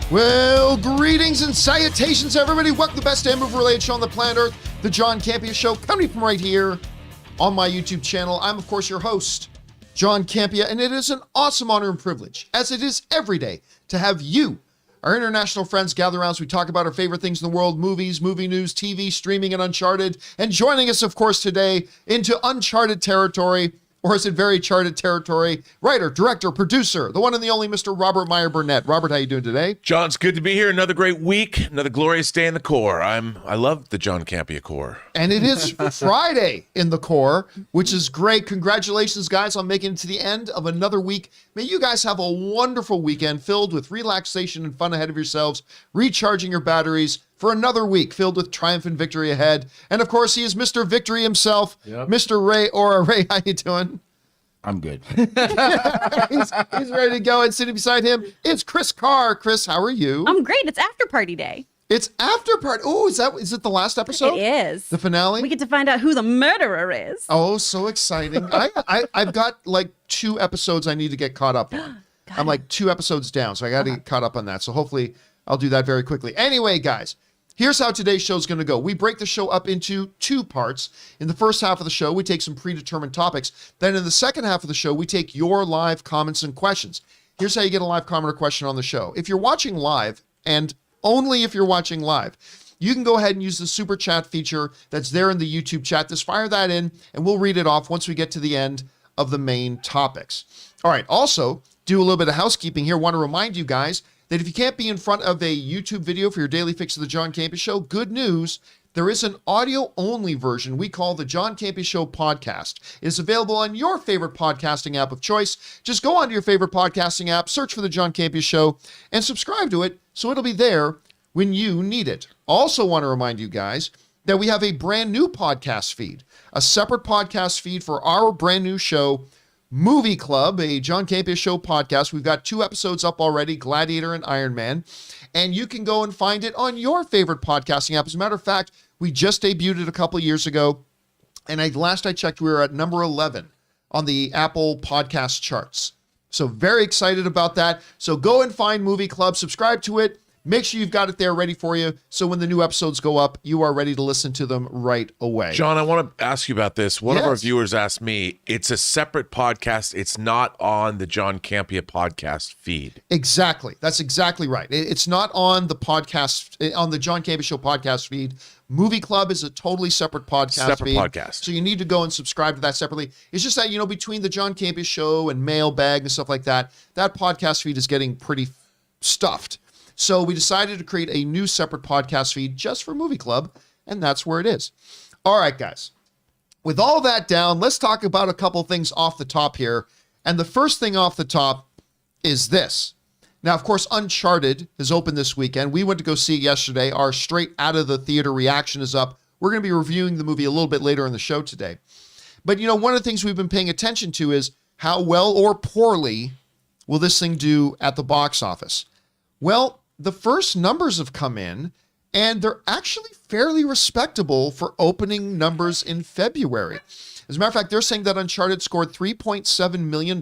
Well, greetings and salutations, everybody. Welcome to the best damn movie-related show on the planet Earth, the John Campea Show, coming from right here on my YouTube channel. I'm, of course, your host, John Campea, and it is an awesome honor and privilege, as it is every day, to have you, our international friends, gather around as we talk about our favorite things in the world, movies, movie news, TV, streaming, and Uncharted. And joining us, of course, today into Uncharted territory, or is it very charted territory? Writer, director, producer, the one and the only Mr. Robert Meyer Burnett. Robert, how you doing today? John, it's good to be here. Another great week, another glorious day in the core. I love the John Campea core. And it is Friday in the core, which is great. Congratulations, guys, on making it to the end of another week. May you guys have a wonderful weekend filled with relaxation and fun ahead of yourselves, recharging your batteries for another week filled with triumph and victory ahead. And of course, he is Mr. Victory himself, Mr. Ray Ora. Ray, how you doing? I'm good. he's ready to go. And sitting beside him is Chris Carr. Chris, how are you? I'm great. It's after party day. It's after party. Oh, is it the last episode? It is. The finale? We get to find out who the murderer is. Oh, so exciting. I've got like 2 episodes I need to get caught up on. I'm like 2 episodes down, so I got to get caught up on that. So hopefully I'll do that very quickly. Anyway, guys, here's how today's show is going to go. We break the show up into 2 parts. In the first half of the show, we take some predetermined topics. Then in the second half of the show, we take your live comments and questions. Here's how you get a live comment or question on the show. If you're watching live, and only if you're watching live, you can go ahead and use the super chat feature that's there in the YouTube chat. Just fire that in, and we'll read it off once we get to the end of the main topics. All right, also, do a little bit of housekeeping here. Want to remind you guys that if you can't be in front of a YouTube video for your daily fix of the John Campea Show, good news, there is an audio-only version we call the John Campea Show podcast. It is available on your favorite podcasting app of choice. Just go onto your favorite podcasting app, search for the John Campea Show, and subscribe to it so it'll be there when you need it. Also want to remind you guys that we have a brand new podcast feed, a separate podcast feed for our brand new show, Movie Club, a John Campea Show podcast. We've got 2 episodes up already, Gladiator and Iron Man, and you can go and find it on your favorite podcasting app. As a matter of fact, we just debuted it a couple of years ago, and last I checked, we were at number 11 on the Apple podcast charts. So very excited about that. So go and find Movie Club, subscribe to it. Make sure you've got it there ready for you, so when the new episodes go up, you are ready to listen to them right away. John, I want to ask you about this. One of our viewers asked me, it's a separate podcast. It's not on the John Campea podcast feed. Exactly. That's exactly right. It's not on the podcast, on the John Campea Show podcast feed. Movie Club is a totally separate podcast feed. Podcast. So you need to go and subscribe to that separately. It's just that, between the John Campea Show and Mailbag and stuff like that, that podcast feed is getting pretty stuffed. So we decided to create a new separate podcast feed just for Movie Club, and that's where it is. All right, guys. With all that down, let's talk about a couple things off the top here. And the first thing off the top is this. Now, of course, Uncharted is open this weekend. We went to go see it yesterday. Our straight out of the theater reaction is up. We're going to be reviewing the movie a little bit later in the show today. But, one of the things we've been paying attention to is how well or poorly will this thing do at the box office? Well, the first numbers have come in, and they're actually fairly respectable for opening numbers in February. As a matter of fact, they're saying that Uncharted scored $3.7 million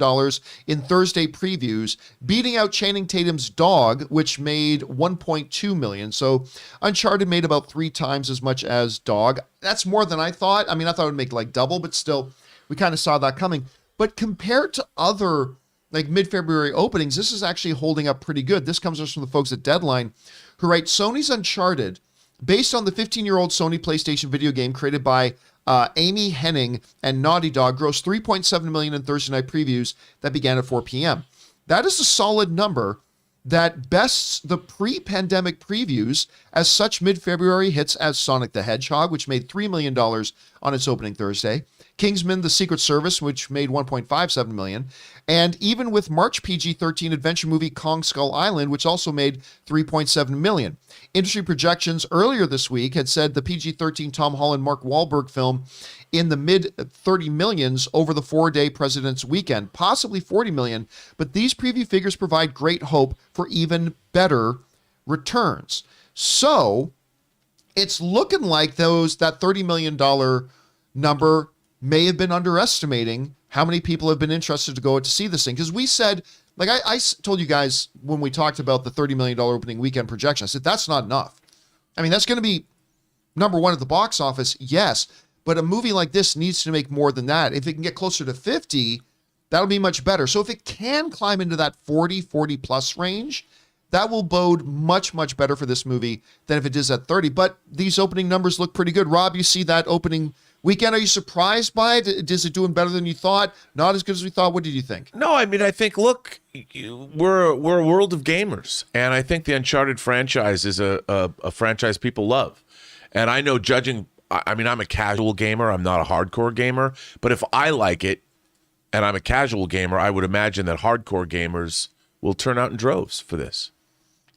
in Thursday previews, beating out Channing Tatum's Dog, which made $1.2 million. So Uncharted made about 3 times as much as Dog. That's more than I thought. I mean, I thought it would make like double, but still, we kind of saw that coming. But compared to other like mid-February openings, this is actually holding up pretty good. This comes from the folks at Deadline, who write, Sony's Uncharted, based on the 15-year-old Sony PlayStation video game created by Amy Hennig and Naughty Dog, grossed $3.7 million in Thursday night previews that began at 4 p.m. That is a solid number that bests the pre-pandemic previews as such mid-February hits as Sonic the Hedgehog, which made $3 million on its opening Thursday, Kingsman: The Secret Service, which made $1.57 million, and even with March PG-13 adventure movie Kong Skull Island, which also made $3.7 million. Industry projections earlier this week had said the PG-13 Tom Holland Mark Wahlberg film in the mid-30 millions over the 4-day President's Weekend, possibly 40 million, but these preview figures provide great hope for even better returns. So it's looking like that $30 million number may have been underestimating how many people have been interested to go to see this thing. Because we said Like I told you guys when we talked about the $30 million opening weekend projection, I said, that's not enough. I mean, that's going to be number one at the box office, yes, but a movie like this needs to make more than that. If it can get closer to 50, that'll be much better. So if it can climb into that 40 plus range, that will bode much, much better for this movie than if it is at 30. But these opening numbers look pretty good. Rob, you see that opening weekend. Are you surprised by it? Is it doing better than you thought? Not as good as we thought? What did you think? No, I mean, I think, look, we're a world of gamers. And I think the Uncharted franchise is a franchise people love. And I know I'm a casual gamer. I'm not a hardcore gamer. But if I like it and I'm a casual gamer, I would imagine that hardcore gamers will turn out in droves for this.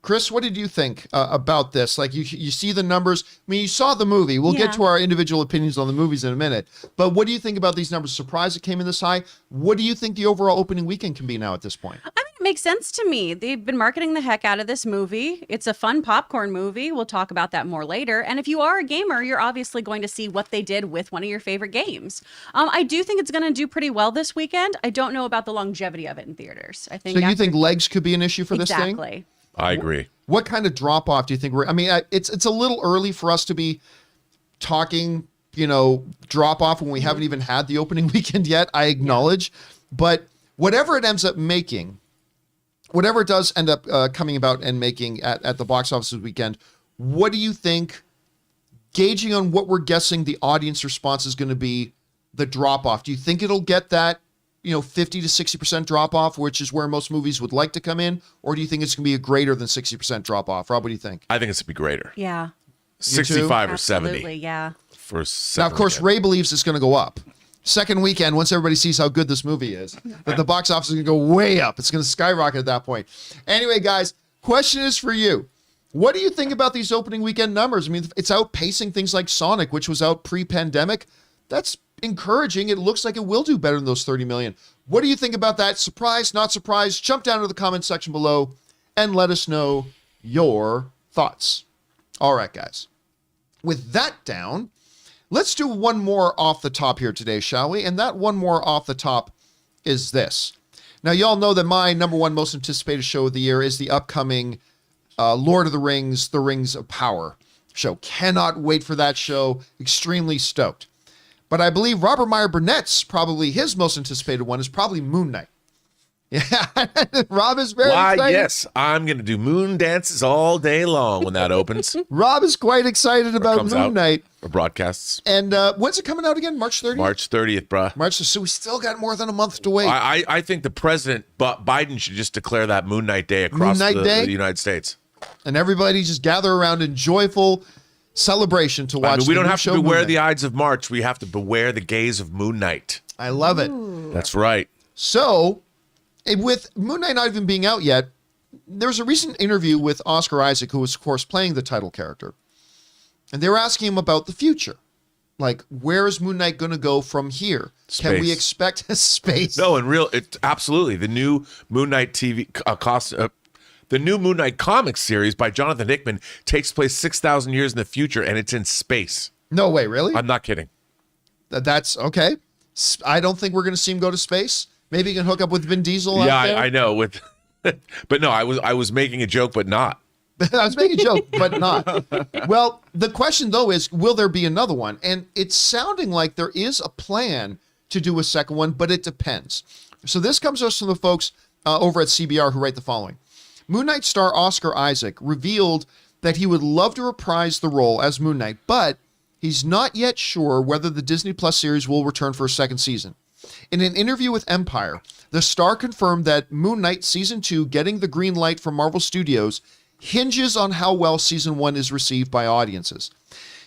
Chris, what did you think about this? Like, you see the numbers. I mean, you saw the movie. We'll get to our individual opinions on the movies in a minute. But what do you think about these numbers? Surprised it came in this high? What do you think the overall opening weekend can be now at this point? I mean, it makes sense to me. They've been marketing the heck out of this movie. It's a fun popcorn movie. We'll talk about that more later. And if you are a gamer, you're obviously going to see what they did with one of your favorite games. I do think it's going to do pretty well this weekend. I don't know about the longevity of it in theaters. I think. So you think legs could be an issue for this thing? Exactly. I agree. What kind of drop off do you think it's a little early for us to be talking, drop off when we haven't even had the opening weekend yet, I acknowledge. But whatever it ends up making, whatever it does end up coming about and making at the box office this weekend, what do you think, gauging on what we're guessing the audience response is going to be, the drop off? Do you think it'll get that 50 to 60% drop off, which is where most movies would like to come in? Or do you think it's going to be a greater than 60% drop off? Rob, what do you think? I think it's going to be greater. Yeah. 65 or Absolutely, 70. yeah. For now, of course, Ray believes it's going to go up. Second weekend, once everybody sees how good this movie is, that the box office is going to go way up. It's going to skyrocket at that point. Anyway, guys, question is for you. What do you think about these opening weekend numbers? I mean, it's outpacing things like Sonic, which was out pre-pandemic. That's encouraging. It looks like it will do better than those 30 million. What do you think about that? Surprised, not surprised? Jump down to the comment section below and let us know your thoughts. All right, guys. With that down, let's do one more off the top here today, shall we? And that one more off the top is this. Now, y'all know that my number one most anticipated show of the year is the upcoming Lord of the Rings, The Rings of Power show. Cannot wait for that show. Extremely stoked. But I believe Robert Meyer Burnett's probably his most anticipated one is probably Moon Knight. Yeah, Rob is very excited. Yes, I'm going to do moon dances all day long when that opens. Rob is quite excited about Moon Knight. Or broadcasts. And when's it coming out again? March 30th? March 30th, bruh. So we still got more than a month to wait. I think the president, Biden, should just declare that Moon Knight Day across the United States. And everybody just gather around in joyful celebration to watch. We don't have to beware the Ides of March. We have to beware the gaze of Moon Knight. I love it. That's right. So, with Moon Knight not even being out yet, there was a recent interview with Oscar Isaac, who was, of course, playing the title character. And they were asking him about the future. Like, where is Moon Knight going to go from here? Space. Can we expect space? No, absolutely. The new Moon Knight the new Moon Knight comic series by Jonathan Hickman takes place 6,000 years in the future, and it's in space. No way, really? I'm not kidding. That's okay. I don't think we're going to see him go to space. Maybe he can hook up with Vin Diesel. Yeah, out there. I know. But no, I was making a joke, but not. I was making a joke, but not. Well, the question, though, is, will there be another one? And it's sounding like there is a plan to do a second one, but it depends. So this comes to us from the folks over at CBR who write the following. Moon Knight star Oscar Isaac revealed that he would love to reprise the role as Moon Knight, but he's not yet sure whether the Disney Plus series will return for a second season. In an interview with Empire, the star confirmed that Moon Knight Season 2 getting the green light from Marvel Studios hinges on how well Season 1 is received by audiences.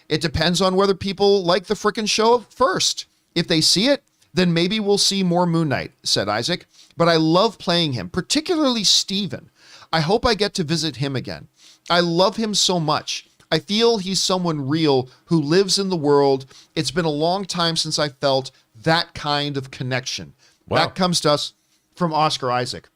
It depends on whether people like the frickin' show first. If they see it, then maybe we'll see more Moon Knight, said Isaac. But I love playing him, particularly Steven. I hope I get to visit him again. I love him so much. I feel he's someone real who lives in the world. It's been a long time since I felt that kind of connection. Wow. That comes to us from Oscar Isaac.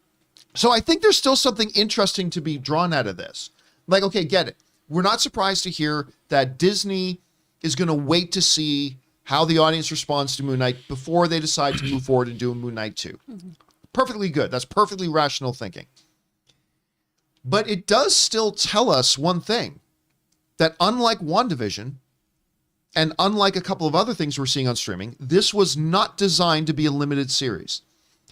So I think there's still something interesting to be drawn out of this. Like, okay, get it. We're not surprised to hear that Disney is going to wait to see how the audience responds to Moon Knight before they decide to move forward and do a Moon Knight 2. Mm-hmm. perfectly good. That's perfectly rational thinking. But it does still tell us one thing, that unlike WandaVision, and unlike a couple of other things we're seeing on streaming, this was not designed to be a limited series.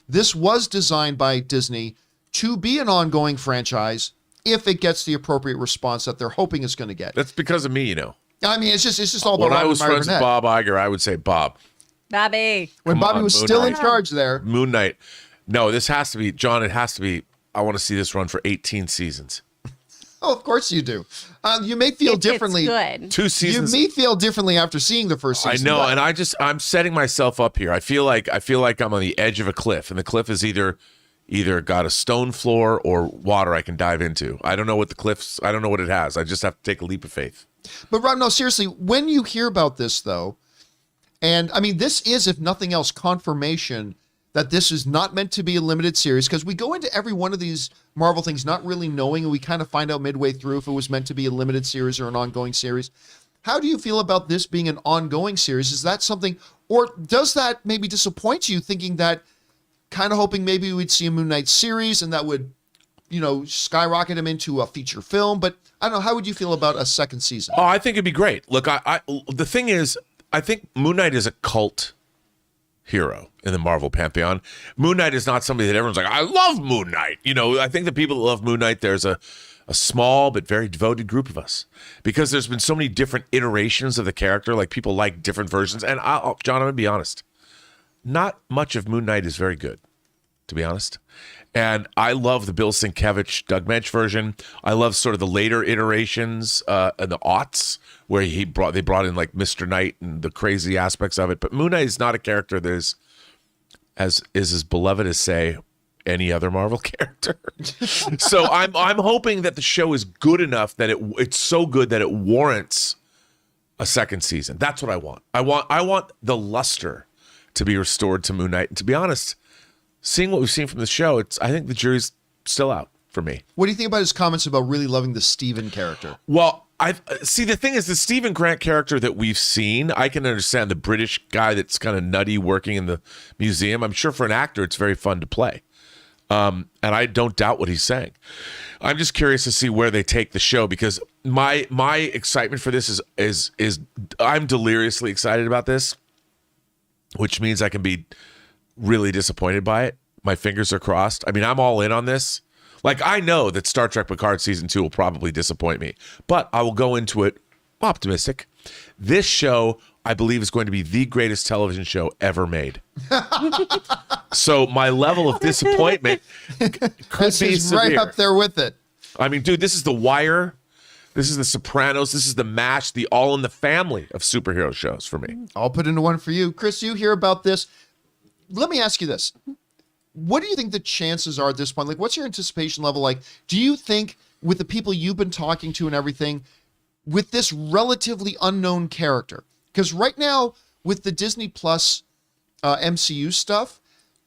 This was designed by Disney to be an ongoing franchise if it gets the appropriate response that they're hoping it's going to get. That's because of me, you know. I mean, it's just all about When I Robert was friends with Burnett. Bob Iger, I would say, Bob, Bobby. When Come Bobby on, was Moon still in Knight. charge there. Moon Knight. No, this has to be, John, it has to be, I want to see this run for 18 seasons. Oh, of course you do. You may feel differently. It's good. 2 seasons. You may feel differently after seeing the first I season. know, but- and I'm setting myself up here. I feel like I'm on the edge of a cliff, and the cliff is either got a stone floor or water I can dive into. I don't know what I don't know what it has. I just have to take a leap of faith. But Rob, no, seriously, when you hear about this though, and I mean, this is, if nothing else, confirmation that this is not meant to be a limited series, because we go into every one of these Marvel things not really knowing, and we kind of find out midway through if it was meant to be a limited series or an ongoing series. How do you feel about this being an ongoing series? Is that something, or does that maybe disappoint you, thinking that, kind of hoping maybe we'd see a Moon Knight series and that would, skyrocket him into a feature film? But I don't know, how would you feel about a second season? Oh, I think it'd be great. Look, the thing is, I think Moon Knight is a cult hero in the Marvel pantheon. Moon Knight is not somebody that everyone's like, I love Moon Knight. I think the people that love Moon Knight, there's a small but very devoted group of us, because there's been so many different iterations of the character. Like, people like different versions. And John, I'm gonna be honest, not much of Moon Knight is very good, to be honest. And I love the Bill Sienkiewicz, Doug Mensch version. I love sort of the later iterations and the aughts where they brought in like Mr. Knight and the crazy aspects of it. But Moon Knight is not a character that is as beloved as, say, any other Marvel character. So I'm hoping that the show is good enough that it's so good that it warrants a second season. That's what I want. I want the luster to be restored to Moon Knight. And to be honest, seeing what we've seen from the show, I think the jury's still out for me. What do you think about his comments about really loving the Steven character? Well, the thing is, the Stephen Grant character that we've seen, I can understand the British guy that's kind of nutty working in the museum. I'm sure for an actor, it's very fun to play. And I don't doubt what he's saying. I'm just curious to see where they take the show, because my excitement for this is I'm deliriously excited about this, which means I can be really disappointed by it. My fingers are crossed. I mean, I'm all in on this. Like, I know that Star Trek Picard season 2 will probably disappoint me, but I will go into it optimistic. This show, I believe, is going to be the greatest television show ever made. So my level of disappointment could This be is severe. right up there with it. I mean, dude, this is The Wire. This is The Sopranos. This is The MASH, the All in the Family of superhero shows for me. I'll put into one for you. Chris, you hear about this. Let me ask you this. What do you think the chances are at this point? Like, what's your anticipation level like? Do you think, with the people you've been talking to and everything, with this relatively unknown character, because right now with the Disney Plus MCU stuff,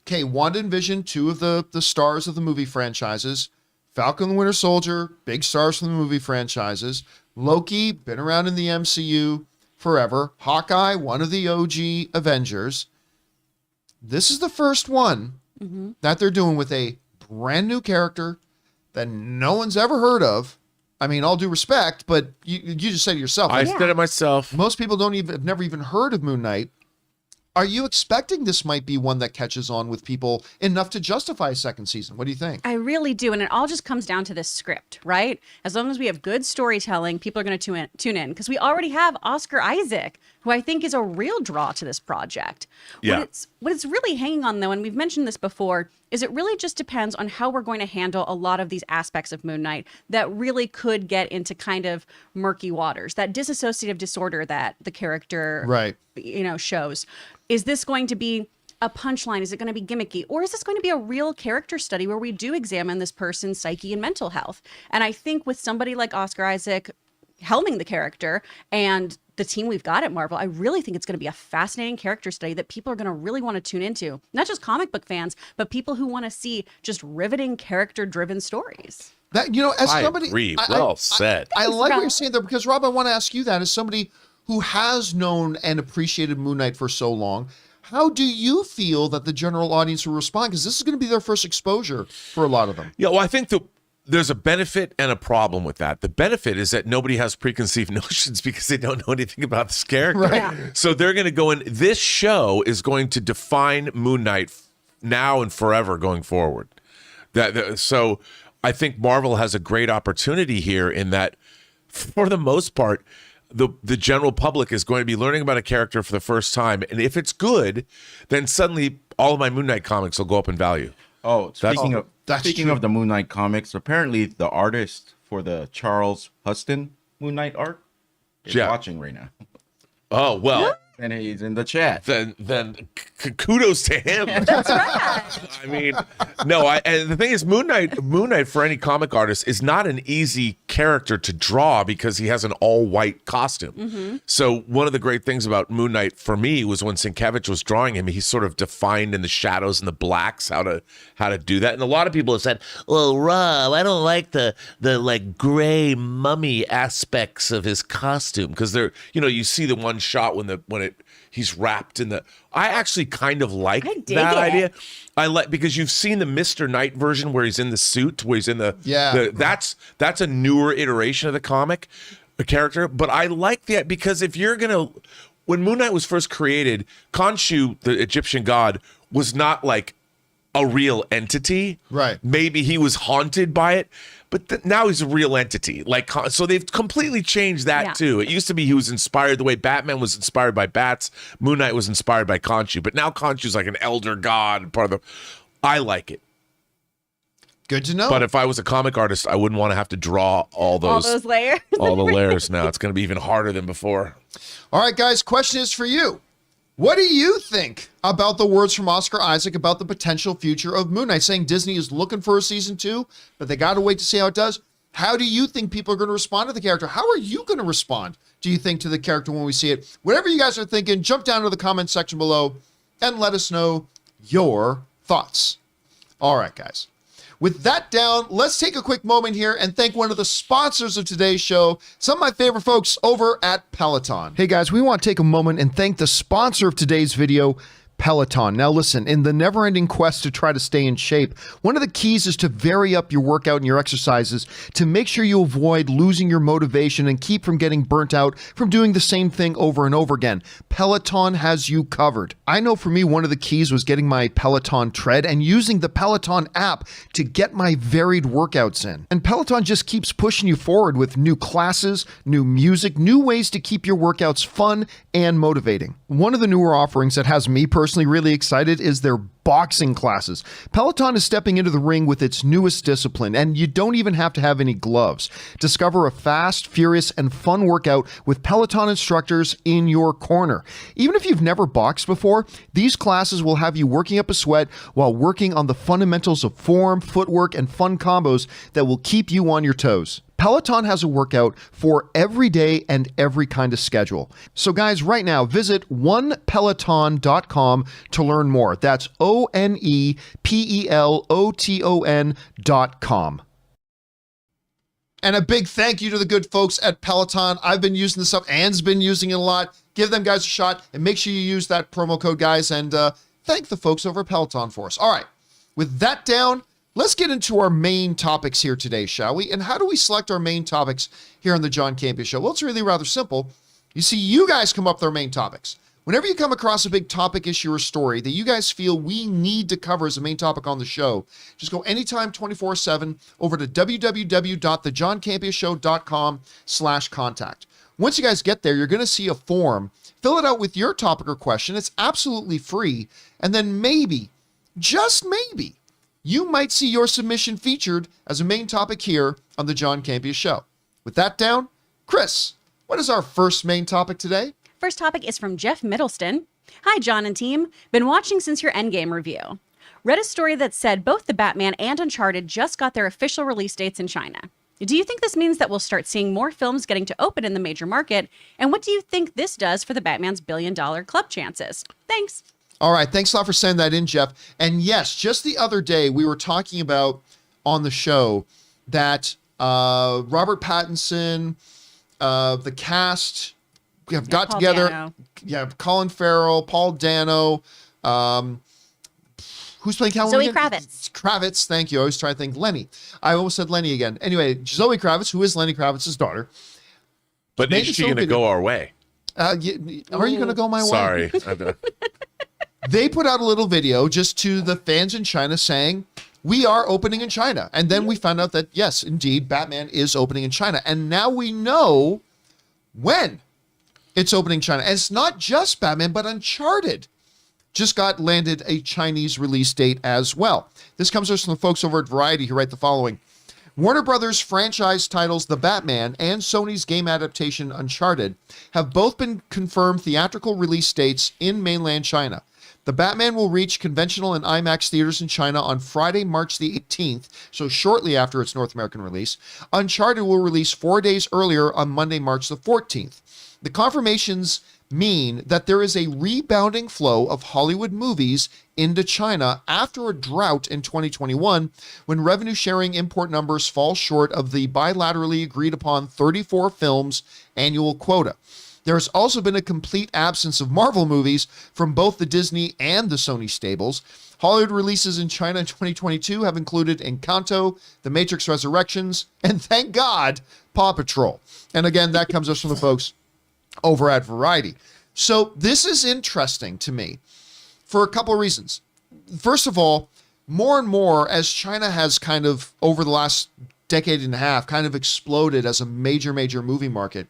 okay, Wanda and Vision, two of the stars of the movie franchises, Falcon and the Winter Soldier, big stars from the movie franchises, Loki, been around in the MCU forever, Hawkeye, one of the OG Avengers. This is the first one that they're doing with a brand new character that no one's ever heard of. I mean, all due respect, but you just said it yourself. I like, said it myself. most people have never even heard of Moon Knight. Are you expecting this might be one that catches on with people enough to justify a second season? What do you think? I really do. And it all just comes down to this script, right? As long as we have good storytelling, people are going to tune in, because we already have Oscar Isaac, who I think is a real draw to this project. Yeah. What it's really hanging on, though, and we've mentioned this before, is it really just depends on how we're going to handle a lot of these aspects of Moon Knight that really could get into kind of murky waters, that disassociative disorder that the character Right. shows. Is this going to be a punchline? Is it going to be gimmicky? Or is this going to be a real character study where we do examine this person's psyche and mental health? And I think with somebody like Oscar Isaac helming the character and the team we've got at Marvel, I really think it's going to be a fascinating character study that people are going to really want to tune into. Not just comic book fans, but people who want to see just riveting character-driven stories. That, as I somebody, agree. Well said. I like what Rob. you're saying there, because Rob, I want to ask you that as somebody who has known and appreciated Moon Knight for so long. How do you feel that the general audience will respond? Because this is going to be their first exposure for a lot of them. Yeah, well, I think there's a benefit and a problem with that. The benefit is that nobody has preconceived notions because they don't know anything about this character. Right. Yeah. So they're going to go in. This show is going to define Moon Knight now and forever going forward. So I think Marvel has a great opportunity here in that, for the most part, the general public is going to be learning about a character for the first time. And if it's good, then suddenly all of my Moon Knight comics will go up in value. Oh, speaking true. of the Moon Knight comics, apparently the artist for the Charles Huston Moon Knight art is watching right now. Oh, well. And he's in the chat. Then kudos to him. That's right. I mean, no, and the thing is, Moon Knight for any comic artist is not an easy character to draw because he has an all-white costume. Mm-hmm. So one of the great things about Moon Knight for me was when Sienkiewicz was drawing him, he's sort of defined in the shadows and the blacks how to do that. And a lot of people have said, "Well, Rob, I don't like the like gray mummy aspects of his costume because they're, you see the one shot when he's wrapped in the." I actually kind of like that idea. I like because you've seen the Mr. Knight version where he's in the suit, where he's in that's a newer iteration of the comic, a character. But I like that because when Moon Knight was first created, Khonshu, the Egyptian god, was not like a real entity. Right. Maybe he was haunted by it, but now he's a real entity. So they've completely changed that too. It used to be he was inspired the way Batman was inspired by bats. Moon Knight was inspired by Khonshu, but now Khonshu's like an elder god, part of the. I like it. Good to know. But if I was a comic artist, I wouldn't want to have to draw all those layers. all the layers now. It's going to be even harder than before. All right, guys, question is for you. What do you think about the words from Oscar Isaac about the potential future of Moon Knight, saying Disney is looking for a season 2, but they got to wait to see how it does? How do you think people are going to respond to the character? How are you going to respond, do you think, to the character when we see it? Whatever you guys are thinking, jump down to the comment section below and let us know your thoughts. All right, guys. With that down, let's take a quick moment here and thank one of the sponsors of today's show, some of my favorite folks over at Peloton. Hey guys, we want to take a moment and thank the sponsor of today's video, Peloton. Now listen, in the never-ending quest to try to stay in shape, one of the keys is to vary up your workout and your exercises to make sure you avoid losing your motivation and keep from getting burnt out from doing the same thing over and over again. Peloton has you covered. I know for me, one of the keys was getting my Peloton tread and using the Peloton app to get my varied workouts in. And Peloton just keeps pushing you forward with new classes, new music, new ways to keep your workouts fun and motivating. One of the newer offerings that has me personally really excited is their boxing classes. Peloton is stepping into the ring with its newest discipline, and you don't even have to have any gloves. Discover a fast, furious, and fun workout with Peloton instructors in your corner. Even if you've never boxed before, these classes will have you working up a sweat while working on the fundamentals of form, footwork, and fun combos that will keep you on your toes. Peloton has a workout for every day and every kind of schedule. So guys, right now, visit onepeloton.com to learn more. That's onepeloton.com. And a big thank you to the good folks at Peloton. I've been using this stuff. Anne's been using it a lot. Give them guys a shot and make sure you use that promo code, guys, and thank the folks over at Peloton for us. All right, with that down, let's get into our main topics here today, shall we? And how do we select our main topics here on the John Campea Show? Well, it's really rather simple. You see, you guys come up with our main topics. Whenever you come across a big topic, issue, or story that you guys feel we need to cover as a main topic on the show, just go anytime 24/7 over to www.thejohncampeashow.com/contact. Once you guys get there, you're going to see a form. Fill it out with your topic or question. It's absolutely free. And then maybe, just maybe, you might see your submission featured as a main topic here on the John Campea Show. With that down, Chris, what is our first main topic today? First topic is from Jeff Middleston. Hi, John and team. Been watching since your Endgame review. Read a story that said both the Batman and Uncharted just got their official release dates in China. Do you think this means that we'll start seeing more films getting to open in the major market? And what do you think this does for the Batman's billion-dollar club chances? Thanks. All right. Thanks a lot for sending that in, Jeff. And yes, just the other day, we were talking about on the show that Robert Pattinson, the cast, have got Paul together. Dano. Yeah, Colin Farrell, Paul Dano. Who's playing Catwoman Zoe again? Kravitz. Kravitz, thank you. I always try to think Lenny. I almost said Lenny again. Anyway, Zoe Kravitz, who is Lenny Kravitz's daughter. But Made is this she going to video. go our way? Are you going to go my way? Sorry. They put out a little video just to the fans in China saying, we are opening in China. And then we found out that, yes, indeed, Batman is opening in China. And now we know when it's opening in China. And it's not just Batman, but Uncharted just got landed a Chinese release date as well. This comes from the folks over at Variety who write the following. Warner Brothers franchise titles The Batman and Sony's game adaptation Uncharted have both been confirmed theatrical release dates in mainland China. The Batman will reach conventional and IMAX theaters in China on Friday, March the 18th, so shortly after its North American release. Uncharted will release 4 days earlier on Monday, March the 14th. The confirmations mean that there is a rebounding flow of Hollywood movies into China after a drought in 2021 when revenue sharing import numbers fall short of the bilaterally agreed upon 34 films annual quota. There has also been a complete absence of Marvel movies from both the Disney and the Sony stables. Hollywood releases in China in 2022 have included Encanto, The Matrix Resurrections, and thank God, Paw Patrol. And again, that comes us from the folks over at Variety. So this is interesting to me for a couple of reasons. First of all, more and more as China has kind of over the last decade and a half kind of exploded as a major movie market,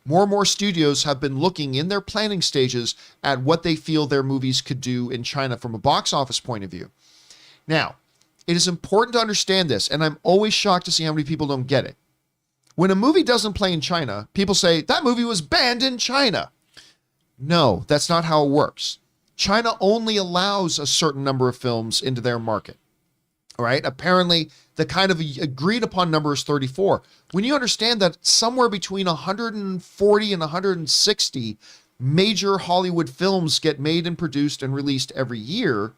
more and more studios have been looking in their planning stages at what they feel their movies could do in China from a box office point of view. Now, it is important to understand this, and I'm always shocked to see how many people don't get it. When a movie doesn't play in China, people say, that movie was banned in China. No, that's not how it works. China only allows a certain number of films into their market. All right. Apparently, the kind of agreed upon number is 34. When you understand that somewhere between 140 and 160 major Hollywood films get made and produced and released every year,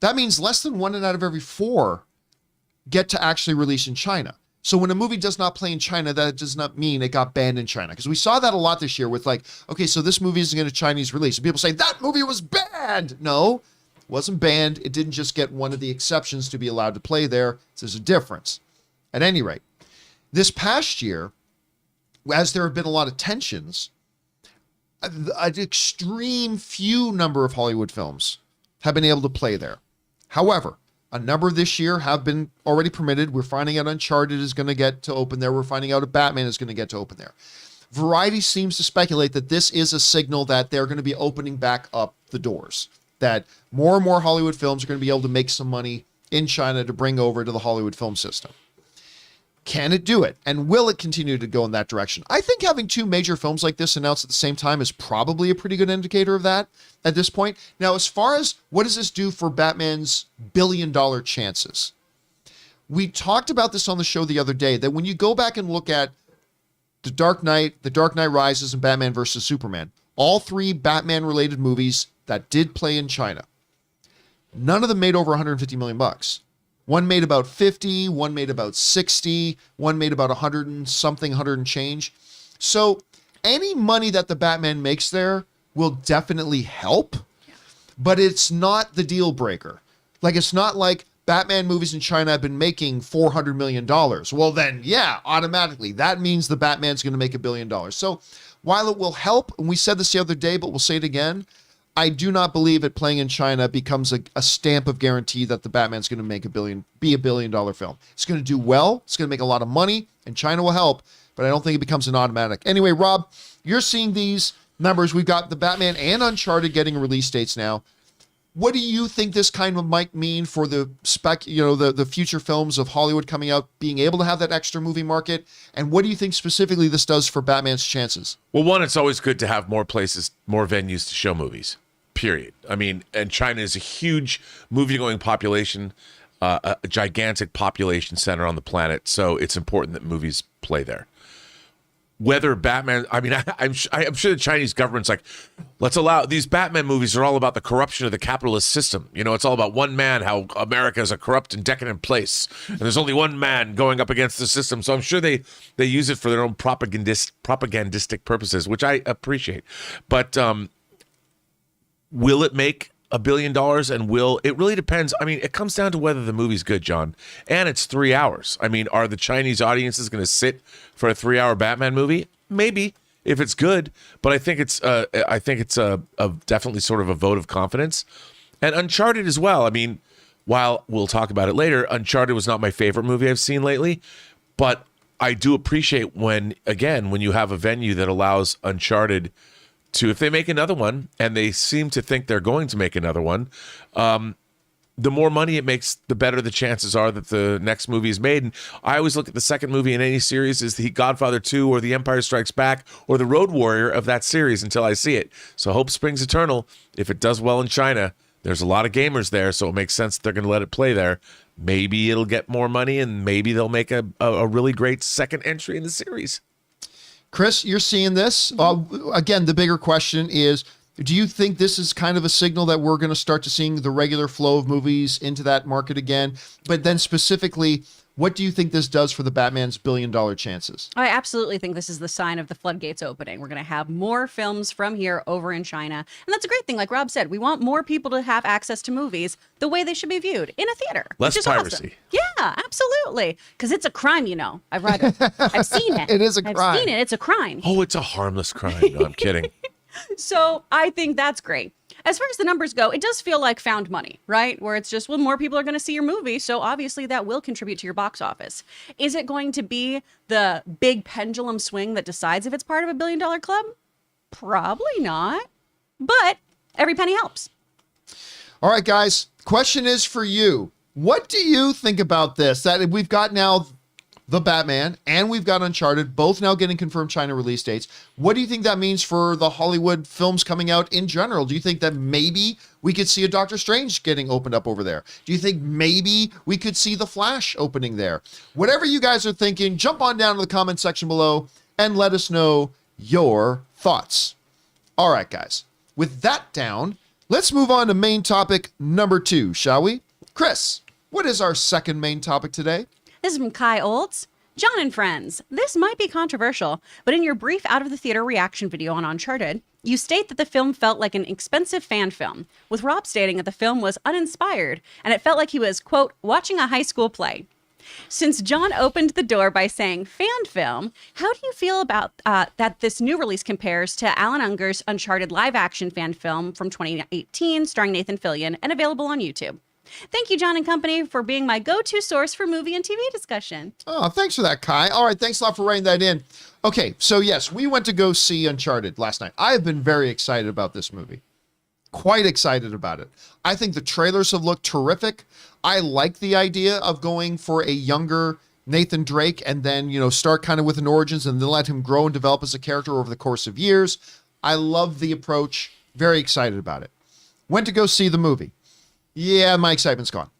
that means less than 1 out of every 4 get to actually release in China. So when a movie does not play in China, that does not mean it got banned in China. Because we saw that a lot this year with like, okay, so this movie isn't going to Chinese release. And people say, that movie was banned. No, it wasn't banned. It didn't just get one of the exceptions to be allowed to play there. So there's a difference. At any rate, this past year, as there have been a lot of tensions, an extreme few number of Hollywood films have been able to play there. However, a number this year have been already permitted. We're finding out Uncharted is going to get to open there. We're finding out a Batman is going to get to open there. Variety seems to speculate that this is a signal that they're going to be opening back up the doors, that more and more Hollywood films are going to be able to make some money in China to bring over to the Hollywood film system. Can it do it? And will it continue to go in that direction? I think having 2 major films like this announced at the same time is probably a pretty good indicator of that at this point. Now, as far as what does this do for Batman's billion-dollar chances? We talked about this on the show the other day, that when you go back and look at The Dark Knight Rises, and Batman vs. Superman, all 3 Batman-related movies that did play in China, none of them made over $150 million. One made about 50, one made about 60, one made about 100 and something, 100 and change. So any money that the Batman makes there will definitely help, but it's not the deal breaker. Like, it's not like Batman movies in China have been making $400 million. Well, then, yeah, automatically, that means the Batman's going to make $1 billion. So while it will help, and we said this the other day, but we'll say it again, I do not believe it playing in China becomes a stamp of guarantee that the Batman's going to make be $1 billion film. It's going to do well. It's going to make a lot of money, and China will help, but I don't think it becomes an automatic. Anyway, Rob, you're seeing these numbers. We've got the Batman and Uncharted getting release dates now. What do you think this kind of might mean for the the future films of Hollywood coming out, being able to have that extra movie market? And what do you think specifically this does for Batman's chances? Well, one, it's always good to have more places, more venues to show movies. Period. I mean, and China is a huge movie-going population, a gigantic population center on the planet, so it's important that movies play there. whether Batman, I mean, I'm sure the Chinese government's like, let's allow these Batman movies are all about the corruption of the capitalist system. You know, it's all about one man, how America is a corrupt and decadent place. And there's only one man going up against the system. So I'm sure they use it for their own propagandistic purposes, which I appreciate. But will it make $1 billion? And it really depends. I mean, it comes down to whether the movie's good, John. And it's 3 hours. I mean, are the Chinese audiences going to sit for a 3-hour Batman movie? Maybe, if it's good. But I think it's a definitely sort of a vote of confidence. And Uncharted as well. I mean, while we'll talk about it later, Uncharted was not my favorite movie I've seen lately. But I do appreciate when you have a venue that allows Uncharted to, if they make another one, and they seem to think they're going to make another one, the more money it makes, the better the chances are that the next movie is made. And I always look at the second movie in any series as the Godfather 2 or the Empire Strikes Back or the Road Warrior of that series until I see it. So hope springs eternal. If it does well in China, there's a lot of gamers there, so it makes sense that they're going to let it play there. Maybe it'll get more money, and maybe they'll make a really great second entry in the series. Chris, you're seeing this. Again, the bigger question is, do you think this is kind of a signal that we're going to start to seeing the regular flow of movies into that market again? But then specifically, what do you think this does for the Batman's $1 billion chances? I absolutely think this is the sign of the floodgates opening. We're going to have more films from here over in China. And that's a great thing. Like Rob said, we want more people to have access to movies the way they should be viewed, in a theater. Less piracy. Awesome. Yeah, absolutely. Because it's a crime, you know. I've read it. I've seen it. It is a crime. I've seen it. It's a crime. Oh, it's a harmless crime. No, I'm kidding. So I think that's great. As far as the numbers go, it does feel like found money, right? Where it's just, well, more people are going to see your movie, so obviously that will contribute to your box office. Is it going to be the big pendulum swing that decides if it's part of $1 billion club? Probably not. But every penny helps. All right, guys. Question is for you. What do you think about this? That we've got now the Batman and we've got Uncharted, both now getting confirmed China release dates. What do you think that means for the Hollywood films coming out in general? Do you think that maybe we could see a Doctor Strange getting opened up over there? Do you think maybe we could see The Flash opening there? Whatever you guys are thinking, jump on down to the comment section below and let us know your thoughts. All right, guys. With that down, let's move on to main topic number 2, shall we? Chris, what is our second main topic today? This is from Kai Olds. John and friends, this might be controversial, but in your brief out of the theater reaction video on Uncharted, you state that the film felt like an expensive fan film, with Rob stating that the film was uninspired and it felt like he was, quote, watching a high school play. Since John opened the door by saying fan film, how do you feel about that this new release compares to Alan Unger's Uncharted live action fan film from 2018 starring Nathan Fillion and available on YouTube? Thank you, John and company, for being my go-to source for movie and TV discussion. Oh, thanks for that, Kai. All right, thanks a lot for writing that in. Okay, so yes, we went to go see Uncharted last night. I have been very excited about this movie. Quite excited about it. I think the trailers have looked terrific. I like the idea of going for a younger Nathan Drake and then, start kind of with an origins and then let him grow and develop as a character over the course of years. I love the approach. Very excited about it. Went to go see the movie. Yeah, my excitement's gone.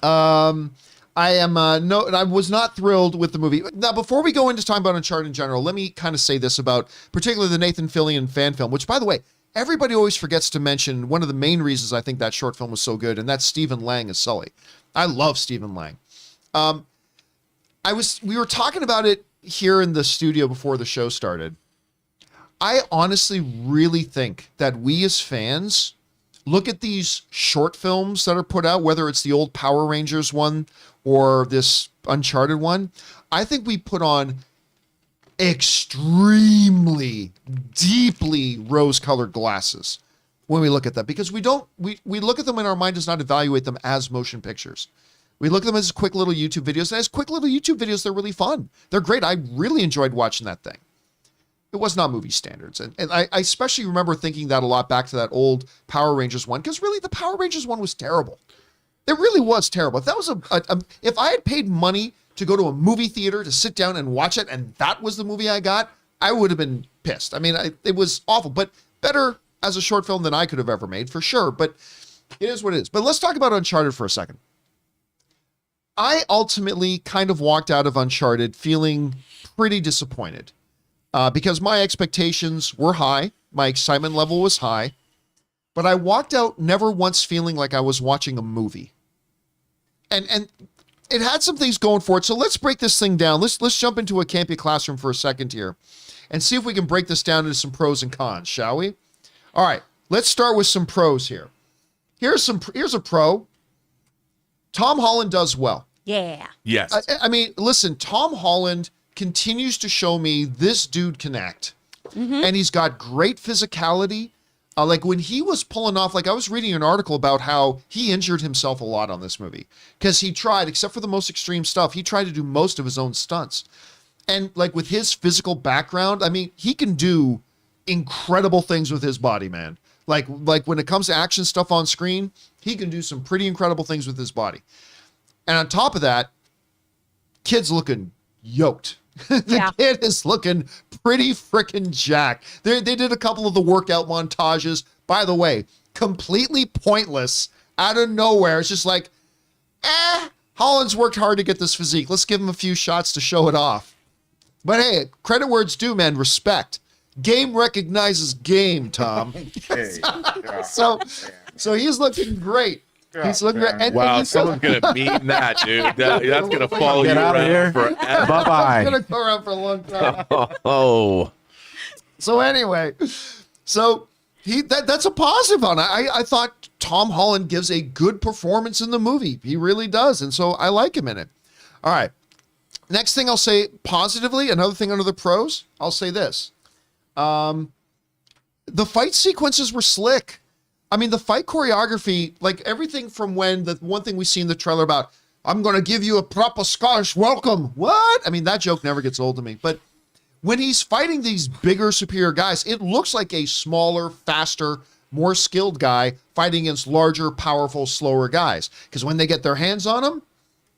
I was not thrilled with the movie. Now, before we go into talking about Uncharted in general, let me kind of say this about particularly the Nathan Fillion fan film, which, by the way, everybody always forgets to mention one of the main reasons I think that short film was so good, and that's Stephen Lang as Sully. I love Stephen Lang. We were talking about it here in the studio before the show started. I honestly really think that we as fans look at these short films that are put out, whether it's the old Power Rangers one or this Uncharted one. I think we put on extremely deeply rose-colored glasses when we look at that, because we look at them and our mind does not evaluate them as motion pictures. We look at them as quick little YouTube videos, and as quick little YouTube videos, they're really fun. They're great. I really enjoyed watching that thing. It was not movie standards. And I especially remember thinking that a lot back to that old Power Rangers one, because really the Power Rangers one was terrible. It really was terrible. If that was if I had paid money to go to a movie theater to sit down and watch it, and that was the movie I got, I would have been pissed. I mean, it was awful, but better as a short film than I could have ever made, for sure. But it is what it is. But let's talk about Uncharted for a second. I ultimately kind of walked out of Uncharted feeling pretty disappointed. because my expectations were high. My excitement level was high. But I walked out never once feeling like I was watching a movie. And it had some things going for it. So let's break this thing down. Let's jump into a Campea classroom for a second here and see if we can break this down into some pros and cons, shall we? All right, let's start with some pros here. Here's a pro. Tom Holland does well. Yeah. Yes. I mean, listen, Tom Holland continues to show me this dude can act. And he's got great physicality. Like when he was pulling off, like I was reading an article about how he injured himself a lot on this movie because he tried, except for the most extreme stuff, he tried to do most of his own stunts. And like with his physical background, I mean, he can do incredible things with his body, man. Like when it comes to action stuff on screen, he can do some pretty incredible things with his body. And on top of that, kid's looking yoked. The kid is looking pretty freaking jacked. They did a couple of the workout montages, by the way, completely pointless, out of nowhere. It's just like, Holland's worked hard to get this physique. Let's give him a few shots to show it off. But hey, credit where it's due, man. Respect. Game recognizes game, Tom. So he's looking great. He's looking great. And, wow, someone's gonna mean that, dude. That's gonna follow you around forever. Bye-bye. It's gonna go around for a long time. Oh. So anyway, that's a positive on it. I thought Tom Holland gives a good performance in the movie. He really does, and so I like him in it. All right. Next thing I'll say positively, another thing under the pros, I'll say this. The fight sequences were slick. I mean, the fight choreography, like everything from when the one thing we see in the trailer about, I'm going to give you a proper Scottish welcome. What? I mean, that joke never gets old to me. But when he's fighting these bigger, superior guys, it looks like a smaller, faster, more skilled guy fighting against larger, powerful, slower guys. Because when they get their hands on him,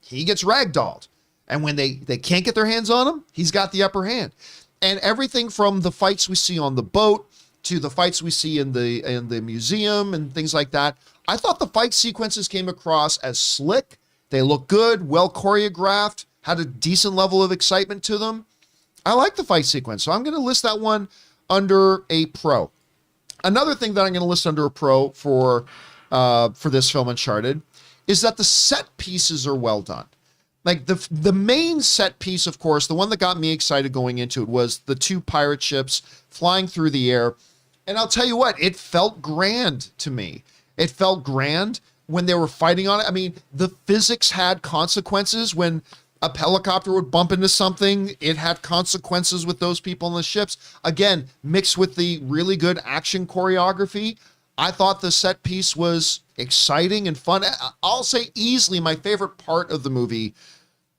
he gets ragdolled. And when they can't get their hands on him, he's got the upper hand. And everything from the fights we see on the boat to the fights we see in the museum and things like that, I thought the fight sequences came across as slick. They look good, well choreographed, had a decent level of excitement to them. I like the fight sequence, so I'm going to list that one under a pro. Another thing that I'm going to list under a pro for this film, Uncharted, is that the set pieces are well done. Like the main set piece, of course, the one that got me excited going into it was the two pirate ships flying through the air. And I'll tell you what, it felt grand to me. It felt grand when they were fighting on it. I mean, the physics had consequences. When a helicopter would bump into something, it had consequences with those people on the ships. Again, mixed with the really good action choreography, I thought the set piece was exciting and fun. I'll say easily my favorite part of the movie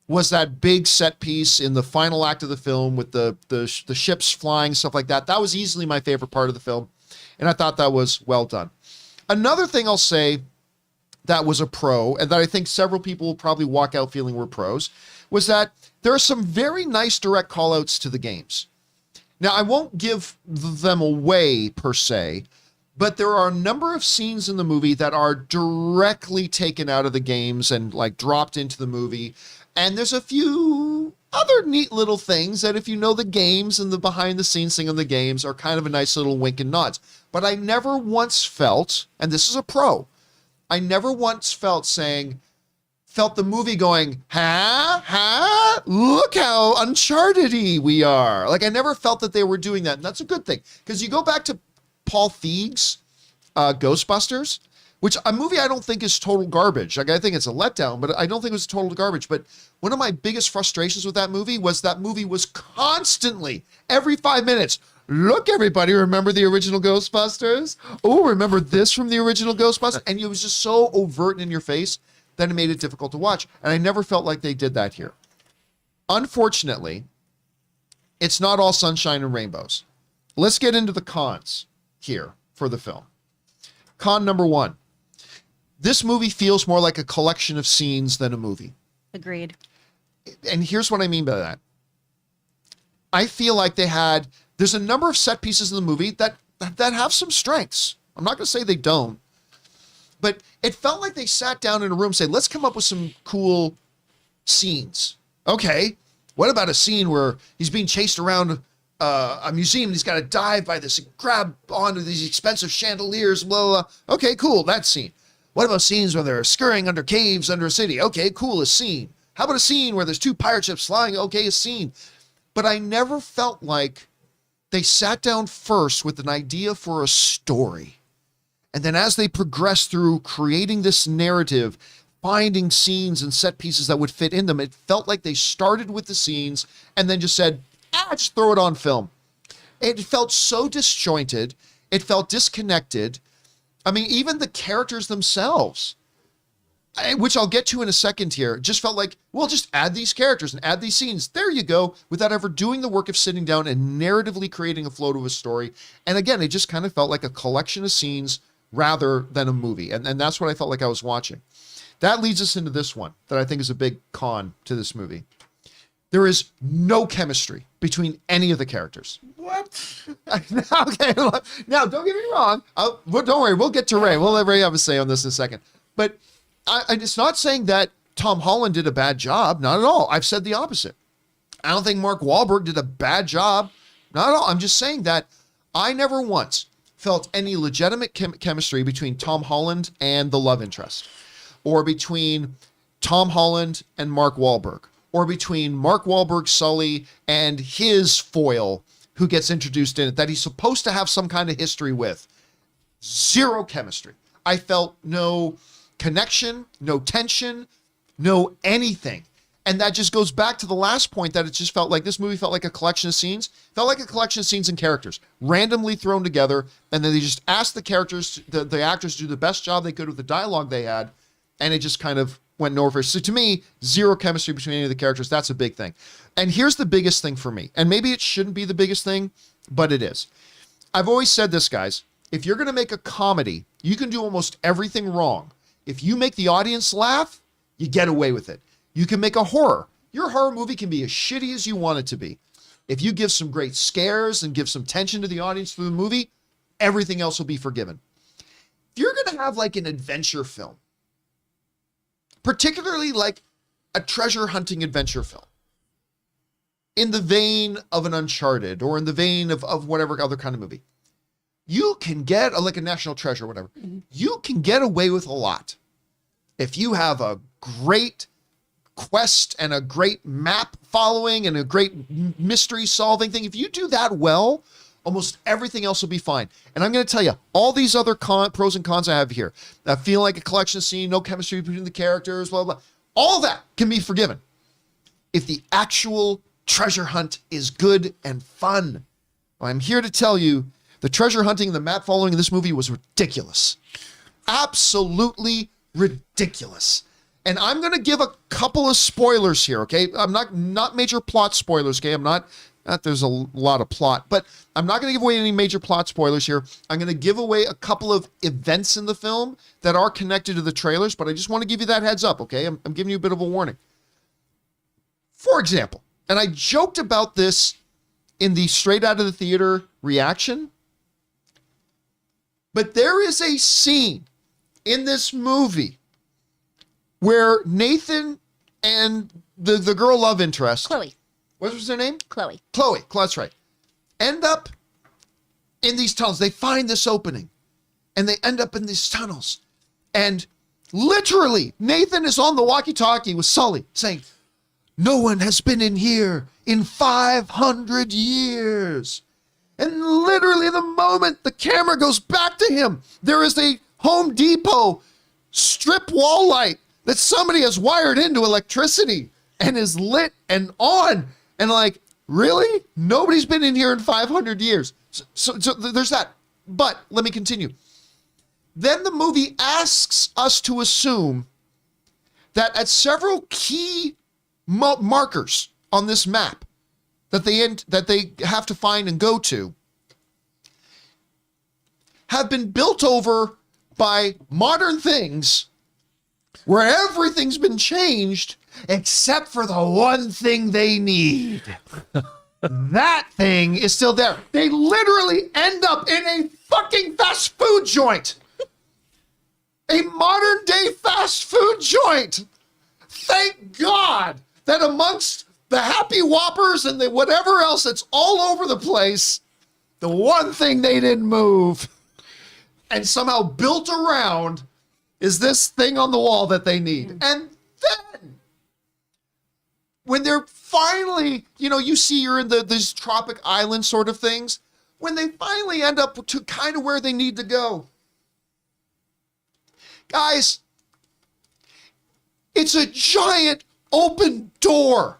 was that big set piece in the final act of the film with the ships flying, stuff like that. That was easily my favorite part of the film, and I thought that was well done. Another thing I'll say that was a pro, and that I think several people will probably walk out feeling were pros, was that there are some very nice direct call-outs to the games. Now, I won't give them away per se, but there are a number of scenes in the movie that are directly taken out of the games and like dropped into the movie. And there's a few other neat little things that if you know the games and the behind the scenes thing of the games are kind of a nice little wink and nods. But I never once felt, and this is a pro, I never once felt the movie going, look how Uncharted-y we are. Like I never felt that they were doing that. And that's a good thing. Because you go back to Paul Feig's Ghostbusters, which a movie I don't think is total garbage. Like I think it's a letdown, but I don't think it was total garbage. But one of my biggest frustrations with that movie was constantly, every 5 minutes, look, everybody, remember the original Ghostbusters? Oh, remember this from the original Ghostbusters? And it was just so overt and in your face that it made it difficult to watch. And I never felt like they did that here. Unfortunately, it's not all sunshine and rainbows. Let's get into the cons here for the film. Con number one. This movie feels more like a collection of scenes than a movie. Agreed. And here's what I mean by that. I feel like there's a number of set pieces in the movie that have some strengths. I'm not going to say they don't, but it felt like they sat down in a room and said, let's come up with some cool scenes. Okay, what about a scene where he's being chased around a museum. And he's got to dive by this and grab onto these expensive chandeliers, blah, blah, blah. Okay, cool, that scene. What about scenes where they're scurrying under caves under a city? Okay, cool, a scene. How about a scene where there's 2 pirate ships flying? Okay, a scene. But I never felt like they sat down first with an idea for a story. And then as they progressed through creating this narrative, finding scenes and set pieces that would fit in them, it felt like they started with the scenes and then just said, just throw it on film. It felt so disjointed. It felt disconnected. I mean, even the characters themselves, which I'll get to in a second here, just felt like, well, just add these characters and add these scenes. There you go, without ever doing the work of sitting down and narratively creating a flow to a story. And again, it just kind of felt like a collection of scenes rather than a movie. And that's what I felt like I was watching. That leads us into this one that I think is a big con to this movie. There is no chemistry between any of the characters. What? Okay, now don't get me wrong. Don't worry, we'll get to Ray. We'll let Ray have a say on this in a second. But it's not saying that Tom Holland did a bad job. Not at all. I've said the opposite. I don't think Mark Wahlberg did a bad job. Not at all. I'm just saying that I never once felt any legitimate chemistry between Tom Holland and the love interest, or between Tom Holland and Mark Wahlberg, or between Mark Wahlberg, Sully, and his foil who gets introduced in it that he's supposed to have some kind of history with. Zero chemistry. I felt no connection, no tension, no anything. And that just goes back to the last point, that it just felt like this movie felt like a collection of scenes, felt like a collection of scenes and characters randomly thrown together. And then they just asked the characters, the actors to do the best job they could with the dialogue they had. And it just kind of went nowhere. So to me, zero chemistry between any of the characters. That's a big thing. And here's the biggest thing for me. And maybe it shouldn't be the biggest thing, but it is. I've always said this, guys. If you're going to make a comedy, you can do almost everything wrong. If you make the audience laugh, you get away with it. You can make a horror. Your horror movie can be as shitty as you want it to be. If you give some great scares and give some tension to the audience through the movie, everything else will be forgiven. If you're going to have like an adventure film, particularly like a treasure hunting adventure film, in the vein of an Uncharted or in the vein of whatever other kind of movie, you can get like a National Treasure or whatever. Mm-hmm. You can get away with a lot if you have a great quest and a great map following and a great mystery solving thing. If you do that well, almost everything else will be fine. And I'm going to tell you, all these other pros and cons I have here, that feel like a collection scene, no chemistry between the characters, blah, blah, blah. All that can be forgiven if the actual treasure hunt is good and fun. I'm here to tell you, the treasure hunting and the map following in this movie was ridiculous. Absolutely ridiculous. And I'm going to give a couple of spoilers here, okay? I'm not major plot spoilers, okay? I'm not there's a lot of plot, but I'm not going to give away any major plot spoilers here. I'm going to give away a couple of events in the film that are connected to the trailers, but I just want to give you that heads up, okay? I'm giving you a bit of a warning. For example, and I joked about this in the straight out of the theater reaction, but there is a scene in this movie where Nathan and the girl love interest, Chloe. What was her name? Chloe, that's right. End up in these tunnels. They find this opening and they end up in these tunnels. And literally, Nathan is on the walkie-talkie with Sully saying, "No one has been in here in 500 years. And literally the moment the camera goes back to him, there is a Home Depot strip wall light that somebody has wired into electricity and is lit and on. And like, really? Nobody's been in here in 500 years. So there's that. But let me continue. Then the movie asks us to assume that at several key markers on this map that they have to find and go to have been built over by modern things where everything's been changed except for the one thing they need. That thing is still there. They literally end up in a fucking fast food joint. A modern day fast food joint. Thank God that amongst the Happy Whoppers and the whatever else that's all over the place, the one thing they didn't move and somehow built around is this thing on the wall that they need. And then when they're finally, you see you're in these tropic island sort of things, when they finally end up to kind of where they need to go. Guys, it's a giant open door.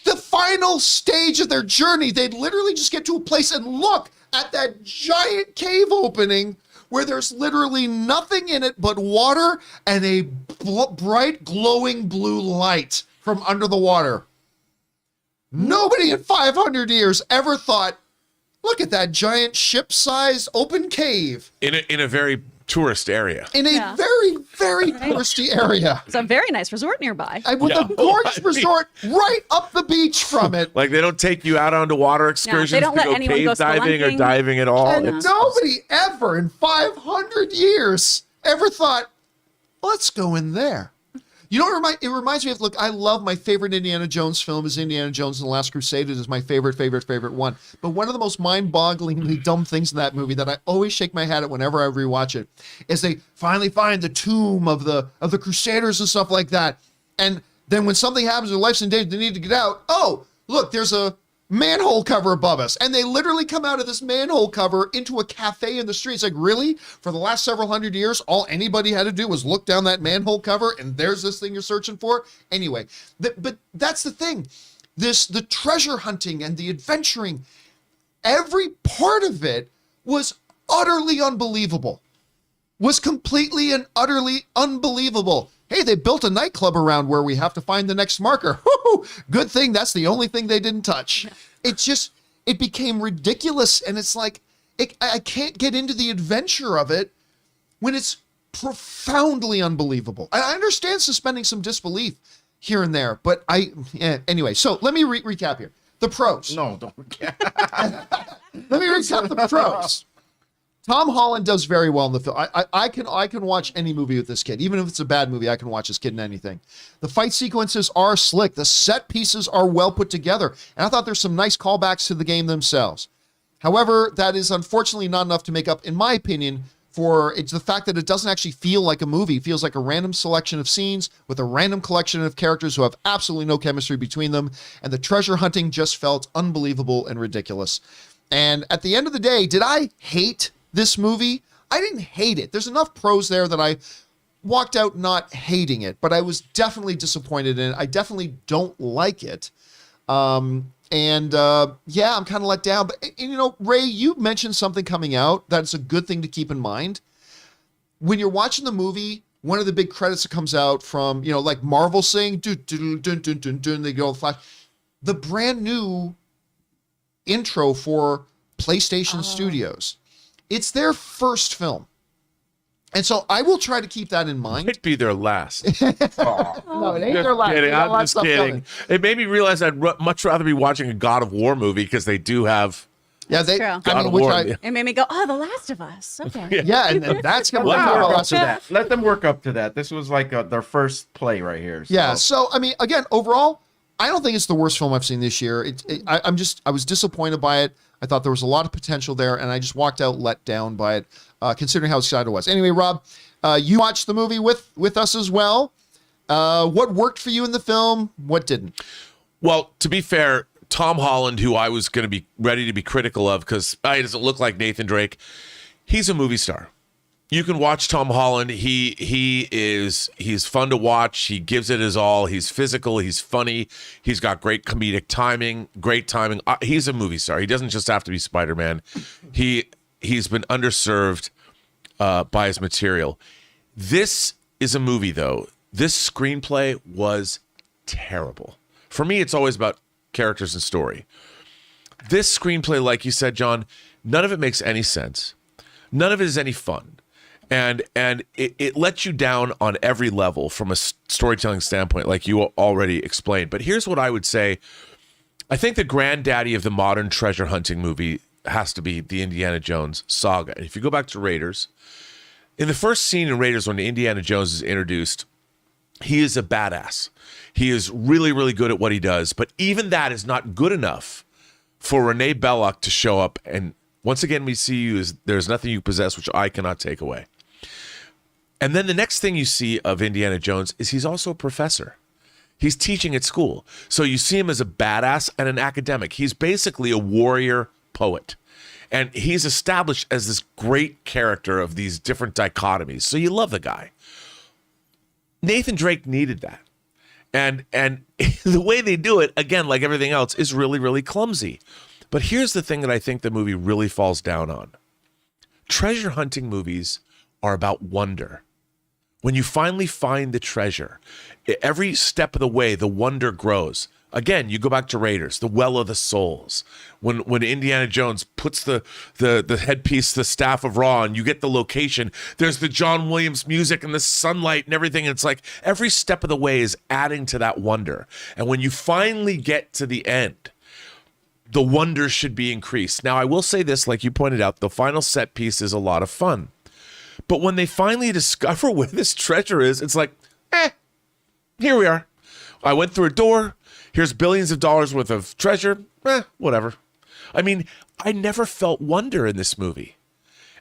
The final stage of their journey, they'd literally just get to a place and look at that giant cave opening where there's literally nothing in it but water and a bright glowing blue light from under the water. Nobody in 500 years ever thought, look at that giant ship-sized open cave. In a very tourist area. In a very, very touristy area. It's a very nice resort nearby. And with a gorgeous resort right up the beach from it. Like they don't take you out onto water excursions they don't to let go anyone cave go diving or spelunking. diving at all. And nobody ever in 500 years ever thought, let's go in there. You know what it reminds me of? Look, I love my favorite Indiana Jones film is Indiana Jones and the Last Crusade. It is my favorite one. But one of the most mind-bogglingly dumb things in that movie that I always shake my head at whenever I rewatch it is they finally find the tomb of the Crusaders and stuff like that. And then when something happens, their life's in danger, they need to get out. Oh, look, there's a manhole cover above us. And they literally come out of this manhole cover into a cafe in the street. It's like, really? For the last several hundred years, all anybody had to do was look down that manhole cover and there's this thing you're searching for? Anyway, but that's the thing. The treasure hunting and the adventuring, every part of it was utterly unbelievable. Was completely and utterly unbelievable. Hey, they built a nightclub around where we have to find the next marker. Woo-hoo! Good thing that's the only thing they didn't touch. It became ridiculous. And it's like, I can't get into the adventure of it when it's profoundly unbelievable. I understand suspending some disbelief here and there, but anyway, so let me recap here. The pros. No, don't recap. Let me recap the pros. Tom Holland does very well in the film. I can watch any movie with this kid. Even if it's a bad movie, I can watch this kid in anything. The fight sequences are slick. The set pieces are well put together. And I thought there's some nice callbacks to the game themselves. However, that is unfortunately not enough to make up, in my opinion, for it's the fact that it doesn't actually feel like a movie. It feels like a random selection of scenes with a random collection of characters who have absolutely no chemistry between them. And the treasure hunting just felt unbelievable and ridiculous. And at the end of the day, did I hate this movie? I didn't hate it. There's enough pros there that I walked out not hating it, but I was definitely disappointed in it. I definitely don't like it. I'm kind of let down. But, Ray, you mentioned something coming out that's a good thing to keep in mind. When you're watching the movie, one of the big credits that comes out from, like Marvel saying, dun, dun, dun, dun, dun, dun, they go flash. The brand new intro for PlayStation Studios. It's their first film. And so I will try to keep that in mind. Might be their last. No, it ain't their last. Kidding. I'm just kidding. It made me realize I'd much rather be watching a God of War movie because they do have. Yeah, That's true. God of War. It made me go, The Last of Us. Okay. Yeah, and that's going to Let them work up to that. This was like their first play right here. So. Yeah, so, again, overall, I don't think it's the worst film I've seen this year. I was disappointed by it. I thought there was a lot of potential there, and I just walked out let down by it, considering how excited I was. Anyway, Rob, you watched the movie with us as well. What worked for you in the film? What didn't? Well, to be fair, Tom Holland, who I was going to be ready to be critical of because he doesn't look like Nathan Drake, he's a movie star. You can watch Tom Holland. He's fun to watch. He gives it his all. He's physical. He's funny. He's got great comedic timing. Great timing. He's a movie star. He doesn't just have to be Spider-Man. He's been underserved by his material. This is a movie, though. This screenplay was terrible. For me, it's always about characters and story. This screenplay, like you said, John, none of it makes any sense. None of it is any fun. And it lets you down on every level from a storytelling standpoint, like you already explained. But here's what I would say. I think the granddaddy of the modern treasure hunting movie has to be the Indiana Jones saga. And if you go back to Raiders, in the first scene in Raiders when Indiana Jones is introduced, he is a badass. He is really, really good at what he does. But even that is not good enough for Renee Belloc to show up. And once again, we see you as there's nothing you possess which I cannot take away. And then the next thing you see of Indiana Jones is he's also a professor. He's teaching at school. So you see him as a badass and an academic. He's basically a warrior poet. And he's established as this great character of these different dichotomies. So you love the guy. Nathan Drake needed that. And the way they do it, again, like everything else, is really, really clumsy. But here's the thing that I think the movie really falls down on. Treasure hunting movies are about wonder. When you finally find the treasure, every step of the way, the wonder grows. Again, you go back to Raiders, the Well of the Souls. When Indiana Jones puts the headpiece, the Staff of Ra, and you get the location, there's the John Williams music and the sunlight and everything. And it's like every step of the way is adding to that wonder. And when you finally get to the end, the wonder should be increased. Now, I will say this, like you pointed out, the final set piece is a lot of fun. But when they finally discover where this treasure is, it's like, here we are. I went through a door. Here's billions of dollars worth of treasure. Whatever. I mean, I never felt wonder in this movie.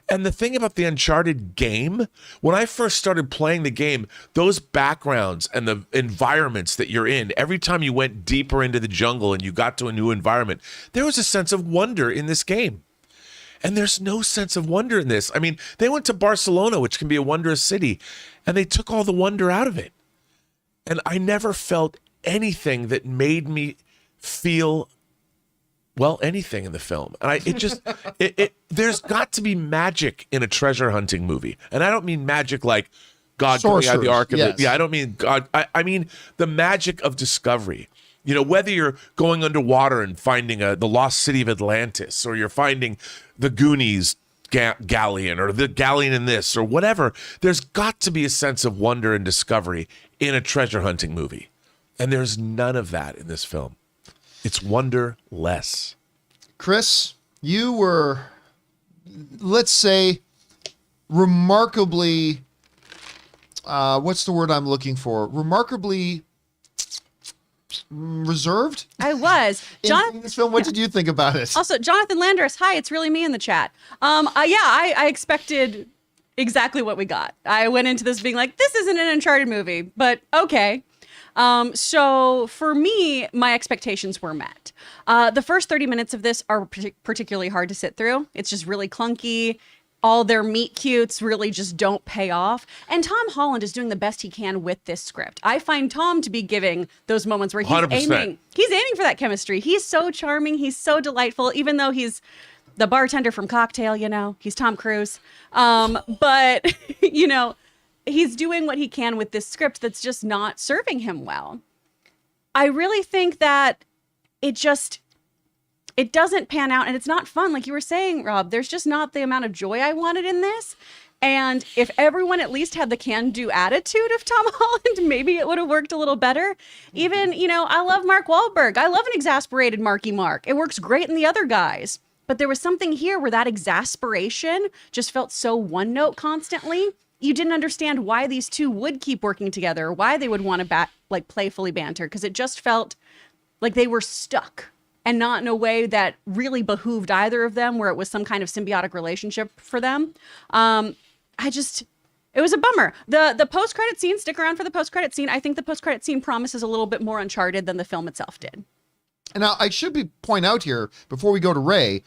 And the thing about the Uncharted game, when I first started playing the game, those backgrounds and the environments that you're in, every time you went deeper into the jungle and you got to a new environment, there was a sense of wonder in this game. And there's no sense of wonder in this. I mean, they went to Barcelona, which can be a wondrous city, and they took all the wonder out of it. And I never felt anything that made me feel, well, anything in the film. And there's got to be magic in a treasure hunting movie. And I don't mean magic like God coming out of the ark of it. Yeah, I don't mean God. I mean the magic of discovery. You know, whether you're going underwater and finding the lost city of Atlantis, or you're finding the Goonies galleon, or the galleon in this, or whatever, there's got to be a sense of wonder and discovery in a treasure hunting movie. And there's none of that in this film. It's wonderless. Chris, you were, let's say, remarkably, what's the word I'm looking for? Remarkably reserved? I was. In this film, what did you think about it? Also, Jonathan Landers, hi, it's really me in the chat. I expected exactly what we got. I went into this being like, this isn't an Uncharted movie, but okay. So for me, my expectations were met. The first 30 minutes of this are particularly hard to sit through. It's just really clunky. All their meet cutes really just don't pay off. And Tom Holland is doing the best he can with this script. I find Tom to be giving those moments where he's 100%. aiming for that chemistry. He's so charming. He's so delightful, even though he's the bartender from Cocktail, you know, he's Tom Cruise. But, you know, he's doing what he can with this script that's just not serving him well. I really think that it doesn't pan out, and it's not fun. Like you were saying, Rob, there's just not the amount of joy I wanted in this. And if everyone at least had the can-do attitude of Tom Holland, maybe it would have worked a little better. Even, you know, I love Mark Wahlberg. I love an exasperated Marky Mark. It works great in the other guys. But there was something here where that exasperation just felt so one note constantly. You didn't understand why these two would keep working together, or why they would want to playfully banter, because it just felt like they were stuck and not in a way that really behooved either of them, where it was some kind of symbiotic relationship for them. It was a bummer. The post-credit scene, stick around for the post-credit scene. I think the post-credit scene promises a little bit more Uncharted than the film itself did. And now I should point out here, before we go to Ray,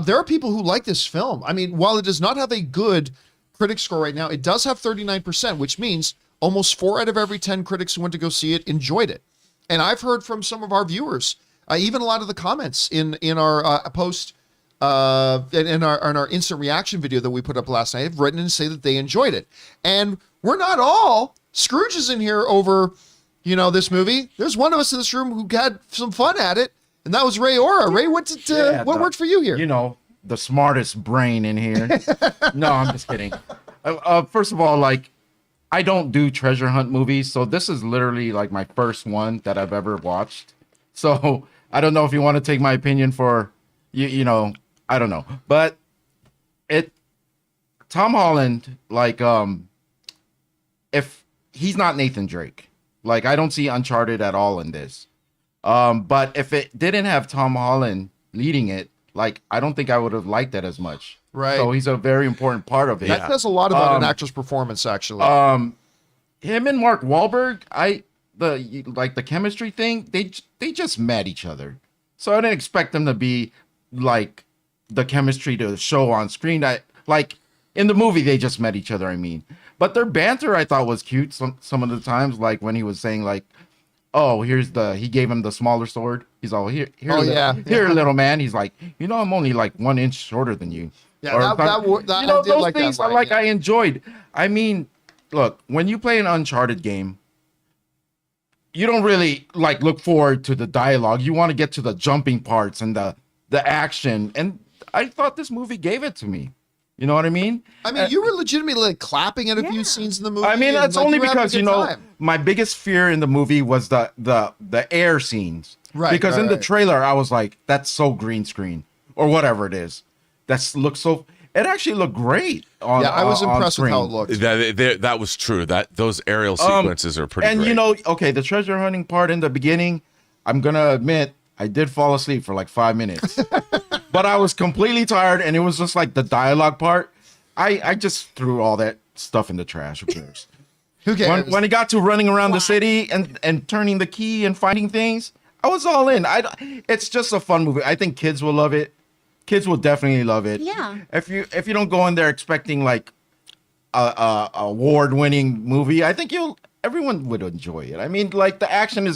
there are people who like this film. I mean, while it does not have a good critic score right now, it does have 39%, which means almost 4 out of every 10 critics who went to go see it enjoyed it. And I've heard from some of our viewers, even a lot of the comments in our post, in our instant reaction video that we put up last night, have written and say that they enjoyed it. And we're not all Scrooges in here over, you know, this movie. There's one of us in this room who had some fun at it, and that was Ray Ora. Ray, what worked for you here? You know, the smartest brain in here. No, I'm just kidding. First of all, like, I don't do treasure hunt movies, so this is literally like my first one that I've ever watched. So I don't know if you want to take my opinion for, you know, I don't know. But Tom Holland, like, if he's not Nathan Drake. Like, I don't see Uncharted at all in this. But if it didn't have Tom Holland leading it, like, I don't think I would have liked that as much. Right. So he's a very important part of it. That says a lot about an actor's performance, actually. Him and Mark Wahlberg, the chemistry thing, they just met each other. So I didn't expect them to be like the chemistry to show on screen. Like in the movie, they just met each other, I mean. But their banter I thought was cute some of the times, like when he was saying like, oh, he gave him the smaller sword. He's all here, little man. He's like, I'm only like 1 inch shorter than you. Yeah, that I did those like things that line, I enjoyed. I mean, look, when you play an Uncharted game, you don't really like look forward to the dialogue. You want to get to the jumping parts and the action. And I thought this movie gave it to me. You know what I mean? I mean, you were legitimately like clapping at a few scenes in the movie. I mean, that's like, only because my biggest fear in the movie was the air scenes. Right. Because in the trailer, I was like, "That's so green screen or whatever it is. That looks so." It actually looked great. I was impressed with how it looked. That was true. Those aerial sequences are pretty. And great. the treasure hunting part in the beginning, I'm gonna admit, I did fall asleep for like 5 minutes. But I was completely tired, and it was just like the dialogue part. I just threw all that stuff in the trash. Who cares? Who cares? When it got to running around the city and turning the key and finding things, I was all in. It's just a fun movie. I think kids will love it. Kids will definitely love it. Yeah. If you don't go in there expecting like a award-winning movie, I think everyone would enjoy it. I mean, like the action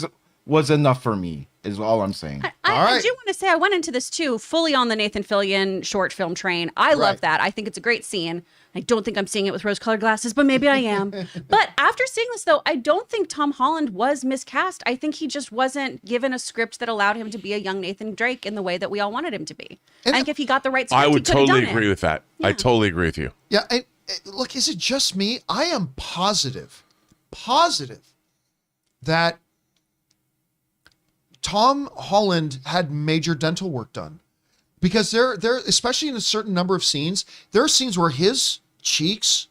was enough for me. Is all I'm saying. I do want to say I went into this too fully on the Nathan Fillion short film train. I love that. I think it's a great scene. I don't think I'm seeing it with rose-colored glasses, but maybe I am. But after seeing this, though, I don't think Tom Holland was miscast. I think he just wasn't given a script that allowed him to be a young Nathan Drake in the way that we all wanted him to be. I think if he got the right script, I would totally agree with that. Yeah. I totally agree with you. Yeah. Look, is it just me? I am positive that Tom Holland had major dental work done, because there, especially in a certain number of scenes, there are scenes where his cheeks,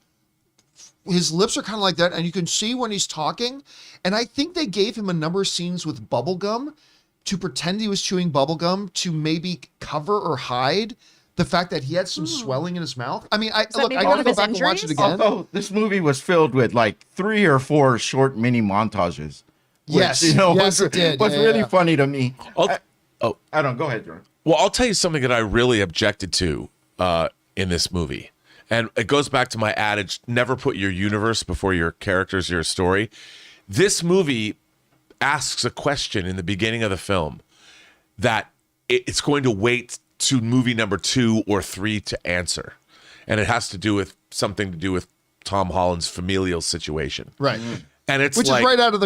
his lips are kind of like that, and you can see when he's talking. And I think they gave him a number of scenes with bubble gum to pretend he was chewing bubble gum to maybe cover or hide the fact that he had some swelling in his mouth. I mean, I gotta go back and watch it again. Although this movie was filled with like 3 or 4 short mini montages. Which, it did. Was really funny to me. I don't. Go ahead, Jordan. Well, I'll tell you something that I really objected to in this movie. And it goes back to my adage, never put your universe before your characters, your story. This movie asks a question in the beginning of the film that it's going to wait to movie number 2 or 3 to answer. And it has to do with something to do with Tom Holland's familial situation. Right. And it's which is right out of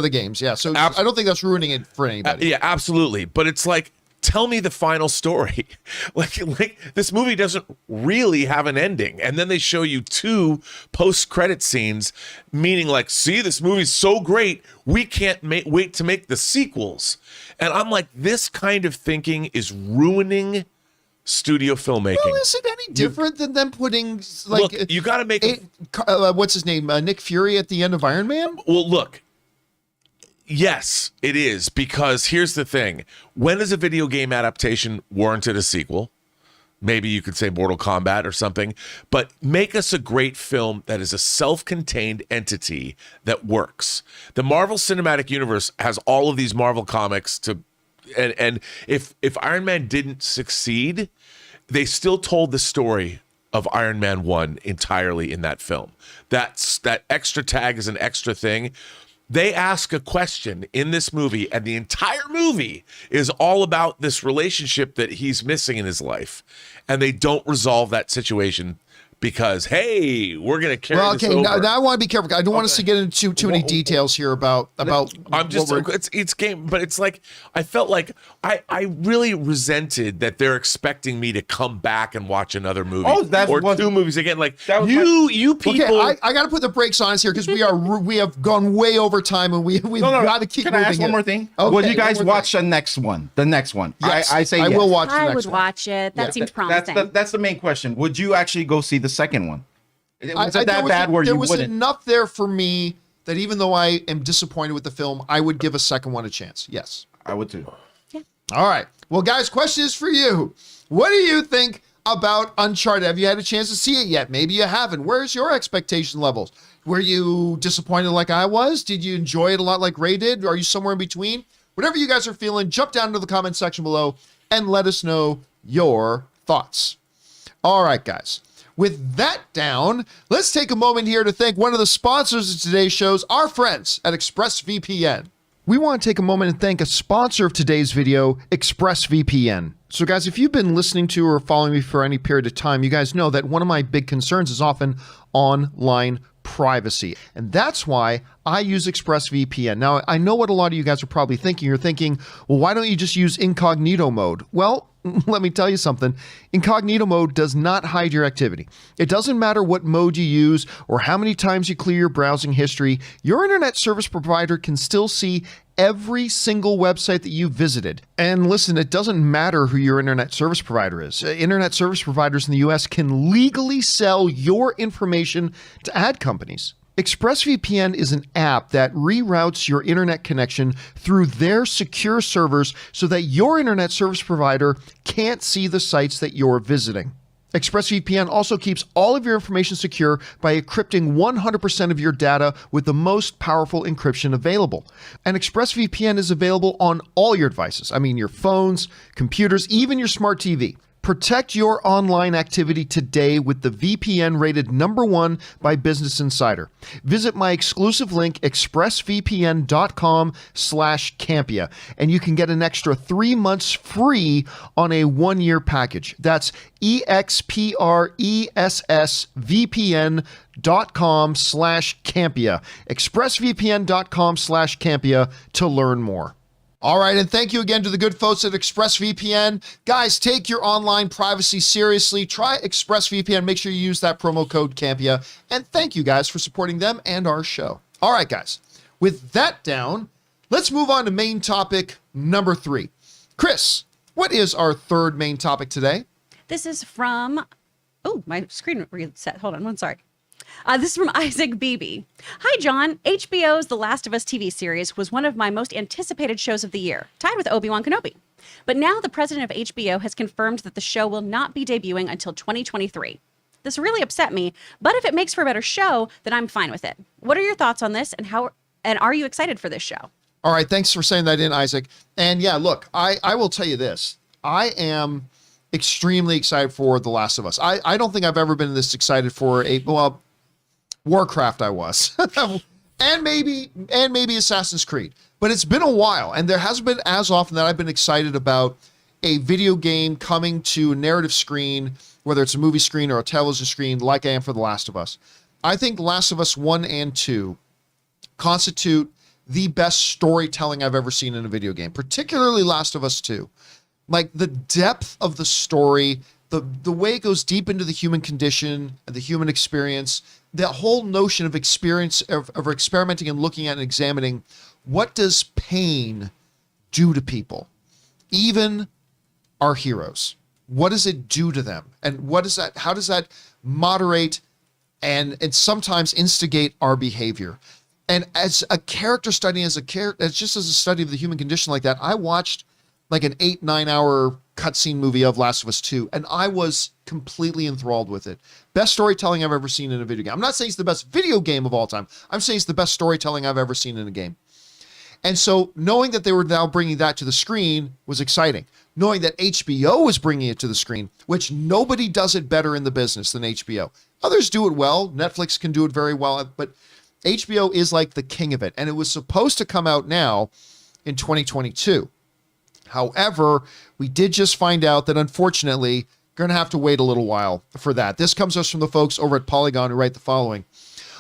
the games. Yeah. So I don't think that's ruining it for anybody. Yeah, absolutely. But it's like, tell me the final story. like this movie doesn't really have an ending. And then they show you 2 post-credit scenes, meaning like, see, this movie's so great, we can't wait to make the sequels. And I'm like, this kind of thinking is ruining studio filmmaking. Well, is it any different than them putting like? Look, you got to make what's his name, Nick Fury at the end of Iron Man? Well, look, yes, it is, because here's the thing: when is a video game adaptation warranted a sequel? Maybe you could say Mortal Kombat or something, but make us a great film that is a self-contained entity that works. The Marvel Cinematic Universe has all of these Marvel comics and if Iron Man didn't succeed, they still told the story of Iron Man 1 entirely in that film. That extra tag is an extra thing. They ask a question in this movie, and the entire movie is all about this relationship that he's missing in his life. And they don't resolve that situation because, hey, we're going to carry this over. Now I want to be careful. I don't want us to get into too many details here about I'm just it's game, but it's like I felt like I really resented that they're expecting me to come back and watch another movie or 2 movies again. Like you people. Okay, I got to put the brakes on us here because we have gone way over time and we've got to keep. Can I ask one more thing? Okay, will you guys watch the next one? The next one. Yes, I say I yes. will watch the next one. I would watch it. That seems promising. That's the main question. Would you actually go see the second one? Was it that bad where you wouldn't? There was enough there for me that even though I am disappointed with the film, I would give a second one a chance. Yes. I would too. Yeah. All right. Well, guys, question is for you. What do you think about Uncharted? Have you had a chance to see it yet? Maybe you haven't. Where's your expectation levels? Were you disappointed like I was? Did you enjoy it a lot like Ray did? Are you somewhere in between? Whatever you guys are feeling, jump down into the comment section below and let us know your thoughts. All right, guys. With that down, let's take a moment here to thank one of the sponsors of today's shows, our friends at ExpressVPN. We want to take a moment and thank a sponsor of today's video, ExpressVPN. So guys, if you've been listening to or following me for any period of time, you guys know that one of my big concerns is often online privacy. And that's why I use ExpressVPN. Now, I know what a lot of you guys are probably thinking. You're thinking, well, why don't you just use incognito mode? Well, let me tell you something. Incognito mode does not hide your activity. It doesn't matter what mode you use or how many times you clear your browsing history. Your internet service provider can still see every single website that you visited. And listen, it doesn't matter who your internet service provider is. Internet service providers in the US can legally sell your information to ad companies. ExpressVPN is an app that reroutes your internet connection through their secure servers so that your internet service provider can't see the sites that you're visiting. ExpressVPN also keeps all of your information secure by encrypting 100% of your data with the most powerful encryption available. And ExpressVPN is available on all your devices. I mean, your phones, computers, even your smart TV. Protect your online activity today with the VPN rated #1 by Business Insider. Visit my exclusive link, expressvpn.com/Campea, and you can get an extra 3 months free on a 1-year package. That's expressvpn.com/Campea. expressvpn.com/Campea to learn more. All right, and thank you again to the good folks at ExpressVPN. Guys, take your online privacy seriously. Try ExpressVPN. Make sure you use that promo code Campea. And thank you guys for supporting them and our show. All right, guys, with that down, let's move on to main topic number 3. Chris, what is our third main topic today? This is from, oh, my screen reset. Hold on, sorry. This is from Issac BB. Hi, John. HBO's The Last of Us TV series was one of my most anticipated shows of the year, tied with Obi-Wan Kenobi. But now the president of HBO has confirmed that the show will not be debuting until 2023. This really upset me, but if it makes for a better show, then I'm fine with it. What are your thoughts on this, and are you excited for this show? All right, thanks for saying that in, Isaac. And yeah, look, I will tell you this. I am extremely excited for The Last of Us. I don't think I've ever been this excited for Warcraft I was. and maybe Assassin's Creed. But it's been a while, and there hasn't been as often that I've been excited about a video game coming to a narrative screen, whether it's a movie screen or a television screen, like I am for The Last of Us. I think The Last of Us 1 and 2 constitute the best storytelling I've ever seen in a video game, particularly Last of Us 2. Like, the depth of the story, the way it goes deep into the human condition and the human experience, the whole notion of experimenting and looking at and examining what does pain do to people, even our heroes. What does it do to them? And how does that moderate and sometimes instigate our behavior? And as a character study, as just as a study of the human condition like that, I watched like an 8-9 hour cutscene movie of Last of Us 2, and I was completely enthralled with it. Best storytelling I've ever seen in a video game. I'm not saying it's the best video game of all time. I'm saying it's the best storytelling I've ever seen in a game. And so knowing that they were now bringing that to the screen was exciting. Knowing that HBO was bringing it to the screen, which nobody does it better in the business than HBO. Others do it well. Netflix can do it very well, but HBO is like the king of it. And it was supposed to come out now in 2022. However, we did just find out that unfortunately, going to have to wait a little while for that. This comes to us from the folks over at Polygon who write the following.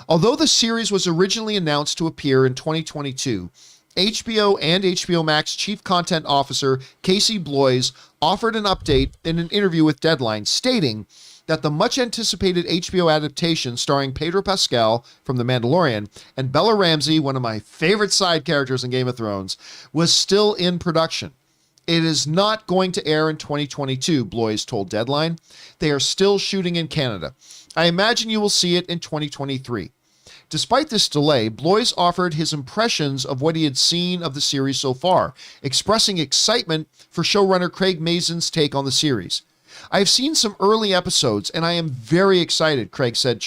Although the series was originally announced to appear in 2022, HBO and HBO Max Chief Content Officer Casey Bloys offered an update in an interview with Deadline, stating that the much-anticipated HBO adaptation starring Pedro Pascal from The Mandalorian and Bella Ramsey, one of my favorite side characters in Game of Thrones, was still in production. It is not going to air in 2022, Blois told Deadline. They are still shooting in Canada. I imagine you will see it in 2023. Despite this delay, Blois offered his impressions of what he had seen of the series so far, expressing excitement for showrunner Craig Mazin's take on the series. I have seen some early episodes, and I am very excited, Craig said.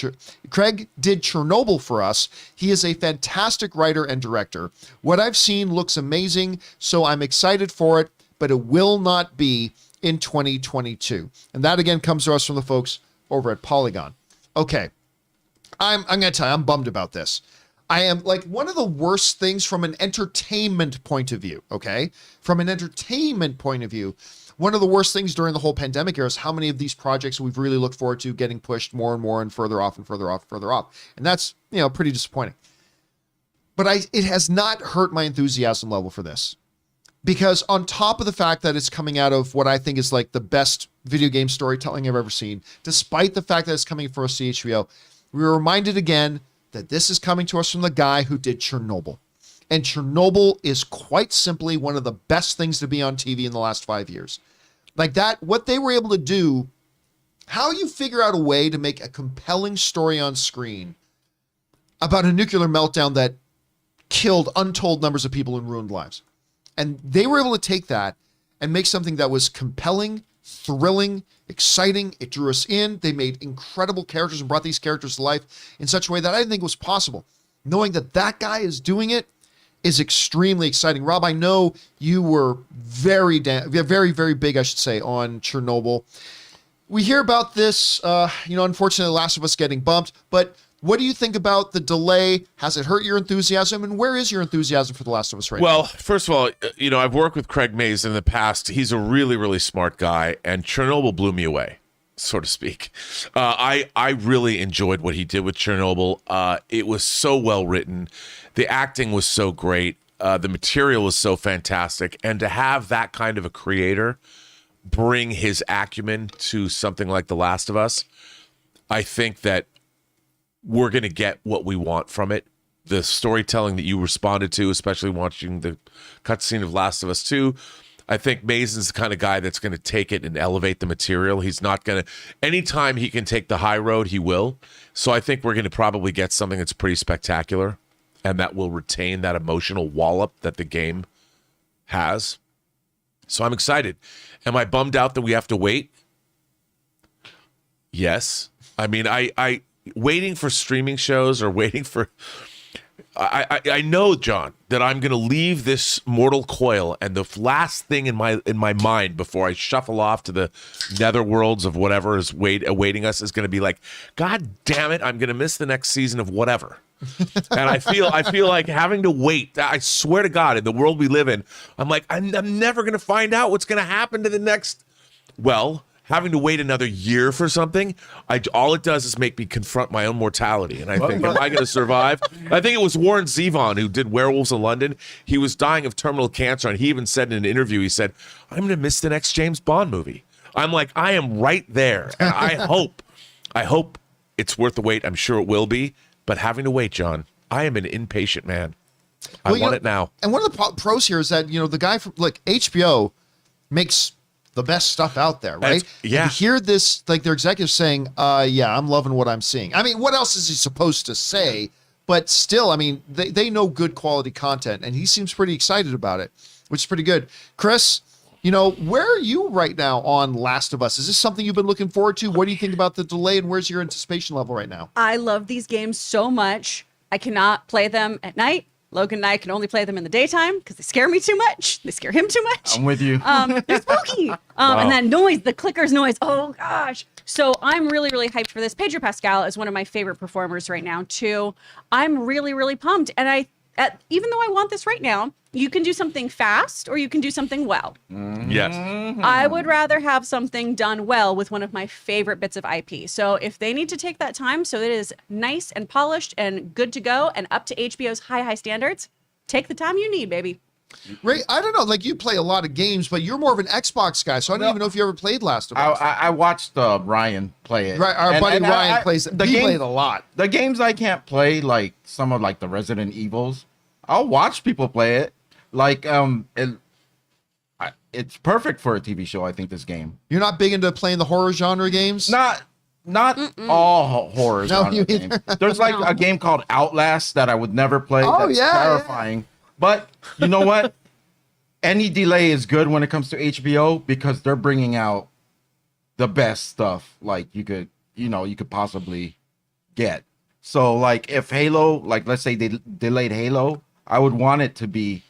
Craig did Chernobyl for us. He is a fantastic writer and director. What I've seen looks amazing, so I'm excited for it, but it will not be in 2022. And that, again, comes to us from the folks over at Polygon. Okay. I'm going to tell you, I'm bummed about this. I am like one of the worst things from an entertainment point of view, okay? From an entertainment point of view, one of the worst things during the whole pandemic era is how many of these projects we've really looked forward to getting pushed more and more and further off and further off and further off. And that's, pretty disappointing. But it has not hurt my enthusiasm level for this. Because on top of the fact that it's coming out of what I think is like the best video game storytelling I've ever seen, despite the fact that it's coming from HBO, we were reminded again that this is coming to us from the guy who did Chernobyl. And Chernobyl is quite simply one of the best things to be on TV in the last 5 years. Like that, what they were able to do, how you figure out a way to make a compelling story on screen about a nuclear meltdown that killed untold numbers of people and ruined lives. And they were able to take that and make something that was compelling, thrilling, exciting. It drew us in. They made incredible characters and brought these characters to life in such a way that I didn't think was possible. Knowing that that guy is doing it is extremely exciting. Rob, I know you were very, very big, I should say, on Chernobyl. We hear about this, unfortunately, The Last of Us getting bumped, but what do you think about the delay? Has it hurt your enthusiasm? And where is your enthusiasm for The Last of Us right now? Well, first of all, I've worked with Craig Mazin in the past. He's a really, really smart guy, and Chernobyl blew me away, so to speak. I really enjoyed what he did with Chernobyl. It was so well written. The acting was so great. The material was so fantastic. And to have that kind of a creator bring his acumen to something like The Last of Us, I think that we're going to get what we want from it. The storytelling that you responded to, especially watching the cutscene of Last of Us 2, I think Mazin's the kind of guy that's going to take it and elevate the material. He's not going to, anytime he can take the high road, he will. So I think we're going to probably get something that's pretty spectacular and that will retain that emotional wallop that the game has. So I'm excited. Am I bummed out that we have to wait? Yes. I mean, I waiting for streaming shows or waiting for... I know, John, that I'm going to leave this mortal coil, and the last thing in my mind before I shuffle off to the netherworlds of whatever is awaiting us is going to be like, God damn it, I'm going to miss the next season of whatever. And I feel like having to wait. I swear to God, in the world we live in, I'm like, I'm never going to find out what's going to happen to the next. Well, having to wait another year for something, all it does is make me confront my own mortality. And I think, am I going to survive? I think it was Warren Zevon who did Werewolves in London. He was dying of terminal cancer, and he even said in an interview, he said, I'm going to miss the next James Bond movie. I'm like, I am right there. And I hope it's worth the wait. I'm sure it will be. But having to wait, John, I am an impatient man. I want it now. And one of the pros here is that, the guy from HBO makes the best stuff out there, right? Yeah. And you hear this, their executives saying, yeah, I'm loving what I'm seeing. I mean, what else is he supposed to say? But still, I mean, they know good quality content, and he seems pretty excited about it, which is pretty good. Chris, where are you right now on Last of Us? Is this something you've been looking forward to? What do you think about the delay, and where's your anticipation level right now? I love these games so much. I cannot play them at night. Logan and I can only play them in the daytime because they scare me too much. They scare him too much. I'm with you. They're spooky. Wow. And that noise, the clickers noise. Oh, gosh. So I'm really, really hyped for this. Pedro Pascal is one of my favorite performers right now, too. I'm really, really pumped. And even though I want this right now, you can do something fast or you can do something well. Mm-hmm. Yes. I would rather have something done well with one of my favorite bits of IP. So if they need to take that time so it is nice and polished and good to go and up to HBO's high standards, take the time you need, baby. Ray, I don't know, you play a lot of games, but you're more of an Xbox guy, so I don't even know if you ever played Last of Us. I watched Ryan play it. Right, our buddy Ryan plays it. He played a lot. The games I can't play, some of the Resident Evils, I'll watch people play it. it's perfect for a TV show. I think this game. You're not big into playing the horror genre games? Not all horror No, genre you games. There's like a game called Outlast that I would never play. Oh, That's yeah, terrifying. But you know what? Any delay is good when it comes to HBO because they're bringing out the best stuff like you could possibly get. So like if Halo, like let's say they delayed Halo, I would want it to be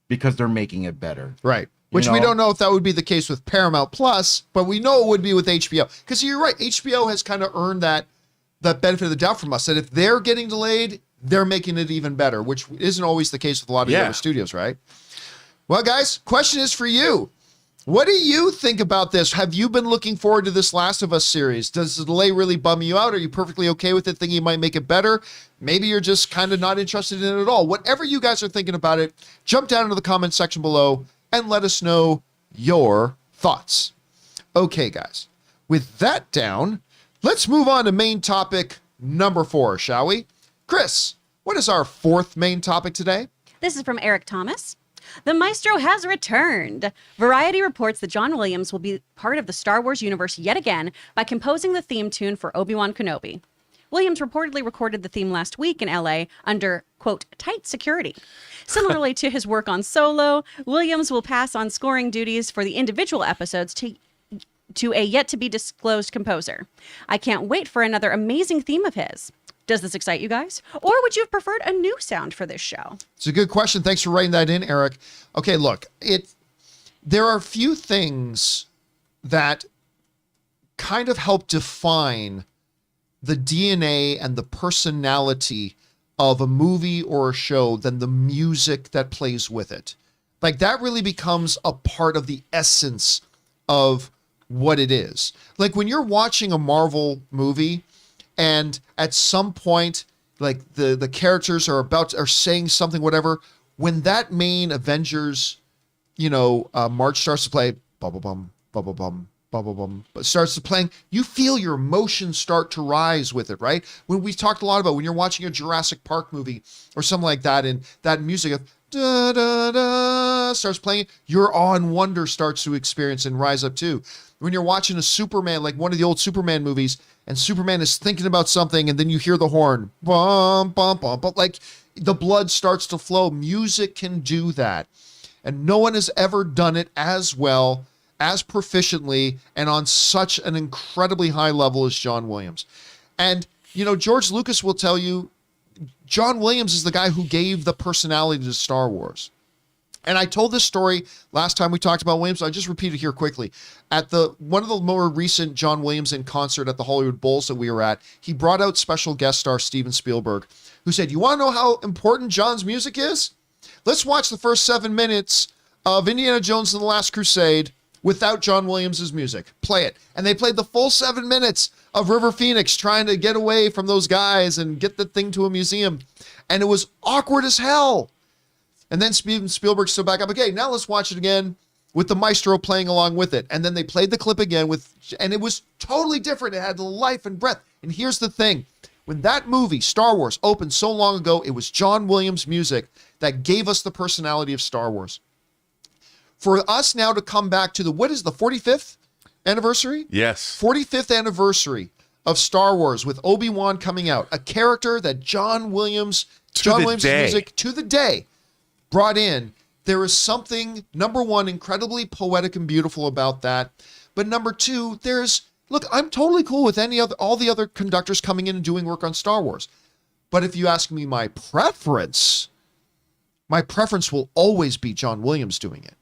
because they're making it better. Right. Which we don't know if that would be the case with Paramount Plus, but we know it would be with HBO. Because you're right, HBO has kind of earned that benefit of the doubt from us. That if they're getting delayed, they're making it even better, which isn't always the case with a lot of the other studios, right? Well, guys, question is for you. What do you think about this? Have you been looking forward to this Last of Us series? Does the delay really bum you out? Are you perfectly okay with it, thinking you might make it better? Maybe you're just kind of not interested in it at all. Whatever you guys are thinking about it, jump down into the comment section below and let us know your thoughts. Okay, guys, with that down, let's move on to main topic number 4, shall we? Chris, what is our 4th main topic today? This is from Eric Thomas. The Maestro has returned. Variety reports that John Williams will be part of the Star Wars universe yet again by composing the theme tune for Obi-Wan Kenobi. Williams reportedly recorded the theme last week in LA under, quote, tight security. Similarly to his work on Solo, Williams will pass on scoring duties for the individual episodes to a yet-to-be-disclosed composer. I can't wait for another amazing theme of his. Does this excite you guys? Or would you have preferred a new sound for this show? It's a good question. Thanks for writing that in, Eric. Okay, look, there are a few things that kind of help define the DNA and the personality of a movie or a show than the music that plays with it. Like that really becomes a part of the essence of what it is. Like when you're watching a Marvel movie and at some point, like the characters are saying something, whatever, when that main Avengers, march starts to play, bubble bum, bubble bum, bubble bum, but starts to playing, you feel your emotions start to rise with it, right? When we talked a lot about when you're watching a Jurassic Park movie or something like that, and that music of da da da starts playing, your awe and wonder starts to experience and rise up too. When you're watching a Superman, like one of the old Superman movies, and Superman is thinking about something, and then you hear the horn, bum, bum, bum, bum, like the blood starts to flow. Music can do that. And no one has ever done it as well, as proficiently, and on such an incredibly high level as John Williams. And, George Lucas will tell you, John Williams is the guy who gave the personality to Star Wars. And I told this story last time we talked about Williams. So I just repeat it here quickly. At one of the more recent John Williams in concert at the Hollywood Bowls that we were at, he brought out special guest star Steven Spielberg, who said, "You want to know how important John's music is? Let's watch the first 7 minutes of Indiana Jones and the Last Crusade without John Williams' music. Play it." And they played the full 7 minutes of River Phoenix trying to get away from those guys and get the thing to a museum. And it was awkward as hell. And then Steven Spielberg stood back up. Okay, now let's watch it again with the maestro playing along with it. And then they played the clip again and it was totally different. It had life and breath. And here's the thing. When that movie, Star Wars, opened so long ago, it was John Williams' music that gave us the personality of Star Wars. For us now to come back to what is the 45th anniversary? Yes. 45th anniversary of Star Wars with Obi-Wan coming out, a character that John Williams' music to the day brought in. There is something, number one, incredibly poetic and beautiful about that. But number two, look, I'm totally cool with all the other conductors coming in and doing work on Star Wars. But if you ask me my preference will always be John Williams doing it.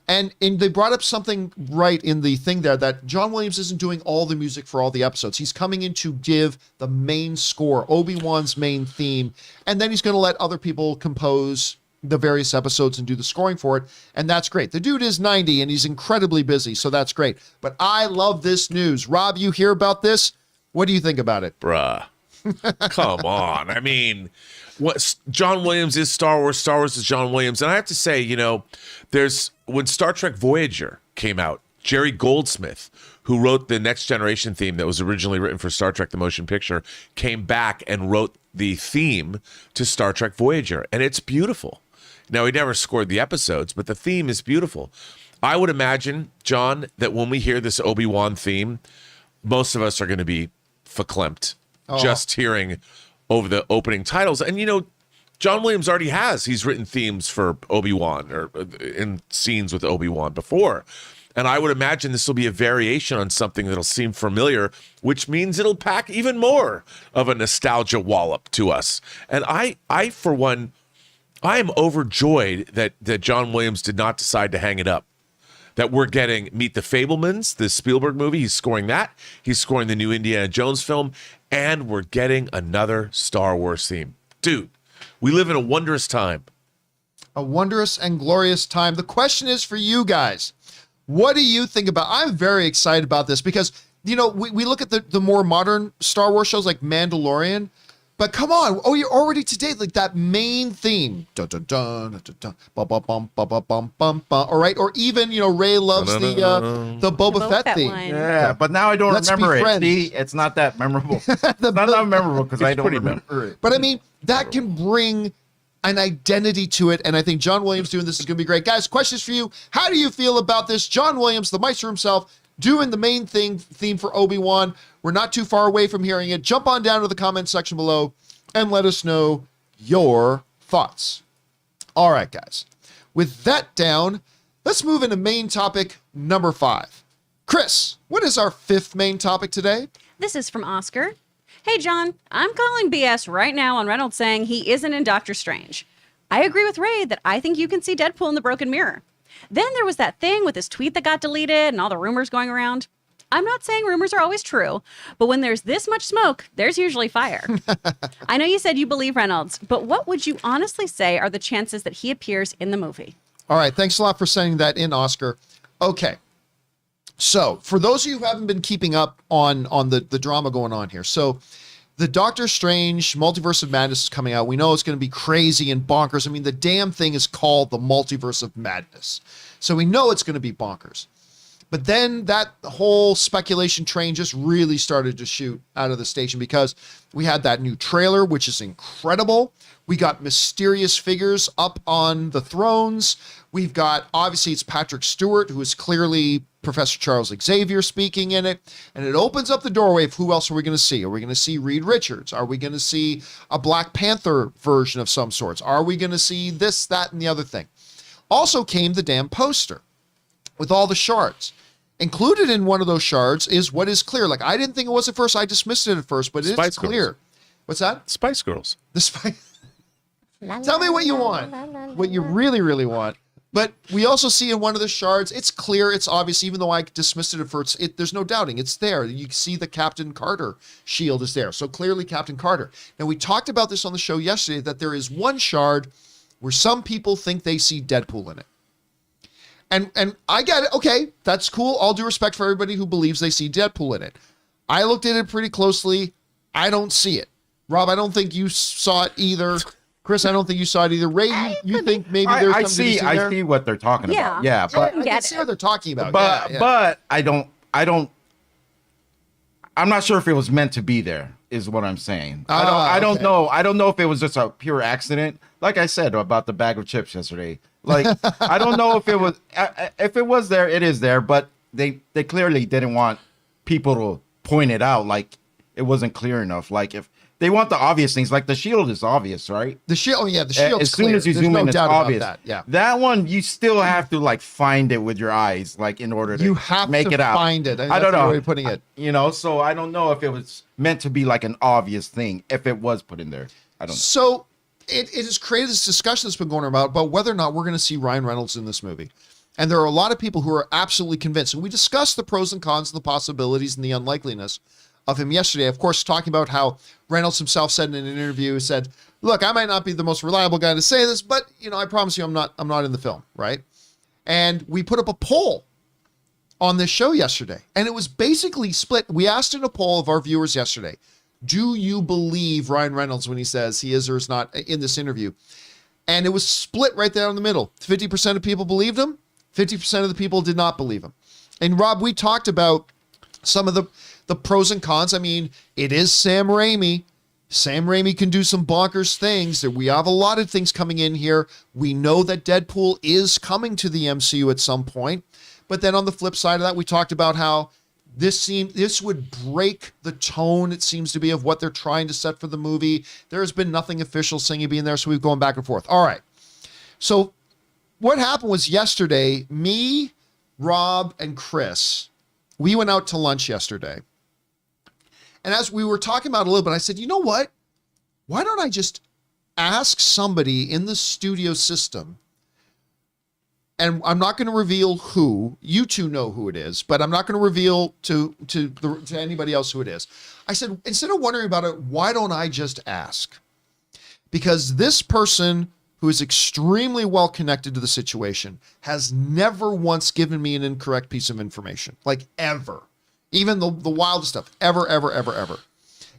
And they brought up something right in the thing there, that John Williams isn't doing all the music for all the episodes. He's coming in to give the main score, Obi-Wan's main theme, and then he's going to let other people compose the various episodes and do the scoring for it, and that's great. The dude is 90 and he's incredibly busy, so that's great. But I love this news. Rob, you hear about this? What do you think about it? Bruh. Come on. I mean, John Williams is Star Wars. Star Wars is John Williams. And I have to say, when Star Trek Voyager came out, Jerry Goldsmith, who wrote the Next Generation theme that was originally written for Star Trek the Motion Picture, came back and wrote the theme to Star Trek Voyager. And it's beautiful. Now, he never scored the episodes, but the theme is beautiful. I would imagine, John, that when we hear this Obi-Wan theme, most of us are going to be verklempt just hearing over the opening titles. And, you know, John Williams already has. He's written themes for Obi-Wan or in scenes with Obi-Wan before. And I would imagine this will be a variation on something that'll seem familiar, which means it'll pack even more of a nostalgia wallop to us. And I for one, I am overjoyed that John Williams did not decide to hang it up. That we're getting Meet the Fablemans, the Spielberg movie. He's scoring that. He's scoring the new Indiana Jones film. And we're getting another Star Wars theme. Dude, we live in a wondrous time. A wondrous and glorious time. The question is for you guys. What do you think about? I'm very excited about this because, you know, we look at the more modern Star Wars shows like Mandalorian, but come on. Oh, you're already today, like that main theme. Dun, dun, dun, dun, dun, bum, bum, bum, bum, bum, bum, bum, bum. All right. Or even, you know, Ray loves the Boba Fett theme. one. Yeah, but now I don't Let's remember be it. friends. See, it's not that memorable. It's not that memorable because I don't remember it. But I mean, that can bring an identity to it, and I think John Williams doing this is going to be great. Guys, questions for you. How do you feel about this? John Williams, the Meister himself, doing the main theme for Obi-Wan. We're not too far away from hearing it. Jump on down to the comment section below and let us know your thoughts. All right, guys. With that down, let's move into main topic number 5. Chris, what is our 5th main topic today? This is from Oscar. Hey, John, I'm calling BS right now on Reynolds saying he isn't in Doctor Strange. I agree with Ray that I think you can see Deadpool in the broken mirror. Then there was that thing with his tweet that got deleted and all the rumors going around. I'm not saying rumors are always true, but when there's this much smoke, there's usually fire. I know you said you believe Reynolds, but what would you honestly say are the chances that he appears in the movie? All right, thanks a lot for sending that in, Oscar. Okay. So, for those of you who haven't been keeping up on the drama going on here, so the Doctor Strange Multiverse of Madness is coming out. We know it's going to be crazy and bonkers. I mean, the damn thing is called the Multiverse of Madness. So we know it's going to be bonkers. But then that whole speculation train just really started to shoot out of the station because we had that new trailer, which is incredible. We got mysterious figures up on the thrones. We've got, obviously, it's Patrick Stewart, who is clearly Professor Charles Xavier speaking in it. And it opens up the doorway of who else are we going to see? Are we going to see Reed Richards? Are we going to see a Black Panther version of some sorts? Are we going to see this, that, and the other thing? Also came the damn poster with all the shards. Included in one of those shards is what is clear. Like, I didn't think it was at first. I dismissed it at first, but it's clear. What's that? Spice Girls. The Tell me what you want. What you really, really want. But we also see in one of the shards, it's clear, it's obvious, even though I dismissed it at first, there's no doubting. It's there. You see the Captain Carter shield is there. So clearly Captain Carter. Now, we talked about this on the show yesterday, that there is one shard where some people think they see Deadpool in it. And I get it. Okay, that's cool. All due respect for everybody who believes they see Deadpool in it. I looked at it pretty closely. I don't see it. Rob, I don't think you saw it either. Chris, I don't think you saw it either. Ray, you think maybe there's something to see there? I see what they're talking about. Yeah, but I can see what they're talking about. But I'm not sure if it was meant to be there, is what I'm saying. I don't know. I don't know if it was just a pure accident. Like I said about the bag of chips yesterday. Like, I don't know if it was there, it is there, but they clearly didn't want people to point it out. Like, it wasn't clear enough. Like, if they want the obvious things, like the shield is obvious, right? The shield, the shield's as soon clear. as you There's zoom no in, it's doubt about obvious. that. Yeah. That one, you still have to like find it with your eyes, like in order to You have make to it out. find it. I don't know. That's the way of putting it. You know, so I don't know if it was meant to be like an obvious thing. If it was put in there, I don't know. So it has created this discussion that's been going on about whether or not we're going to see Ryan Reynolds in this movie. And there are a lot of people who are absolutely convinced. And we discussed the pros and cons and the possibilities and the unlikeliness of him yesterday. Of course, talking about how Reynolds himself said in an interview, said, look, I might not be the most reliable guy to say this, but I promise you I'm not in the film, right? And we put up a poll on this show yesterday, and it was basically split. We asked in a poll of our viewers yesterday, do you believe Ryan Reynolds when he says he is or is not in this interview? And it was split right there in the middle. 50% of people believed him. 50% of the people did not believe him. And Rob, we talked about some of the pros and cons. I mean, it is Sam Raimi. Sam Raimi can do some bonkers things. We have a lot of things coming in here. We know that Deadpool is coming to the MCU at some point. But then on the flip side of that, we talked about how this would break the tone, it seems to be, of what they're trying to set for the movie. There's been nothing official saying he'd be in there, so we've gone back and forth. All right. So what happened was yesterday, me, Rob, and Chris, we went out to lunch yesterday. And as we were talking about it a little bit, I said, you know what? Why don't I just ask somebody in the studio system, and I'm not going to reveal who, you two know who it is, but I'm not going to reveal to anybody else who it is. I said, instead of wondering about it, why don't I just ask? Because this person who is extremely well connected to the situation has never once given me an incorrect piece of information, like ever. Even the wildest stuff, ever.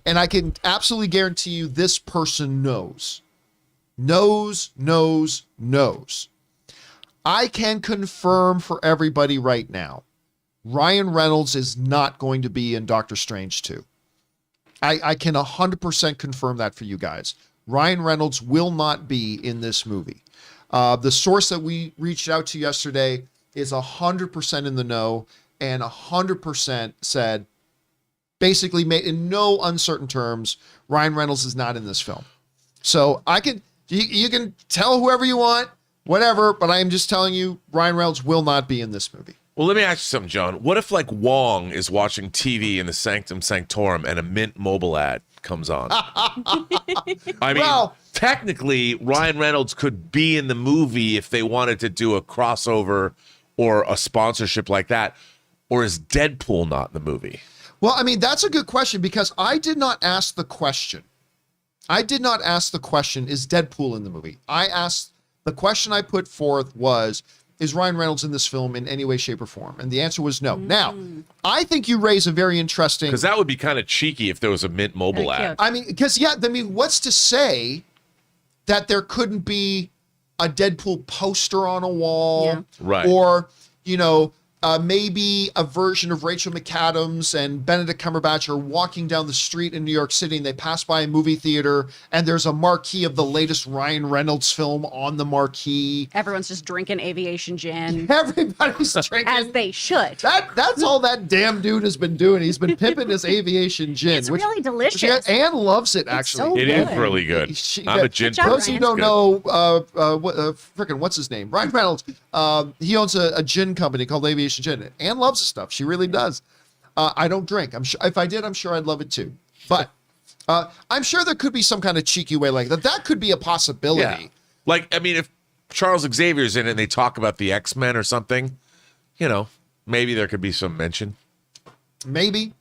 And I can absolutely guarantee you this person knows. Knows. I can confirm for everybody right now, Ryan Reynolds is not going to be in Doctor Strange 2. I can 100% confirm that for you guys. Ryan Reynolds will not be in this movie. The source that we reached out to yesterday is 100% in the know and 100% said, basically made in no uncertain terms, Ryan Reynolds is not in this film. So you can tell whoever you want, whatever, but I am just telling you, Ryan Reynolds will not be in this movie. Well, let me ask you something, John. What if like Wong is watching TV in the Sanctum Sanctorum and a Mint Mobile ad comes on? I mean, technically, Ryan Reynolds could be in the movie if they wanted to do a crossover or a sponsorship like that. Or is Deadpool not in the movie? Well, I mean, that's a good question because I did not ask the question. Is Deadpool in the movie? The question I put forth was, is Ryan Reynolds in this film in any way, shape, or form? And the answer was no. Now, I think you raise a very interesting... Because that would be kind of cheeky if there was a Mint Mobile ad. I mean, what's to say that there couldn't be a Deadpool poster on a wall? Yeah. Right. Or, maybe a version of Rachel McAdams and Benedict Cumberbatch are walking down the street in New York City and they pass by a movie theater and there's a marquee of the latest Ryan Reynolds film on the marquee. Everyone's just drinking aviation gin. Everybody's drinking. As they should. That's all that damn dude has been doing. He's been pimping his aviation gin. It's really delicious. Anne loves it, actually. So It good. is really good. I'm a gin. job, Those who Ryan. don't know, what's his name? Ryan Reynolds. He owns a gin company called Aviation Gin. Anne loves the stuff. She really does. I don't drink. I'm sure if I did, I'm sure I'd love it too. But I'm sure there could be some kind of cheeky way like that. That could be a possibility. Yeah. Like, I mean, if Charles Xavier's in it and they talk about the X-Men or something, maybe there could be some mention. Maybe,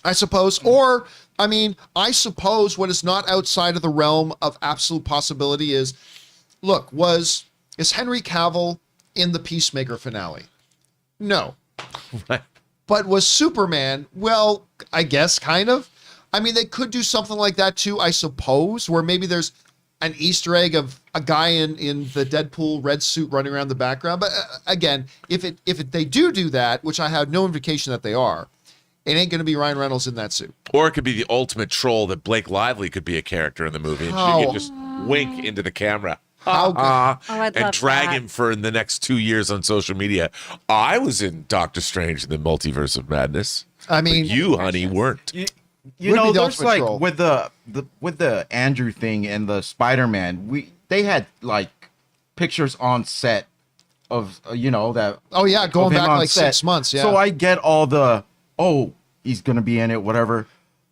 I suppose. Or, I suppose what is not outside of the realm of absolute possibility is, look, is Henry Cavill in the Peacemaker finale? No. Right. But was Superman? Well, I guess kind of. They could do something like that too, I suppose, where maybe there's an Easter egg of a guy in the Deadpool red suit running around the background. But again, if they do that, which I have no indication that they are, it ain't going to be Ryan Reynolds in that suit. Or it could be the ultimate troll that Blake Lively could be a character in the movie, and she could just wink into the camera. How good. I'd and love drag that. him for the next 2 years on social media. I was in Doctor Strange in the Multiverse of Madness. But you, honey, weren't. You Would be know, the there's ultimate like troll. with the Andrew thing and the Spider-Man, they had like pictures on set of that. Oh yeah, going of him back on like set. 6 months. Yeah. So I get all the he's gonna be in it, whatever,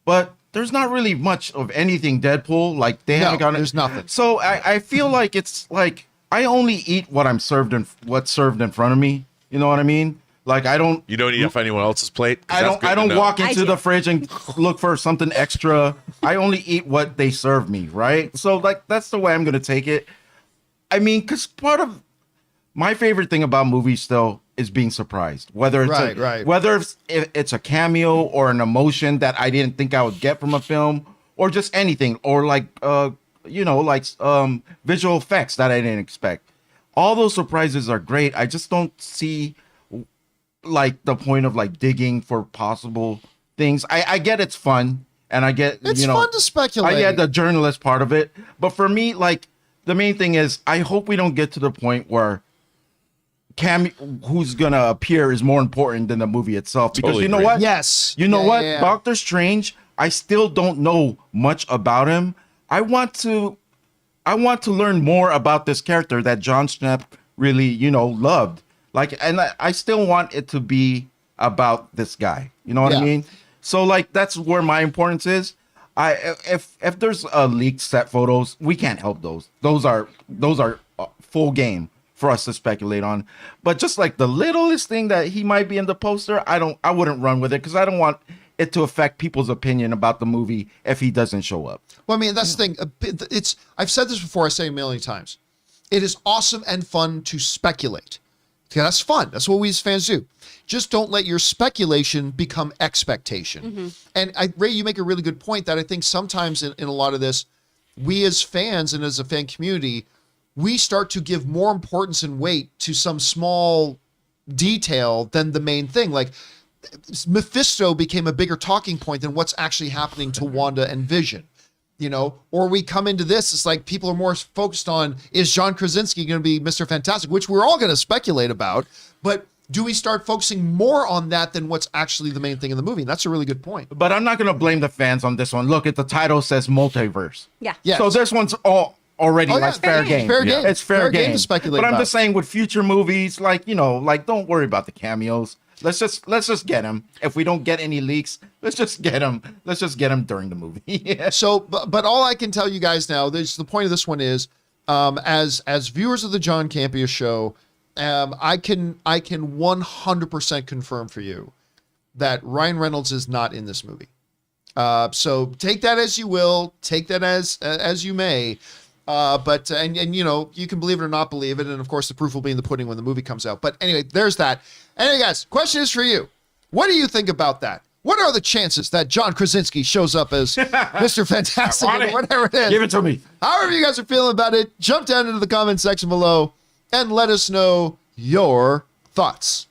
but there's not really much of anything Deadpool. Like they haven't gotten. There's nothing. So I feel like it's like I only eat what's served in front of me. You know what I mean? Like I don't. You don't eat off anyone else's plate? 'Cause I that's don't. good I to don't know. walk I into do. the fridge and look for something extra. I only eat what they serve me, right? So like that's the way I'm gonna take it. Because part of my favorite thing about movies still is being surprised, whether it's whether it's a cameo or an emotion that I didn't think I would get from a film, or just anything, or like visual effects that I didn't expect. All those surprises are great. I just don't see like the point of like digging for possible things. I get it's fun and I get It's fun to speculate. I get the journalist part of it, but for me, like the main thing is, I hope we don't get to the point where who's gonna appear is more important than the movie itself. Because Totally you know agree. what? Yes. You know Yeah, what? yeah, yeah. Doctor Strange, I still don't know much about him. I want to learn more about this character that John Schnepp really, loved. Like, and I still want it to be about this guy. You know what Yeah. I mean? So like that's where my importance is. If there's leaked set photos, we can't help those. Those are full game for us to speculate on. But just like the littlest thing that he might be in the poster, I wouldn't run with it because I don't want it to affect people's opinion about the movie if he doesn't show up. Well, I mean, that's the thing. I've said this before. I say it a million times. It is awesome and fun to speculate. Yeah, that's fun. That's what we as fans do. Just don't let your speculation become expectation. And Ray, you make a really good point that I think sometimes in a lot of this, we as fans and as a fan community, we start to give more importance and weight to some small detail than the main thing. Like Mephisto became a bigger talking point than what's actually happening to Wanda and Vision. Or we come into this, it's like people are more focused on, is John Krasinski going to be Mr. Fantastic, which we're all going to speculate about, but do we start focusing more on that than what's actually the main thing in the movie? And that's a really good point. But I'm not going to blame the fans on this one. Look, at the title says Multiverse. Yeah. Yes. So this one's already like fair game. Fair game. It's fair game to speculate But I'm about. just saying with future movies, like, don't worry about the cameos. Let's just get him. If we don't get any leaks, let's just get him. Let's just get him during the movie. Yeah. So, but all I can tell you guys now, the point of this one is, as viewers of the John Campea Show, I can 100% confirm for you that Ryan Reynolds is not in this movie. So take that as you will, take that as you may. But you can believe it or not believe it, and of course the proof will be in the pudding when the movie comes out. But anyway, there's that. Anyway, guys, question is for you. What do you think about that? What are the chances that John Krasinski shows up as Mr. Fantastic or whatever it is? Give it to me. However you guys are feeling about it, jump down into the comment section below and let us know your thoughts.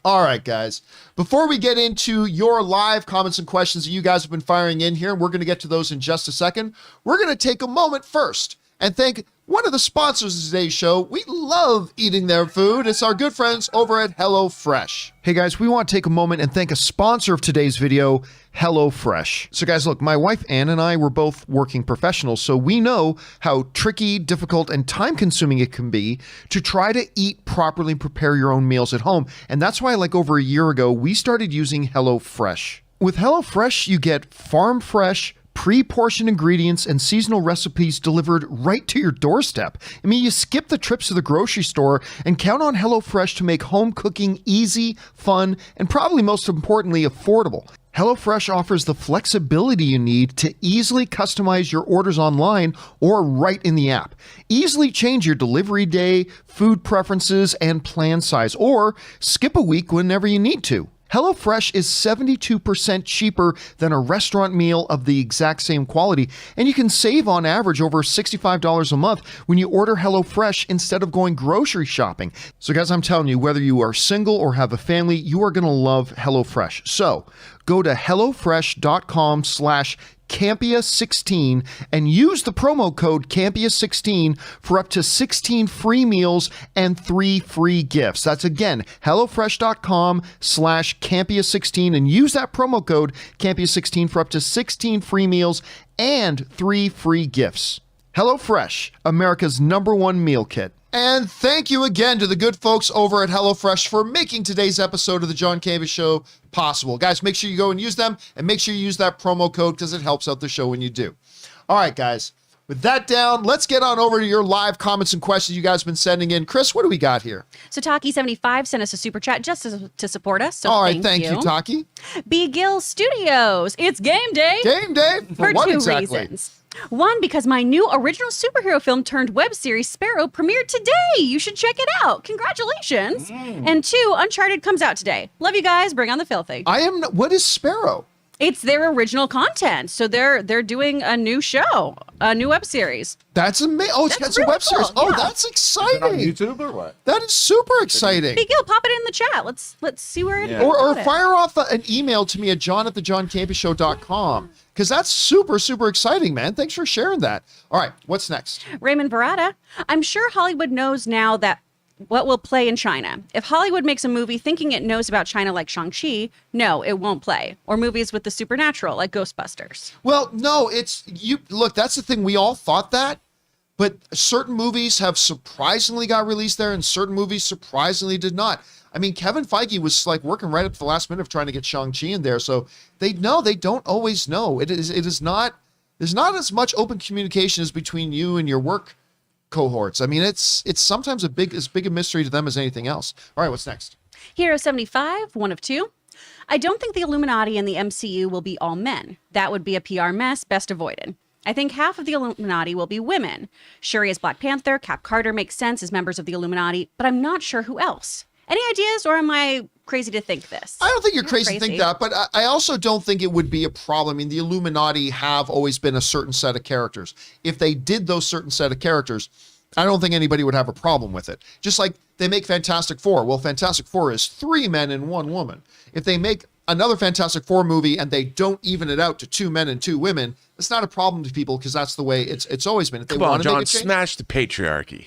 All right, guys. Before we get into your live comments and questions that you guys have been firing in here, and we're going to get to those in just a second, we're going to take a moment first and thank one of the sponsors of today's show. We love eating their food. It's our good friends over at Hellofresh. Hey guys, we want to take a moment and thank a sponsor of today's video, Hellofresh. So guys, look, my wife Ann and I were both working professionals, so we know how tricky, difficult, and time-consuming it can be to try to eat properly and prepare your own meals at home. And that's why, like over a year ago, we started using Hellofresh. With Hellofresh, you get farm-fresh, pre-portioned ingredients and seasonal recipes delivered right to your doorstep. I mean, you skip the trips to the grocery store and count on HelloFresh to make home cooking easy, fun, and probably most importantly, affordable. HelloFresh offers the flexibility you need to easily customize your orders online or right in the app. Easily change your delivery day, food preferences, and plan size, or skip a week whenever you need to. HelloFresh is 72% cheaper than a restaurant meal of the exact same quality, and you can save on average over $65 a month when you order HelloFresh instead of going grocery shopping. So guys, I'm telling you, whether you are single or have a family, you are going to love HelloFresh. So go to HelloFresh.com/Campea16 and use the promo code Campea16 for up to 16 free meals and 3 free gifts. That's again, HelloFresh.com/Campea16 and use that promo code Campea16 for up to 16 free meals and 3 free gifts. HelloFresh, America's #1 meal kit. And thank you again to the good folks over at HelloFresh for making today's episode of the John Campea Show possible. Guys, make sure you go and use them, and make sure you use that promo code because it helps out the show when you do. All right, guys. With that down, let's get on over to your live comments and questions you guys have been sending in. Chris, what do we got here? So Taki75 sent us a super chat just to support us. So All right, thank you, Taki. B. Gill Studios. It's game day. Game day? For what two exactly? reasons. One, because my new original superhero film turned web series Sparrow premiered today. You should check it out. Congratulations. And two, Uncharted comes out today. Love you guys. Bring on the filthy. What is Sparrow? It's their original content. So they're doing a new show, a new web series. That's amazing. Oh, it's got some really web series. cool, Oh, yeah. that's Is it on exciting. YouTube or what? That is super exciting. Big Gil, pop it in the chat. Let's see where it Yeah. Or put it. fire off an email to me at john@thejohncampeashow.com, because that's super, super exciting, man. Thanks for sharing that. All right, what's next? Raymond Barada. I'm sure Hollywood knows now that what will play in China. If Hollywood makes a movie thinking it knows about China like Shang-Chi, no, it won't play. Or movies with the supernatural like Ghostbusters. Well, no, it's you. Look, that's the thing. We all thought that, but certain movies have surprisingly got released there, and certain movies surprisingly did not. I mean, Kevin Feige was like working right up to the last minute of trying to get Shang-Chi in there, so they don't always know. It is not. There's not as much open communication as between you and your work cohorts. I mean, it's sometimes as big a mystery to them as anything else. All right, what's next? Hero 75, one of two. I don't think the Illuminati and the MCU will be all men. That would be a PR mess, best avoided. I think half of the Illuminati will be women. Shuri as Black Panther, Cap Carter makes sense as members of the Illuminati, but I'm not sure who else. Any ideas, or am I crazy to think this? I don't think you're crazy to think that, but I also don't think it would be a problem. I mean, the Illuminati have always been a certain set of characters. If they did those certain set of characters, I don't think anybody would have a problem with it. Just like they make Fantastic Four. Well, Fantastic Four is 3 men and 1 woman. If they make another Fantastic Four movie and they don't even it out to 2 men and 2 women, it's not a problem to people because that's the way it's always been. If they Come on, want to John, make a change, smash the patriarchy.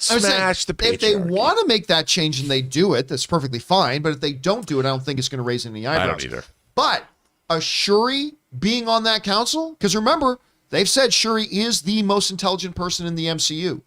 I was saying, Smash the patriarchy. if they want to make that change and they do it, that's perfectly fine. But if they don't do it, I don't think it's going to raise any eyebrows. I don't either. But a Shuri being on that council, because remember, they've said Shuri is the most intelligent person in the MCU.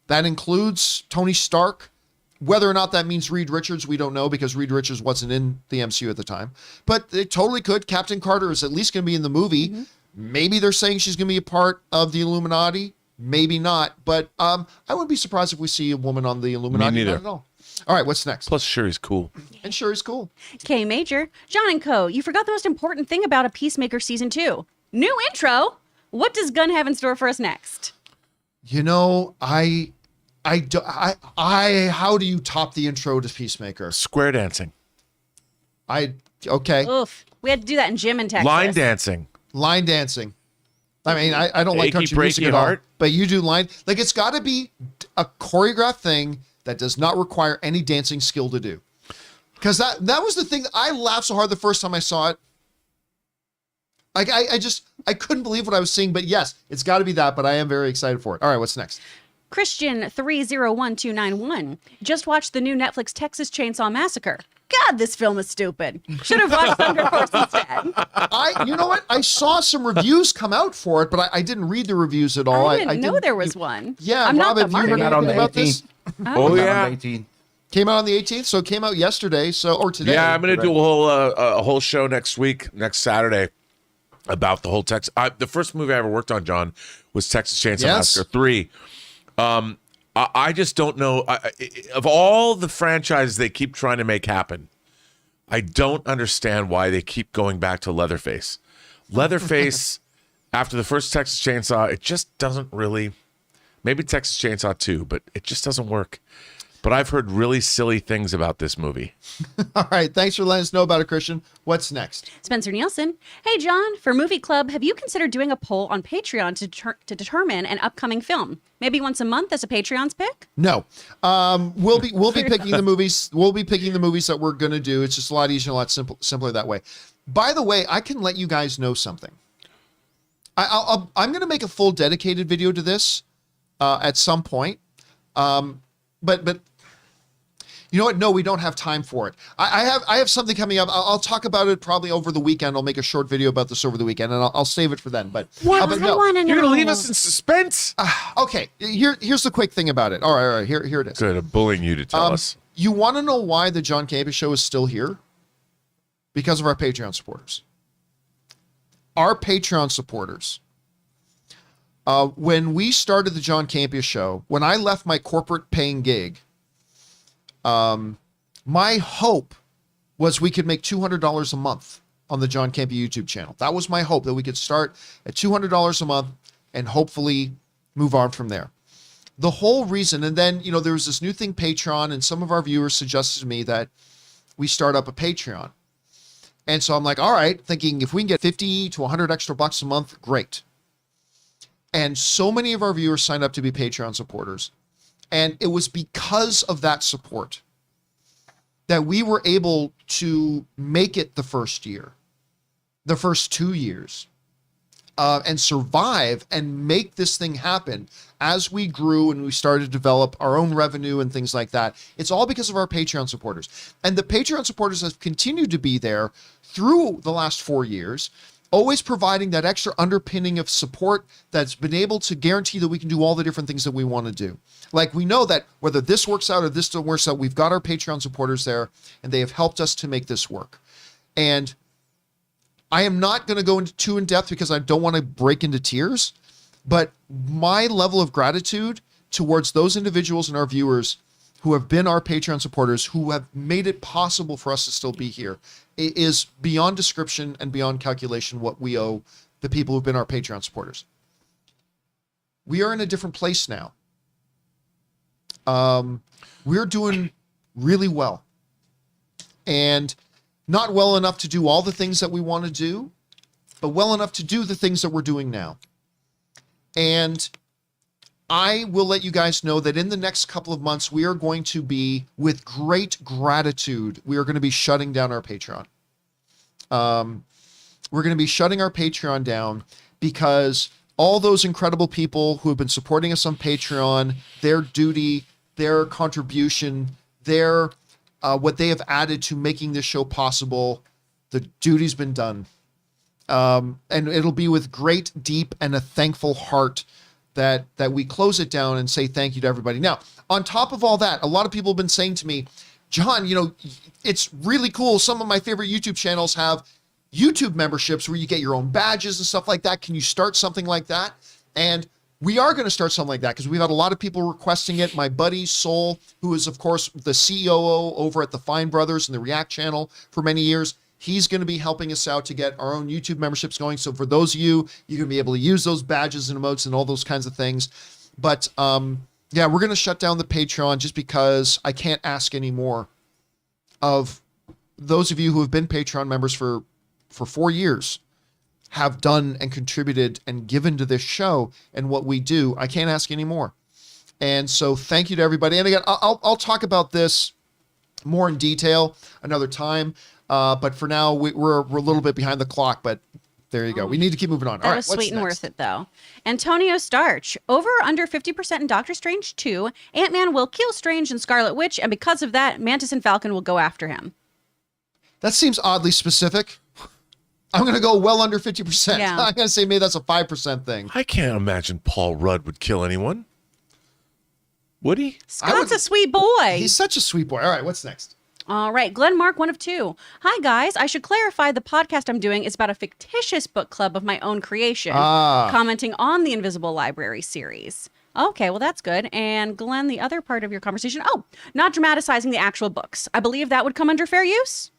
That includes Tony Stark. Whether or not that means Reed Richards, we don't know because Reed Richards wasn't in the MCU at the time. But they totally could. Captain Carter is at least going to be in the movie. Mm-hmm. Maybe they're saying she's going to be a part of the Illuminati. Maybe not. But I wouldn't be surprised if we see a woman on the Illuminati. Me neither. Not at all. All right, what's next? Plus, Shuri's cool. And Shuri's cool. K Major, John and Co., you forgot the most important thing about a Peacemaker season 2. New intro. What does Gunn have in store for us next? You know, how do you top the intro to Peacemaker? Square dancing. Okay. Oof. We had to do that in gym in Texas. Line dancing. Line dancing. I mean, I don't like Achy country music breaky at all, heart. but you do line. Like, it's got to be a choreographed thing that does not require any dancing skill to do. Because that was the thing. I laughed so hard the first time I saw it. Like, I couldn't believe what I was seeing. But yes, it's got to be that. But I am very excited for it. All right, what's next? Christian 301291 just watched the new Netflix Texas Chainsaw Massacre. God, this film is stupid. Should have watched Thunder Force instead. You know what? I saw some reviews come out for it, but I didn't read the reviews at all. I didn't know there was one. Yeah, I'm not Rob, the have you heard marketer. Came out on the anything about this? 18th. Oh, Came out yeah. on the 18th. Came out on the 18th, so it came out yesterday, or today. Yeah, I'm going to do a whole show next Saturday, about the whole Texas. The first movie I ever worked on, John, was Texas Chainsaw Massacre 3. I just don't know. Of all the franchises they keep trying to make happen, I don't understand why they keep going back to Leatherface. Leatherface, after the first Texas Chainsaw, it just doesn't really. Maybe Texas Chainsaw 2, but it just doesn't work. But I've heard really silly things about this movie. All right, thanks for letting us know about it, Christian. What's next? Spencer Nielsen. Hey, John, for Movie Club, have you considered doing a poll on Patreon to determine an upcoming film? Maybe once a month as a Patreon's pick? No, we'll be picking the movies. We'll be picking the movies that we're gonna do. It's just a lot easier, a lot simpler that way. By the way, I can let you guys know something. I'm gonna make a full dedicated video to this at some point. But you know what? No, we don't have time for it. I have something coming up. I'll talk about it probably over the weekend. I'll make a short video about this over the weekend, and I'll save it for then. But What? but I want to know. You're going to leave us in suspense? okay. Here's the quick thing about it. All right. Here it is. Good. I'm bullying you to tell us. You want to know why the John Campea Show is still here? Because of our Patreon supporters. Our Patreon supporters. When we started the John Campea Show, when I left my corporate paying gig, my hope was we could make $200 a month on the John Campea YouTube channel. That was my hope, that we could start at $200 a month and hopefully move on from there. The whole reason, and then, there was this new thing, Patreon, and some of our viewers suggested to me that we start up a Patreon. And so I'm like, all right, thinking if we can get 50 to 100 extra bucks a month, great. And so many of our viewers signed up to be Patreon supporters. And it was because of that support that we were able to make it the first year, the first 2 years, and survive and make this thing happen as we grew and we started to develop our own revenue and things like that. It's all because of our Patreon supporters. And the Patreon supporters have continued to be there through the last 4 years, always providing that extra underpinning of support that's been able to guarantee that we can do all the different things that we want to do. Like, we know that whether this works out or this don't work out, we've got our Patreon supporters there, and they have helped us to make this work. And I am not going to go into too in depth because I don't want to break into tears, but my level of gratitude towards those individuals and our viewers who have been our Patreon supporters, who have made it possible for us to still be here, is beyond description and beyond calculation what we owe the people who've been our Patreon supporters. We are in a different place now. We're doing really well. And not well enough to do all the things that we want to do, but well enough to do the things that we're doing now. And I will let you guys know that in the next couple of months, we are going to be, with great gratitude, we are going to be shutting down our Patreon. We're going to be shutting our Patreon down because all those incredible people who have been supporting us on Patreon, their duty, their contribution, their what they have added to making this show possible, the duty's been done. And it'll be with great, deep, and a thankful heart that we close it down and say thank you to everybody. Now, on top of all that, a lot of people have been saying to me, John, you know, it's really cool. Some of my favorite YouTube channels have YouTube memberships where you get your own badges and stuff like that. Can you start something like that? And we are going to start something like that because we've had a lot of people requesting it. My buddy Soul, who is, of course, the COO over at the Fine Brothers and the React channel for many years, he's going to be helping us out to get our own YouTube memberships going. So for those of you, you're going to be able to use those badges and emotes and all those kinds of things. But yeah, we're going to shut down the Patreon just because I can't ask any more of those of you who have been Patreon members for 4 years, have done and contributed and given to this show and what we do. I can't ask any more. And so thank you to everybody. And again, I'll talk about this more in detail another time. But for now, we're a little bit behind the clock, but there you go. We need to keep moving on. That was sweet and worth it, though. Antonio Starch, over or under 50% in Doctor Strange 2, Ant-Man will kill Strange and Scarlet Witch, and because of that, Mantis and Falcon will go after him. That seems oddly specific. I'm going to go well under 50%. Yeah. I'm going to say maybe that's a 5% thing. I can't imagine Paul Rudd would kill anyone. Would he? Scott's a sweet boy. He's such a sweet boy. All right, what's next? All right, Glenn Mark, 1 of 2. Hi, guys. I should clarify the podcast I'm doing is about a fictitious book club of my own creation, commenting on the Invisible Library series. Okay, well, that's good. And Glenn, the other part of your conversation, not dramatizing the actual books. I believe that would come under fair use?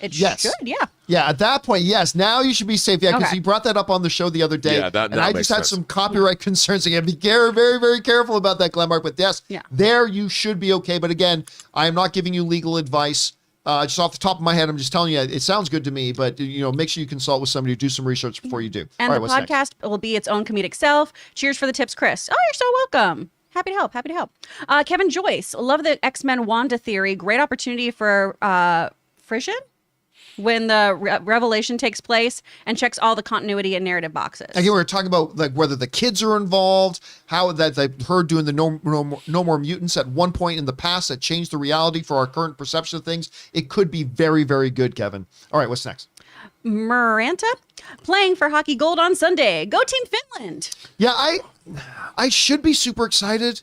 It yes. should, yeah. Yeah, at that point, yes. Now you should be safe. Yeah, because Okay. he brought that up on the show the other day. Yeah, that and I makes just had sense. some copyright concerns. Again, be very, very careful about that, Glenn Mark. But yes, there you should be okay. But again, I am not giving you legal advice. Just off the top of my head, I'm just telling you, it sounds good to me, but make sure you consult with somebody, do some research before you do. And All the right, podcast will be its own comedic self. Cheers for the tips, Chris. Oh, you're so welcome. Happy to help. Kevin Joyce, love the X-Men Wanda theory. Great opportunity for Frisian when the revelation takes place and checks all the continuity and narrative boxes. Again, we were talking about like whether the kids are involved, how that they've heard doing the no more mutants at one point in the past that changed the reality for our current perception of things. It could be very, very good, Kevin. All right, what's next? Maranta, playing for Hockey Gold on Sunday. Go Team Finland. Yeah, I should be super excited.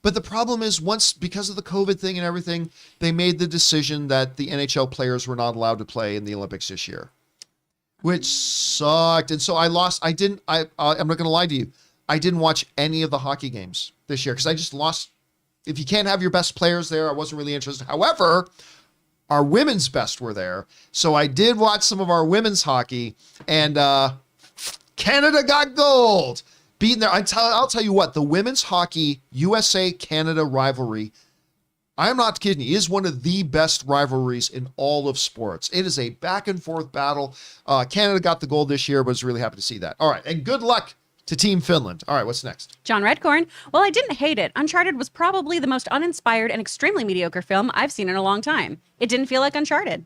But the problem is because of the COVID thing and everything, they made the decision that the NHL players were not allowed to play in the Olympics this year, which sucked. And so I'm not going to lie to you. I didn't watch any of the hockey games this year because I just lost. If you can't have your best players there, I wasn't really interested. However, our women's best were there. So I did watch some of our women's hockey, and Canada got gold. Beating there, I'll tell you what, the women's hockey USA-Canada rivalry, I'm not kidding you. It is one of the best rivalries in all of sports. It is a back and forth battle. Canada got the gold this year, but I was really happy to see that. All right, and good luck to Team Finland. All right, what's next? John Redcorn. Well, I didn't hate it. Uncharted was probably the most uninspired and extremely mediocre film I've seen in a long time. It didn't feel like Uncharted.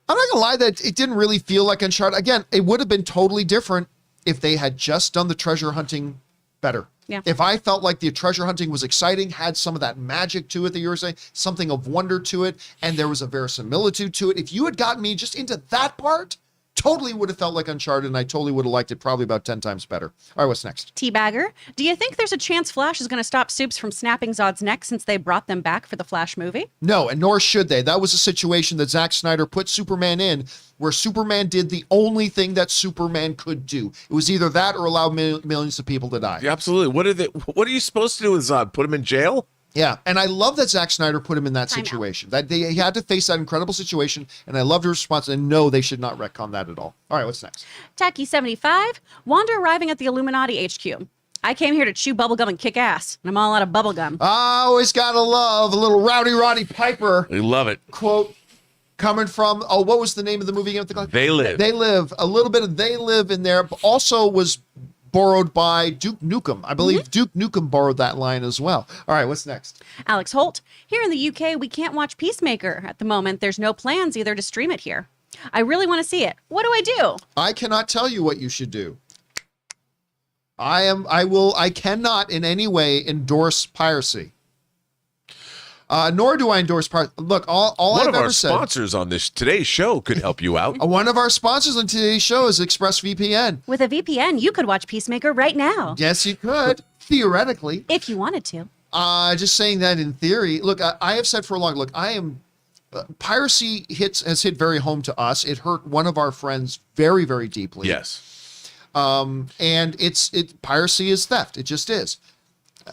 I'm not gonna lie that it didn't really feel like Uncharted. Again, it would have been totally different if they had just done the treasure hunting better. Yeah. If I felt like the treasure hunting was exciting, had some of that magic to it that you were saying, something of wonder to it, and there was a verisimilitude to it. If you had gotten me just into that part, totally would have felt like Uncharted, and I totally would have liked it probably about 10 times better. All right, what's next? Teabagger. Do you think there's a chance Flash is going to stop Supes from snapping Zod's neck since they brought them back for the Flash movie? No, and nor should they. That was a situation that Zack Snyder put Superman in, where Superman did the only thing that Superman could do. It was either that or allow millions of people to die. Yeah, absolutely. What are you supposed to do with Zod? Put him in jail? Yeah, and I love that Zack Snyder put him in that Time out. situation. That he had to face that incredible situation, and I loved his response. And no, they should not retcon that at all. All right, what's next? Tacky75. Wanda arriving at the Illuminati HQ. I came here to chew bubblegum and kick ass, and I'm all out of bubblegum. I always gotta love a little Rowdy Roddy Piper We love it. quote coming from. Oh, what was the name of the movie again? They Live. They Live. A little bit of They Live in there, but also was borrowed by Duke Nukem. I believe Duke Nukem borrowed that line as well. All right, what's next? Alex Holt. Here in the UK, we can't watch Peacemaker. At the moment, there's no plans either to stream it here. I really want to see it. What do I do? I cannot tell you what you should do. I cannot in any way endorse piracy. Nor do I endorse piracy. Look, all One I've of our ever said. sponsors on today's show could help you out. One of our sponsors on today's show is ExpressVPN. With a VPN, you could watch Peacemaker right now. Yes, you could, theoretically. If you wanted to. Just saying that in theory. Look, I have said for a long. Look, piracy has hit very home to us. It hurt one of our friends very, very deeply. Yes. And piracy is theft. It just is.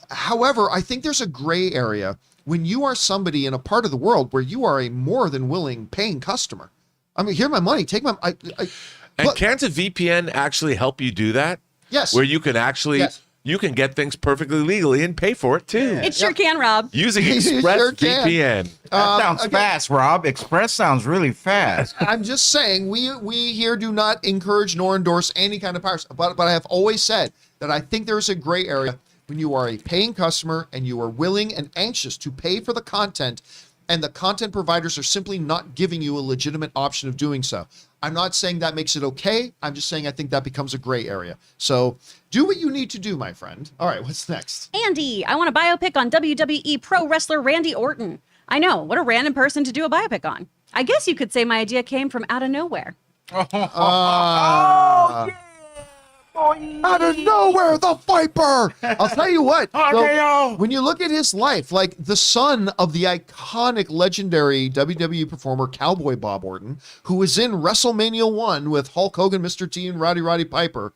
However, I think there's a gray area when you are somebody in a part of the world where you are a more than willing paying customer. I mean, here's my money. Take my. And can't a VPN actually help you do that? Yes. Where you can actually you can get things perfectly legally and pay for it too. It sure can, Rob. Using You sure can. ExpressVPN. That sounds fast, Rob. Express sounds really fast. I'm just saying we here do not encourage nor endorse any kind of piracy. But I have always said that I think there's a gray area when you are a paying customer and you are willing and anxious to pay for the content, and the content providers are simply not giving you a legitimate option of doing so. I'm not saying that makes it okay. I'm just saying I think that becomes a gray area. So do what you need to do, my friend. All right, what's next? Andy, I want a biopic on WWE pro wrestler Randy Orton. I know, what a random person to do a biopic on. I guess you could say my idea came from out of nowhere. Out of nowhere, the Viper! I'll tell you what. When you look at his life, like the son of the iconic, legendary WWE performer Cowboy Bob Orton, who was in WrestleMania 1 with Hulk Hogan, Mr. T, and Roddy Piper.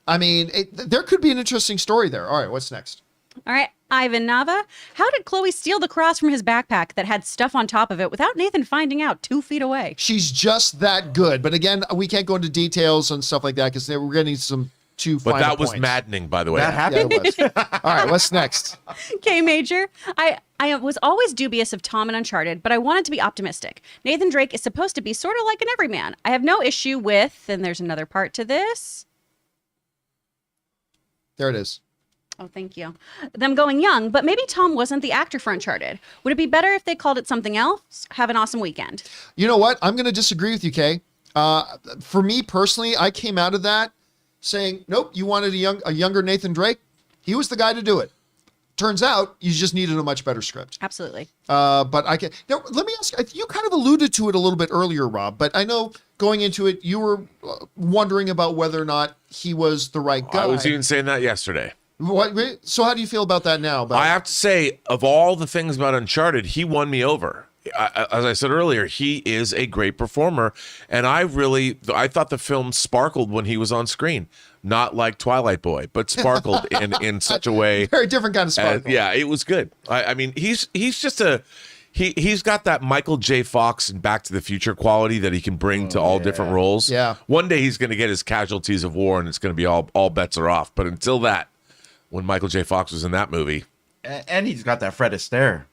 I mean, there could be an interesting story there. All right, what's next? All right, Ivan Nava. How did Chloe steal the cross from his backpack that had stuff on top of it without Nathan finding out 2 feet away? She's just that good. But again, we can't go into details and stuff like that because we're getting some too fine But that was points. maddening, by the way. That happened? Yeah, it was. All right, what's next? K Major. I was always dubious of Tom in Uncharted, but I wanted to be optimistic. Nathan Drake is supposed to be sort of like an everyman. I have no issue with, and there's another part to this. There it is. Oh, thank you. Them going young, but maybe Tom wasn't the actor for Uncharted. Would it be better if they called it something else? Have an awesome weekend. You know what? I'm going to disagree with you, Kay. For me personally, I came out of that saying, nope, you wanted a younger Nathan Drake. He was the guy to do it. Turns out you just needed a much better script. Absolutely. But I can now. Let me ask. You kind of alluded to it a little bit earlier, Rob. But I know going into it, you were wondering about whether or not he was the right guy. I was even saying that yesterday. So how do you feel about that now? I have to say, of all the things about Uncharted, he won me over. As I said earlier, he is a great performer, and I thought the film sparkled when he was on screen, not like Twilight Boy, but sparkled in such a way. Very different kind of sparkle. Yeah, it was good. I mean, he's just he's got that Michael J. Fox and Back to the Future quality that he can bring to all different roles. Yeah. One day he's going to get his Casualties of War, and it's going to be all bets are off. But until that, when Michael J. Fox was in that movie, And he's got that Fred Astaire.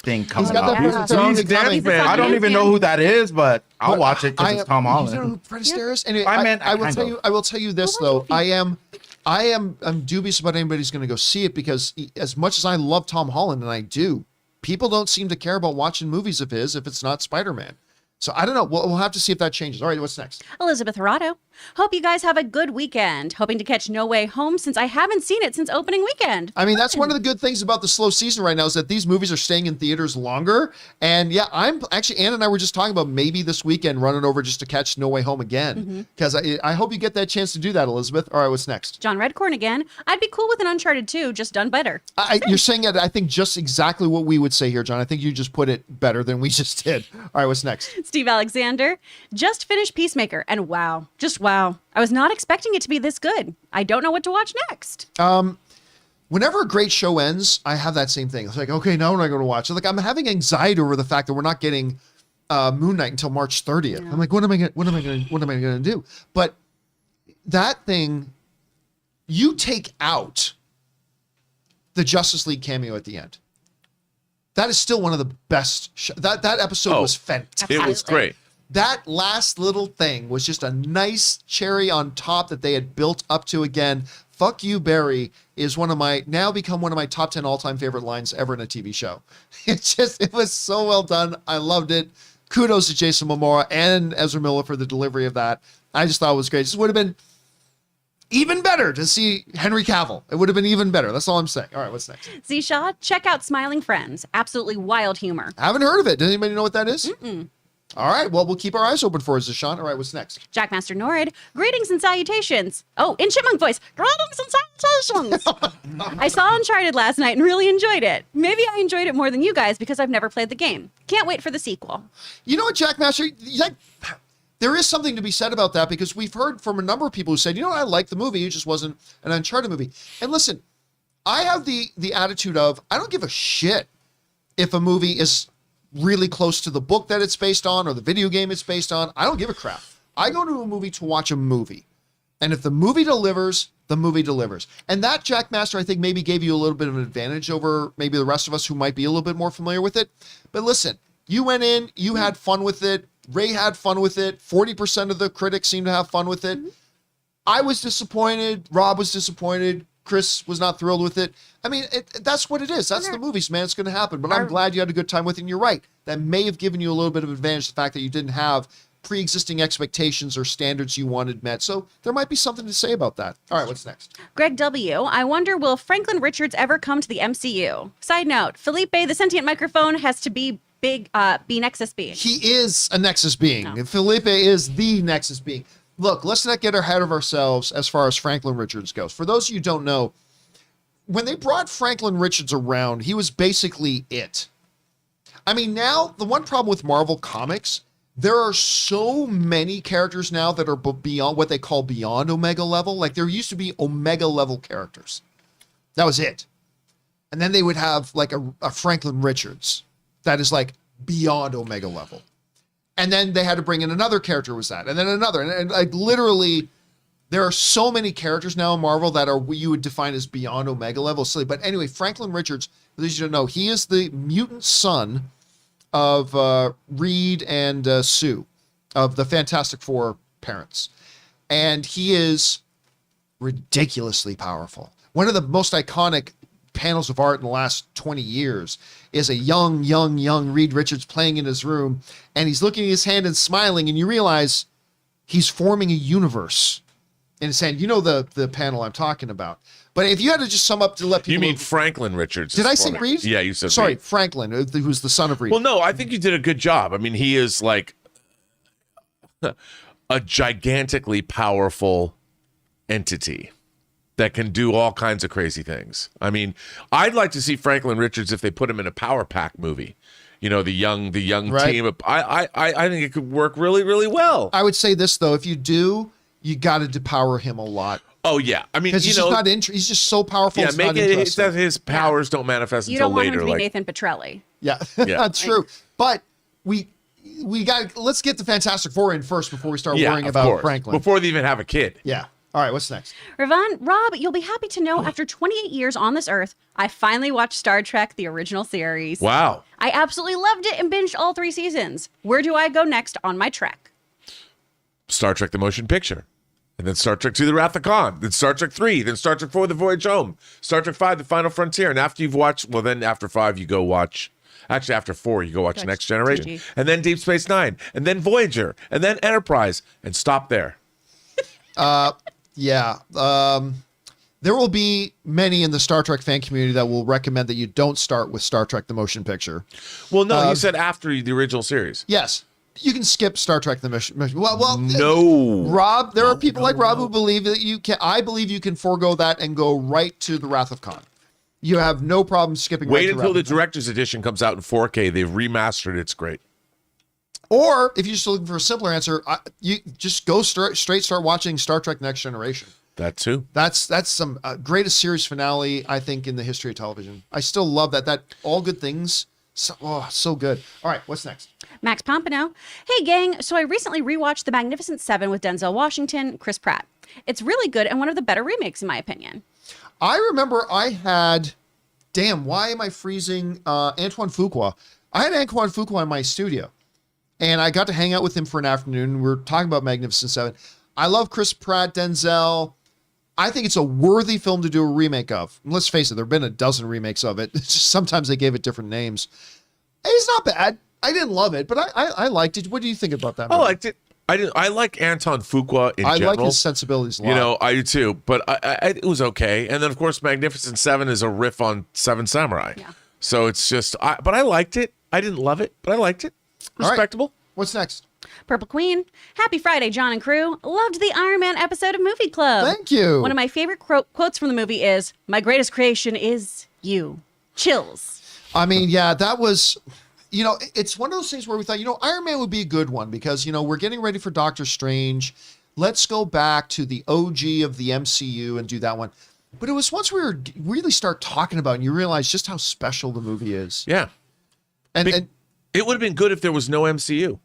thing coming got that up. Fred He's Astaire a dance coming. man. I don't even know who that is, but I'll watch it I because it's am- Tom Holland. You know who Fred Astaire is? Anyway, I will kind tell of. you. I will tell you this though. I'm dubious about anybody's going to go see it because as much as I love Tom Holland, and I do, people don't seem to care about watching movies of his if it's not Spider-Man. So I don't know. We'll have to see if that changes. All right, what's next? Elizabeth Arado. Hope you guys have a good weekend. Hoping to catch No Way Home since I haven't seen it since opening weekend. I mean, that's one of the good things about the slow season right now is that these movies are staying in theaters longer. And yeah, I'm actually, Ann and I were just talking about maybe this weekend running over just to catch No Way Home again. Because I hope you get that chance to do that, Elizabeth. All right, what's next? John Redcorn again. I'd be cool with an Uncharted 2, just done better. You're saying it, I think, just exactly what we would say here, John. I think you just put it better than we just did. All right, what's next? Steve Alexander. Just finished Peacemaker, and wow, just wow. I was not expecting it to be this good. I don't know what to watch next. Whenever a great show ends, I have that same thing. It's like, okay, now we're not going to watch it. Like, I'm having anxiety over the fact that we're not getting Moon Knight until March 30th. I'm like, what am I going to do? But that thing, you take out the Justice League cameo at the end. That is still one of the best. That episode was fantastic. It was great. That last little thing was just a nice cherry on top that they had built up to again. Fuck you, Barry is now become one of my top 10 all-time favorite lines ever in a TV show. It was so well done. I loved it. Kudos to Jason Momoa and Ezra Miller for the delivery of that. I just thought it was great. This would have been even better to see Henry Cavill. It would have been even better. That's all I'm saying. All right, what's next? Z Shaw, check out Smiling Friends. Absolutely wild humor. I haven't heard of it. Does anybody know what that is? All right, well, we'll keep our eyes open for it, Zishan. All right, what's next? Jackmaster Norrid, greetings and salutations. Oh, in chipmunk voice, greetings and salutations. I saw Uncharted last night and really enjoyed it. Maybe I enjoyed it more than you guys because I've never played the game. Can't wait for the sequel. You know what, Jackmaster? There is something to be said about that because we've heard from a number of people who said, you know what, I like the movie, it just wasn't an Uncharted movie. And listen, I have the attitude of, I don't give a shit if a movie is really close to the book that it's based on or the video game it's based on. I don't give a crap. I go to a movie to watch a movie. And if the movie delivers, the movie delivers. And that, Jackmaster, I think maybe gave you a little bit of an advantage over maybe the rest of us who might be a little bit more familiar with it. But listen, you went in, you had fun with it. Ray had fun with it. 40% of the critics seemed to have fun with it. I was disappointed. Rob was disappointed. Chris was not thrilled with it. I mean, that's what it is. That's the movies, man. It's going to happen. But I'm glad you had a good time with it. And you're right. That may have given you a little bit of advantage, the fact that you didn't have pre-existing expectations or standards you wanted met. So there might be something to say about that. All right, what's next? Greg W., I wonder, will Franklin Richards ever come to the MCU? Side note, Felipe, the sentient microphone, has to be Nexus being. He is a Nexus being. Oh. Felipe is the Nexus being. Look, let's not get ahead of ourselves as far as Franklin Richards goes. For those of you who don't know, when they brought Franklin Richards around, he was basically it. I mean, now, the one problem with Marvel Comics, there are so many characters now that are beyond what they call beyond Omega level. Like, there used to be Omega level characters. That was it. And then they would have, like, a Franklin Richards that is, like, beyond Omega level. And then they had to bring in another character who was that. And then another. And like, literally, there are so many characters now in Marvel that are what you would define as beyond Omega level. Silly. But anyway, Franklin Richards, for those you don't know, he is the mutant son of Reed and Sue, of the Fantastic Four parents. And he is ridiculously powerful. One of the most iconic panels of art in the last 20 years is a young Reed Richards playing in his room, and he's looking at his hand and smiling, and you realize he's forming a universe in his hand. You know the panel I'm talking about. But if you had to just sum up to let people... You mean Franklin Richards. Did I say Reed? Yeah, you said Sorry, Reed. Franklin, who's the son of Reed. Well, no, I think you did a good job. I mean, he is like a gigantically powerful entity that can do all kinds of crazy things. I mean, I'd like to see Franklin Richards if they put him in a Power Pack movie. You know, the young Right. team. I think it could work really, really well. I would say this, though. If you do, you got to depower him a lot. Oh, yeah. I mean, Because you he's know... just not he's just so powerful, yeah, it's make not it interesting. that his powers don't manifest You until don't want later. him to be like, Nathan Petrelli. Yeah, that's true. But we let's get the Fantastic Four in first before we start worrying of about course. Franklin. Before they even have a kid. Yeah. All right, what's next? Ravon, Rob, you'll be happy to know after 28 years on this earth, I finally watched Star Trek, the original series. Wow. I absolutely loved it and binged all 3 seasons. Where do I go next on my trek? Star Trek: The Motion Picture, and then Star Trek II: The Wrath of Khan, then Star Trek 3, then Star Trek 4: The Voyage Home, Star Trek 5: The Final Frontier, and after you've watched, well, then after 5 you go watch. Actually, after 4 you go watch Next Generation, GG. and then Deep Space Nine, and then Voyager, and then Enterprise, and stop there. Yeah. There will be many in the Star Trek fan community that will recommend that you don't start with Star Trek the Motion Picture. Well, no, you said after the original series. Yes. You can skip Star Trek the Motion. Well, No. Rob, there are people like Rob who believe that you can. I believe you can forego that and go right to the Wrath of Khan. You have no problem skipping. Wait right to until Wrath the of Khan. director's edition comes out in 4K. They've remastered it. It's great. Or if you're just looking for a simpler answer, you just go straight start watching Star Trek Next Generation. That too. That's some greatest series finale I think in the history of television. I still love that. That all good things. So good. All right, what's next? Max Pompano. Hey, gang. So I recently rewatched The Magnificent Seven with Denzel Washington, Chris Pratt. It's really good and one of the better remakes, in my opinion. I remember I had, why am I freezing Antoine Fuqua? I had Antoine Fuqua in my studio, and I got to hang out with him for an afternoon. We were talking about Magnificent Seven. I love Chris Pratt, Denzel. I think it's a worthy film to do a remake of. And let's face it, there have been a dozen remakes of it. It's just sometimes they gave it different names. It's not bad. I didn't love it, but I liked it. What do you think about that I movie? liked it. I like Anton Fuqua in I general. like his sensibilities a lot. You know, I do too. But it was okay. And then, of course, Magnificent Seven is a riff on Seven Samurai. Yeah. So it's just, but I liked it. I didn't love it, but I liked it. All right. Respectable. What's next? Purple Queen. Happy Friday, John and crew. Loved the Iron Man episode of Movie Club. Thank you. One of my favorite quotes from the movie is, "My greatest creation is you." Chills. I mean, yeah, that was, it's one of those things where we thought, Iron Man would be a good one because, we're getting ready for Doctor Strange. Let's go back to the OG of the MCU and do that one. But it was once we were really start talking about it and you realize just how special the movie is. Yeah. And It would have been good if there was no MCU.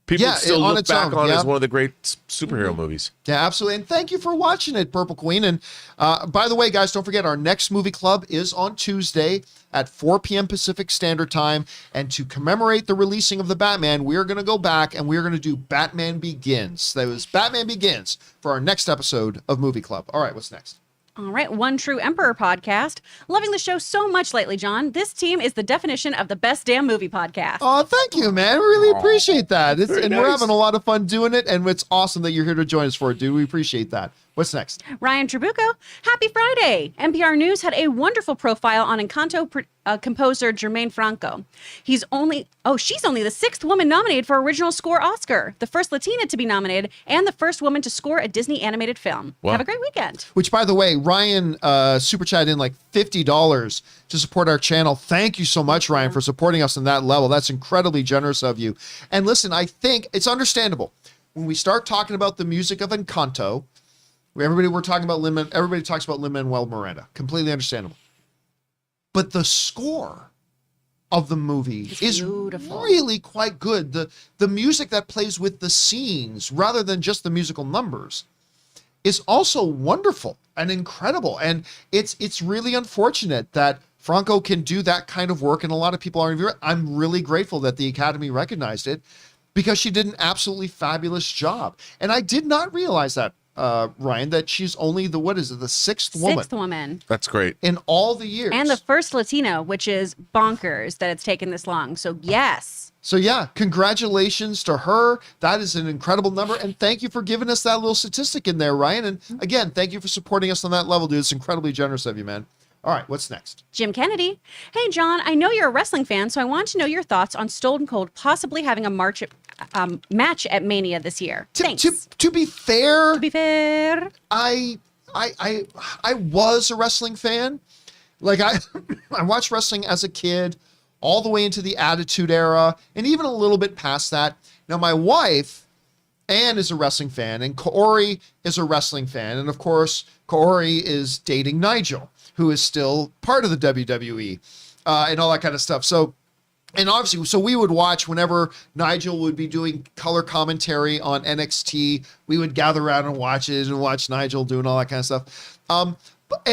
People Yeah, would still on look its back own, on it yeah. as one of the great superhero movies. yeah, absolutely. And thank you for watching it, Purple Queen. And by the way, guys, don't forget our next movie club is on Tuesday at 4 p.m. Pacific Standard Time. And to commemorate the releasing of the Batman, we're going to go back and we're going to do Batman Begins. That was Batman Begins for our next episode of Movie Club. All right, what's next? All right, One True Emperor podcast. Loving the show so much lately, John. This team is the definition of the best damn movie podcast. Oh, thank you, man. We really appreciate that. Very We're nice. having a lot of fun doing it, and it's awesome that you're here to join us for it, dude. We appreciate that. What's next? Ryan Trabucco, happy Friday. NPR News had a wonderful profile on Encanto composer Germaine Franco. She's only the 6th woman nominated for Original Score Oscar, the first Latina to be nominated, and the first woman to score a Disney animated film. Wow. Have a great weekend. Which, by the way, Ryan super chatted in like $50 to support our channel. Thank you so much, Ryan, for supporting us on that level. That's incredibly generous of you. And listen, I think it's understandable when we start talking about the music of Encanto. Everybody talks about Lin-Manuel Miranda. Completely understandable. But the score of the movie is beautiful. really quite good. The music that plays with the scenes, rather than just the musical numbers, is also wonderful and incredible. And it's really unfortunate that Franco can do that kind of work, and a lot of people aren't. I'm really grateful that the Academy recognized it because she did an absolutely fabulous job. And I did not realize that, Ryan, that she's only the sixth woman. Sixth woman. That's great. In all the years. And the first Latino, which is bonkers that it's taken this long. So, yes. So yeah, congratulations to her. That is an incredible number. And thank you for giving us that little statistic in there, Ryan. And again, thank you for supporting us on that level, dude. It's incredibly generous of you, man. All right, what's next? Jim Kennedy. Hey, John, I know you're a wrestling fan, so I want to know your thoughts on Stone Cold possibly having a match at Mania this year. Thanks. To be fair, To be fair. I was a wrestling fan. Like I watched wrestling as a kid all the way into the Attitude Era and even a little bit past that. Now my wife, Anne, is a wrestling fan and Kaori is a wrestling fan. And of course, Kaori is dating Nigel, who is still part of the WWE and all that kind of stuff. So And obviously, so we would watch whenever Nigel would be doing color commentary on NXT. We would gather around and watch it and watch Nigel doing all that kind of stuff. But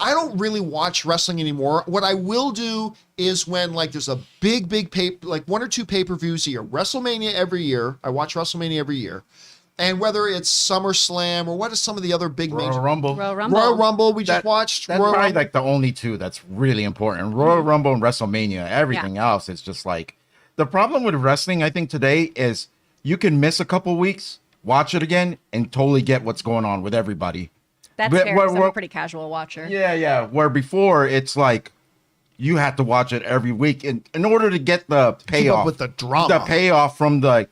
I don't really watch wrestling anymore. What I will do is when like there's a big like 1 or 2 pay-per-views a year. WrestleMania every year. I watch WrestleMania every year. And whether it's SummerSlam or what are some of the other big Royal Rumble. Royal Rumble, we just watched. That's Royal probably Rumble. like the only two that's really important. Royal Rumble and WrestleMania. Everything else is just like the problem with wrestling. I think today is you can miss a couple weeks, watch it again, and totally get what's going on with everybody. That's But- fair. 'Cause I'm where- a pretty casual watcher. Yeah. Where before it's like you had to watch it every week in order to get the payoff with the drama. the payoff from the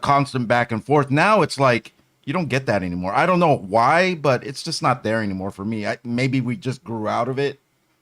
constant back and forth. Now it's like you don't get that anymore. I don't know why, but it's just not there anymore for me. Maybe we just grew out of it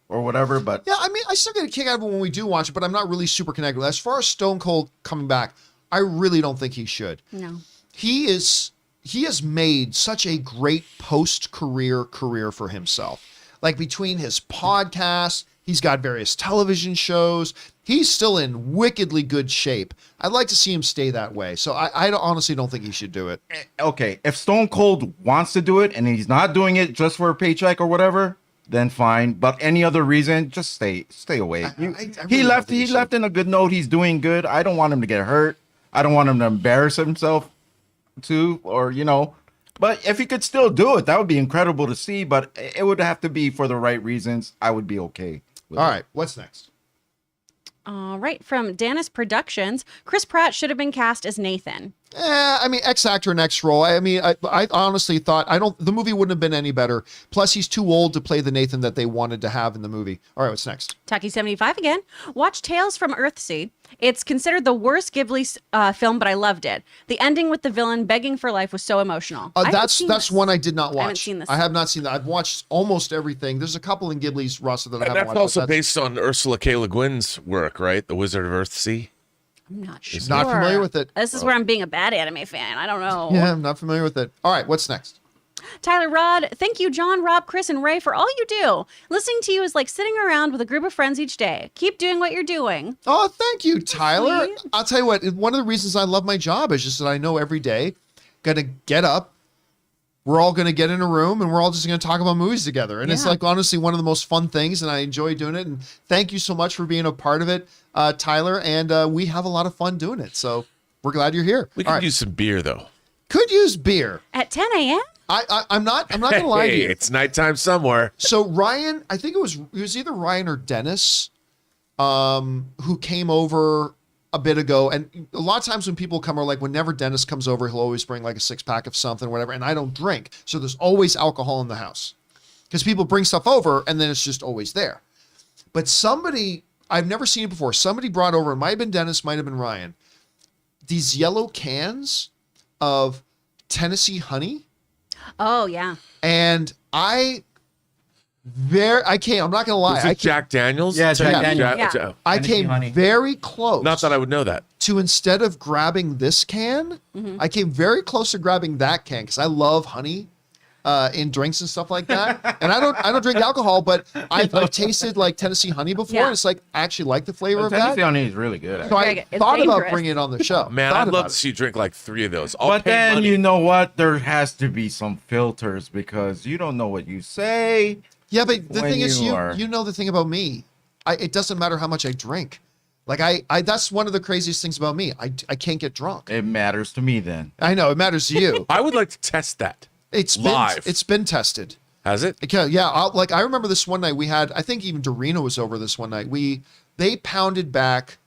or whatever. But Yeah, I mean, I still get a kick out of it when we do watch it, but I'm not really super connected. As far as Stone Cold coming back, I really don't think he should. No. He has made such a great post-career career for himself. Like between his podcasts, he's got various television shows. He's still in wickedly good shape. I'd like to see him stay that way. So I honestly don't think he should do it. okay, if Stone Cold wants to do it and he's not doing it just for a paycheck or whatever, then fine. But any other reason, just stay away. I really He don't left. think he He left in a good note. He's doing good. I don't want him to get hurt. I don't want him to embarrass himself too, or But if he could still do it, that would be incredible to see. But it would have to be for the right reasons. I would be okay with All it. right, what's next? All right. From Danis Productions, Chris Pratt should have been cast as Nathan. I mean, X-actor and X-role. I mean, I honestly thought the movie wouldn't have been any better. Plus, he's too old to play the Nathan that they wanted to have in the movie. All right, what's next? Tucky75 again. Watch Tales from Earthsea. It's considered the worst Ghibli film, but I loved it. The ending with the villain begging for life was so emotional. I haven't seen That's this. one I did not watch. I haven't seen this. I have not seen that. I've watched almost everything. There's a couple in Ghibli's roster that I And haven't that's watched. also but based on Ursula K. Le Guin's work, right? The Wizard of Earthsea. I'm not sure. Not familiar with it. This is where I'm being a bad anime fan. I don't know. Yeah, I'm not familiar with it. All right, what's next? Tyler Rod, thank you, John, Rob, Chris, and Ray, for all you do. Listening to you is like sitting around with a group of friends each day. Keep doing what you're doing. Oh, thank you, Tyler. Sweet. I'll tell you what, one of the reasons I love my job is just that I know every day, gonna get up, we're all gonna get in a room and we're all just gonna talk about movies together. And it's Yeah. like honestly one of the most fun things, and I enjoy doing it. And thank you so much for being a part of it, Tyler. And we have a lot of fun doing it. So we're glad you're here. We All could right. use some beer though. Could use beer. At 10 a.m.? I'm not gonna lie to Hey, you. it's nighttime somewhere. So Ryan, I think it was either Ryan or Dennis, who came over a bit ago. And a lot of times when people come, or like whenever Dennis comes over, he'll always bring like a 6-pack of something, whatever. And I don't drink, so there's always alcohol in the house because people bring stuff over and then it's just always there. But somebody, I've never seen it before. Somebody brought over, it might have been Dennis, might have been Ryan, these yellow cans of Tennessee honey. Oh, yeah. And I'm not gonna lie. Is it Jack Daniels? Yeah, Jack Daniels. Yeah. I Tennessee came honey. very close. Not that I would know that. To instead of grabbing this can, I came very close to grabbing that can because I love honey in drinks and stuff like that. And I don't drink alcohol, but I've tasted like Tennessee honey before. Yeah. And it's like I actually like the flavor of Tennessee that. honey is really good. So Very I good. It's thought about dangerous. bringing it on the show. Man, Thought I'd about love it. to see you drink like 3 of those. I'll But pay then money. you know what? There has to be some filters because you don't know what you say. Yeah, but the when thing is, you are- you know the thing about me. It doesn't matter how much I drink. Like I that's one of the craziest things about me. I can't get drunk. It matters to me then. I know it matters to you. I would like to test that. It's Live. It's been tested. Has it? Yeah, I remember this one night we had. I think even Dorina was over this one night. They pounded back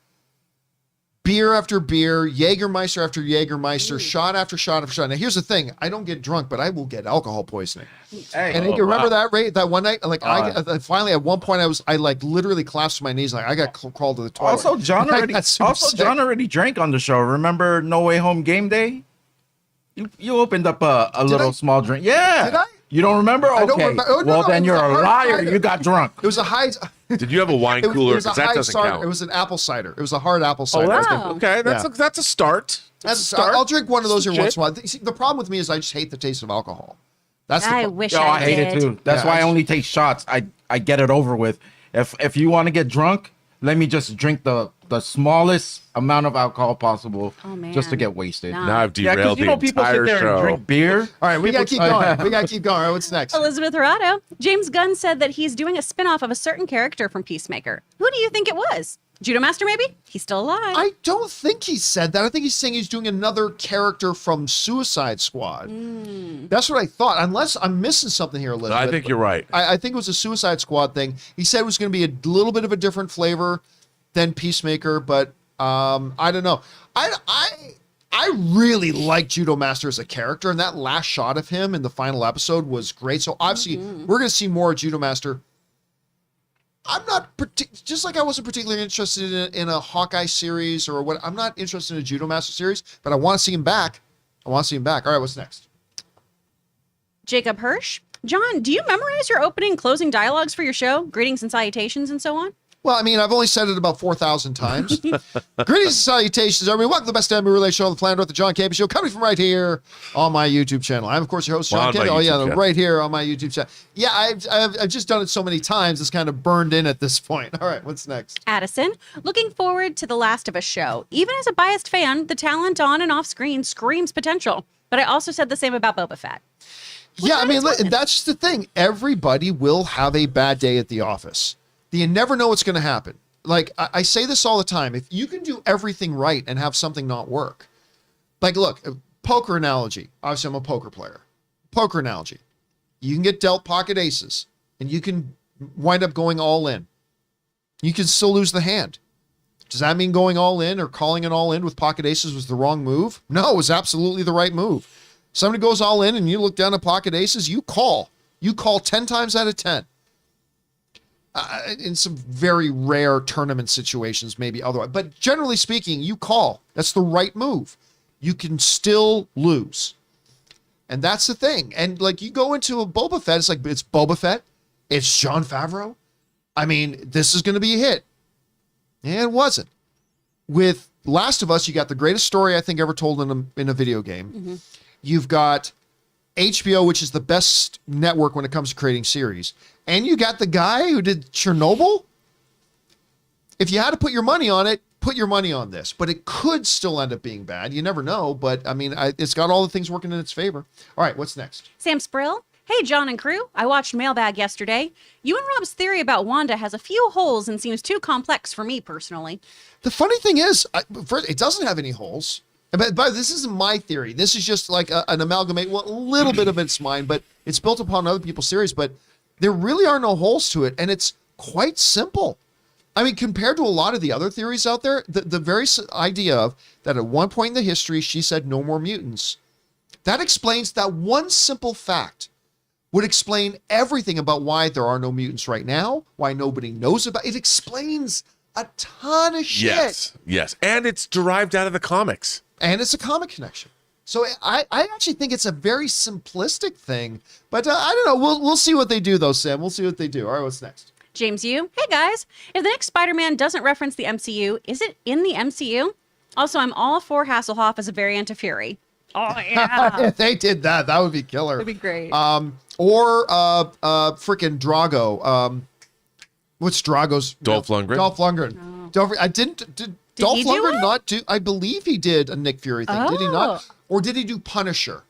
beer after beer, Jägermeister after Jägermeister, shot after shot after shot. Now here's the thing: I don't get drunk, but I will get alcohol poisoning. Hey, And you remember that, Ray? That one night, like Uh, finally at one point I like literally collapsed to my knees, like I got crawled to the toilet. also John I already got super sick. drank on the show. Remember No Way Home Game Day? You opened up a little I? small drink. Yeah. Did I? You don't remember? I don't Okay. remember. Oh, no, well, no, then it you're was a a hard liar. cider. You got drunk. It was a high. Did you have a wine It cooler? was a Because that high doesn't cider. count. It was an apple cider. It was a hard apple Oh, cider. that's Wow. okay. That's Yeah. that's a start. That's a start. I'll drink one of those every Shit. once in a while. See, the problem with me is I just hate the taste of alcohol. That's the I pro- wish Yo, I hate did. it too. That's Yeah, why I I- only take shots. I get it over with. If you want to get drunk, let me just drink the the smallest amount of alcohol possible Oh, man. just to get wasted. Nah. Now I've Yeah, derailed because you know the people sit entire there show. and drink beer. All right, we got to keep People- going. We got to keep going. All right, what's next? Elizabeth Arado. James Gunn said that he's doing a spin-off of a certain character from Peacemaker. Who do you think it was? Judo Master, maybe? He's still alive. I don't think he said that. I think he's saying he's doing another character from Suicide Squad. That's what I thought, unless I'm missing something here, Elizabeth. I think you're right. I think it was a Suicide Squad thing. He said it was going to be a little bit of a different flavor than Peacemaker, but I don't know. I really like Judo Master as a character, and that last shot of him in the final episode was great. So obviously, we're going to see more of Judo Master. I'm not just like I wasn't particularly interested in a Hawkeye series or what. I'm not interested in a Judo Master series, but I want to see him back. All right, what's next? Jacob Hirsch. John, do you memorize your opening and closing dialogues for your show? Greetings and salutations and so on? Well, I mean, I've only said it about 4,000 times. Greetings and salutations, everyone. Welcome to the best anime related show on the planet Earth, the John Campea Show, coming from right here on my YouTube channel. I'm, of course, your host, John Campea. Oh, yeah, right here on my YouTube channel. Yeah, I've just done it so many times, it's kind of burned in at this point. All right, what's next? Addison, looking forward to The Last of Us show. Even as a biased fan, the talent on and off screen screams potential. But I also said the same about Boba Fett. Yeah, I mean, fun. that's just the thing. Everybody will have a bad day at the office. You never know what's going to happen. Like, I say this all the time. If you can do everything right and have something not work, like, look, poker analogy. Obviously, I'm a poker player. Poker analogy. You can get dealt pocket aces, and you can wind up going all in. You can still lose the hand. Does that mean going all in or calling it all in with pocket aces was the wrong move? No, it was absolutely the right move. Somebody goes all in and you look down at pocket aces, you call. You call 10 times out of 10. In some very rare tournament situations, maybe otherwise. But generally speaking, you call. That's the right move. You can still lose. And that's the thing. And like you go into a Boba Fett, it's like, it's Boba Fett. It's Jon Favreau. I mean, this is going to be a hit. And it wasn't. With Last of Us, you got the greatest story I think ever told in a video game. Mm-hmm. You've got HBO, which is the best network when it comes to creating series. And you got the guy who did Chernobyl. If you had to put your money on it, put your money on this. But it could still end up being bad. You never know. But, I mean, it's got all the things working in its favor. All right, what's next? Sam Sprill. Hey, John and crew. I watched Mailbag yesterday. You and Rob's theory about Wanda has a few holes and seems too complex for me personally. The funny thing is, first, it doesn't have any holes. But this isn't my theory. This is just like an amalgamate. Well, a little bit of it's mine, but it's built upon other people's theories. But there really are no holes to it, and it's quite simple. I mean, compared to a lot of the other theories out there, the very idea of that at one point in the history, she said no more mutants. That explains that one simple fact would explain everything about why there are no mutants right now, why nobody knows about it. It explains a ton of shit. Yes. And it's derived out of the comics. And it's a comic connection. So I actually think it's a very simplistic thing. But I don't know. We'll see what they do, though, Sam. We'll see what they do. All right, what's next? James Yu. Hey, guys. If the next Spider-Man doesn't reference the MCU, is it in the MCU? Also, I'm all for Hasselhoff as a variant of Fury. Oh, yeah. If they did that, that would be killer. That'd be great. Or freaking Drago. What's Drago's? Dolph Lundgren. Dolph Lundgren. Did Dolph he do Lundgren it? not do? I believe he did a Nick Fury thing. Did he not? Or did he do Punisher?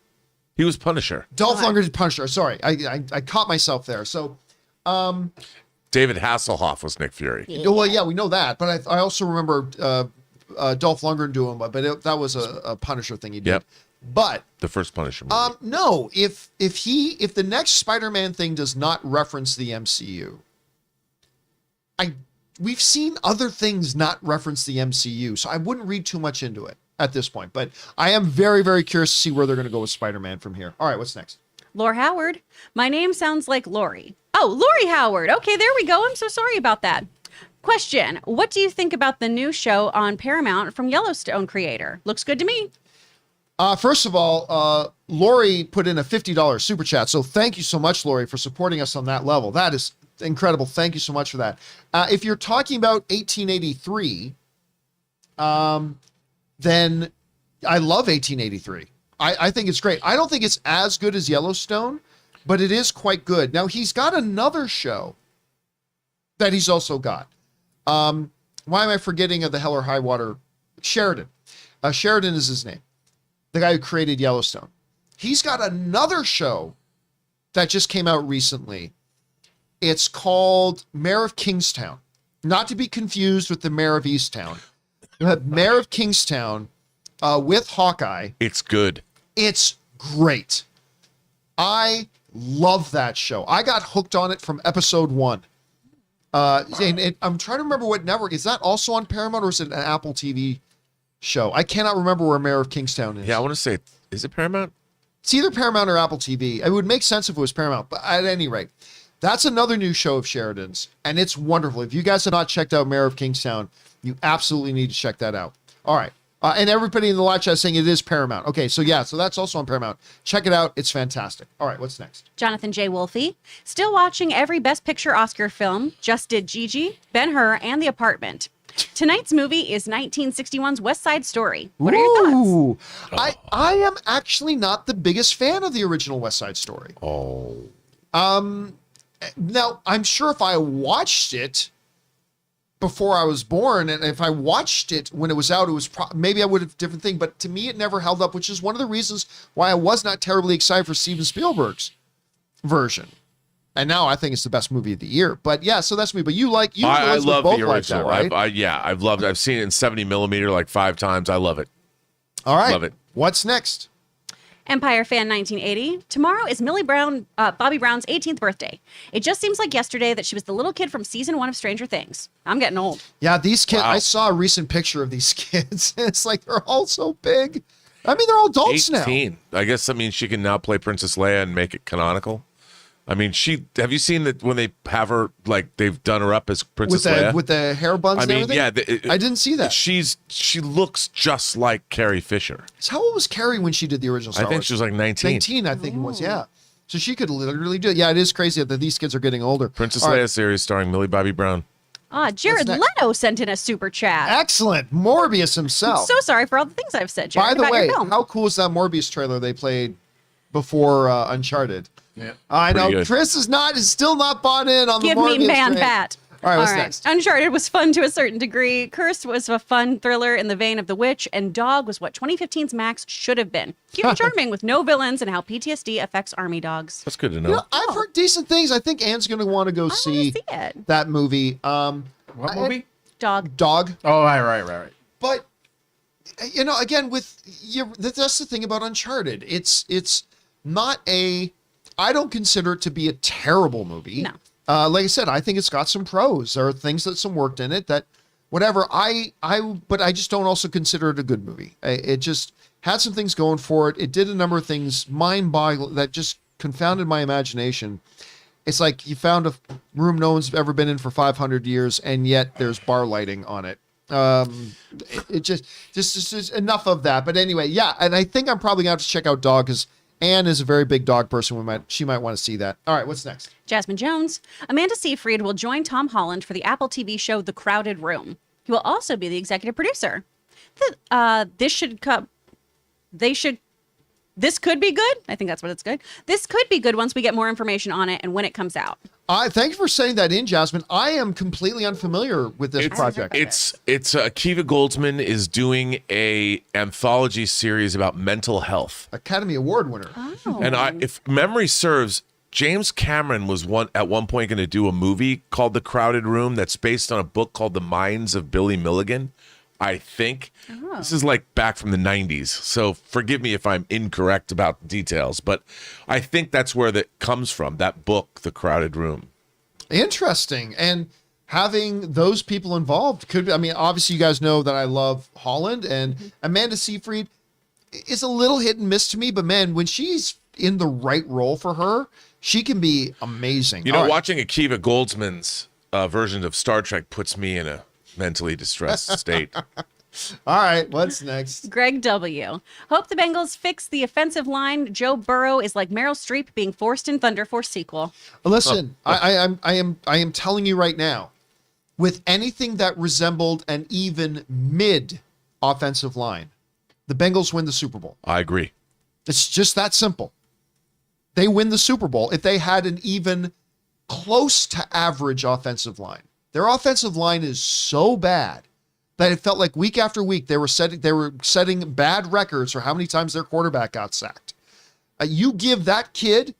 He was Punisher. Dolph Lundgren did Punisher. Sorry, I caught myself there. So, David Hasselhoff was Nick Fury. well, yeah, we know that. But I also remember Dolph Lundgren doing, that was a Punisher thing he did. Yep. But The first Punisher movie. no, if the next Spider-Man thing does not reference the MCU, we've seen other things not reference the MCU, so I wouldn't read too much into it at this point. But I am very, very curious to see where they're going to go with Spider-Man from here. All right, what's next? Lore Howard. My name sounds like Lori. Oh, Lori Howard. Okay, there we go. I'm so sorry about that. Question. What do you think about the new show on Paramount from Yellowstone creator? Looks good to me. First of all, Lori put in a $50 super chat. So thank you so much, Lori, for supporting us on that level. That is incredible. Thank you so much for that. If you're talking about 1883, then I love 1883. I think it's great. I don't think it's as good as Yellowstone, but it is quite good. Now, he's got another show that he's also got, why am I forgetting of the Hell or High Water? Sheridan. Sheridan is his name. The guy who created Yellowstone. He's got another show that just came out recently. It's called Mayor of Kingstown. Not to be confused with the Mayor of Easttown. The Mayor of Kingstown with Hawkeye. It's good. It's great. I love that show. I got hooked on it from episode 1. And I'm trying to remember what network. Is that also on Paramount or is it an Apple TV show? I cannot remember where Mayor of Kingstown is. Yeah, I want to say, is it Paramount? It's either Paramount or Apple TV. It would make sense if it was Paramount, but at any rate, that's another new show of Sheridan's, and it's wonderful. If you guys have not checked out Mayor of Kingstown, you absolutely need to check that out. All right. And everybody in the live chat is saying it is Paramount. Okay, so yeah, so that's also on Paramount. Check it out. It's fantastic. All right, what's next? Jonathan J. Wolfe, still watching every Best Picture Oscar film, just did Gigi, Ben-Hur, and The Apartment. Tonight's movie is 1961's West Side Story. What are your thoughts? I am actually not the biggest fan of the original West Side Story. Oh. Now, I'm sure if I watched it before I was born, and if I watched it when it was out, it was maybe I would have a different thing. But to me, it never held up, which is one of the reasons why I was not terribly excited for Steven Spielberg's version. And now I think it's the best movie of the year. But yeah, so that's me. But I love both the like original. that, right? I've loved it. I've seen it in 70 millimeter like 5 times. I love it. All right. Love it. What's next? Empire Fan 1980. Tomorrow is Bobby Brown's 18th birthday. It just seems like yesterday that she was the little kid from season 1 of Stranger Things. I'm getting old. Yeah, these kids, Wow. I saw a recent picture of these kids. It's like they're all so big. I mean, they're all adults 18. I guess that means she can now play Princess Leia and make it canonical. I mean, have you seen that when they have her, like they've done her up as Princess Leia? With the hair buns and everything? Yeah. I didn't see that. She looks just like Carrie Fisher. So how old was Carrie when she did the original Star I think Wars? she was like 19. 19, I think it was, yeah. So she could literally do it. Yeah, it is crazy that these kids are getting older. Princess All Leia right. series starring Millie Bobby Brown. Jared What's next? Leto sent in a super chat. Excellent. Morbius himself. So sorry for all the things I've said, Jared, By the about way, your film. how cool is that Morbius trailer they played before Uncharted? Yeah. I know. Pretty good. Chris is still not bought in on Give the Morbius me man train. bat. All right, what's next? Uncharted was fun to a certain degree. Cursed was a fun thriller in the vein of The Witch, and Dog was what 2015's Max should have been. Cute and charming with no villains and how PTSD affects army dogs. That's good to know. You know, I've heard decent things. I think Anne's going to want to go see it. that movie. What movie? Dog. Dog. Oh, right. But you know, again, that's the thing about Uncharted. It's not I don't consider it to be a terrible movie. No. Like I said, I think it's got some pros. There are things that some worked in it that whatever. But I just don't also consider it a good movie. It just had some things going for it. It did a number of things mind-boggling that just confounded my imagination. It's like you found a room no one's ever been in for 500 years, and yet there's bar lighting on it. It just enough of that. But anyway, yeah, and I think I'm probably gonna have to check out Dog because Anne is a very big dog person. She might want to see that. All right, what's next? Jasmine Jones. Amanda Seyfried will join Tom Holland for the Apple TV show The Crowded Room. He will also be the executive producer. This could be good. I think that's what it's good. This could be good once we get more information on it and when it comes out. Thank you for saying that in, Jasmine. I am completely unfamiliar with this project. It's Akiva Goldsman is doing a anthology series about mental health. Academy Award winner. Oh. And if memory serves, James Cameron was at one point going to do a movie called The Crowded Room that's based on a book called The Minds of Billy Milligan. I think this is like back from the 90s. So forgive me if I'm incorrect about the details, but I think that's where that comes from, that book, The Crowded Room. Interesting. And having those people involved obviously you guys know that I love Holland, and Amanda Seyfried is a little hit and miss to me, but man, when she's in the right role for her, she can be amazing. You know, watching Akiva Goldsman's version of Star Trek puts me in a mentally distressed state. All right, what's next? Greg W. Hope the Bengals fix the offensive line. Joe Burrow is like Meryl Streep being forced in Thunder Force sequel. Listen, I am telling you right now, with anything that resembled an even mid offensive line, the Bengals win the Super Bowl. I agree. It's just that simple. They win the Super Bowl if they had an even close to average offensive line. Their offensive line is so bad that it felt like week after week they were setting bad records for how many times their quarterback got sacked. You give that kid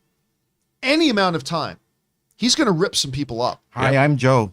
any amount of time, he's going to rip some people up. Hi, I'm Joe.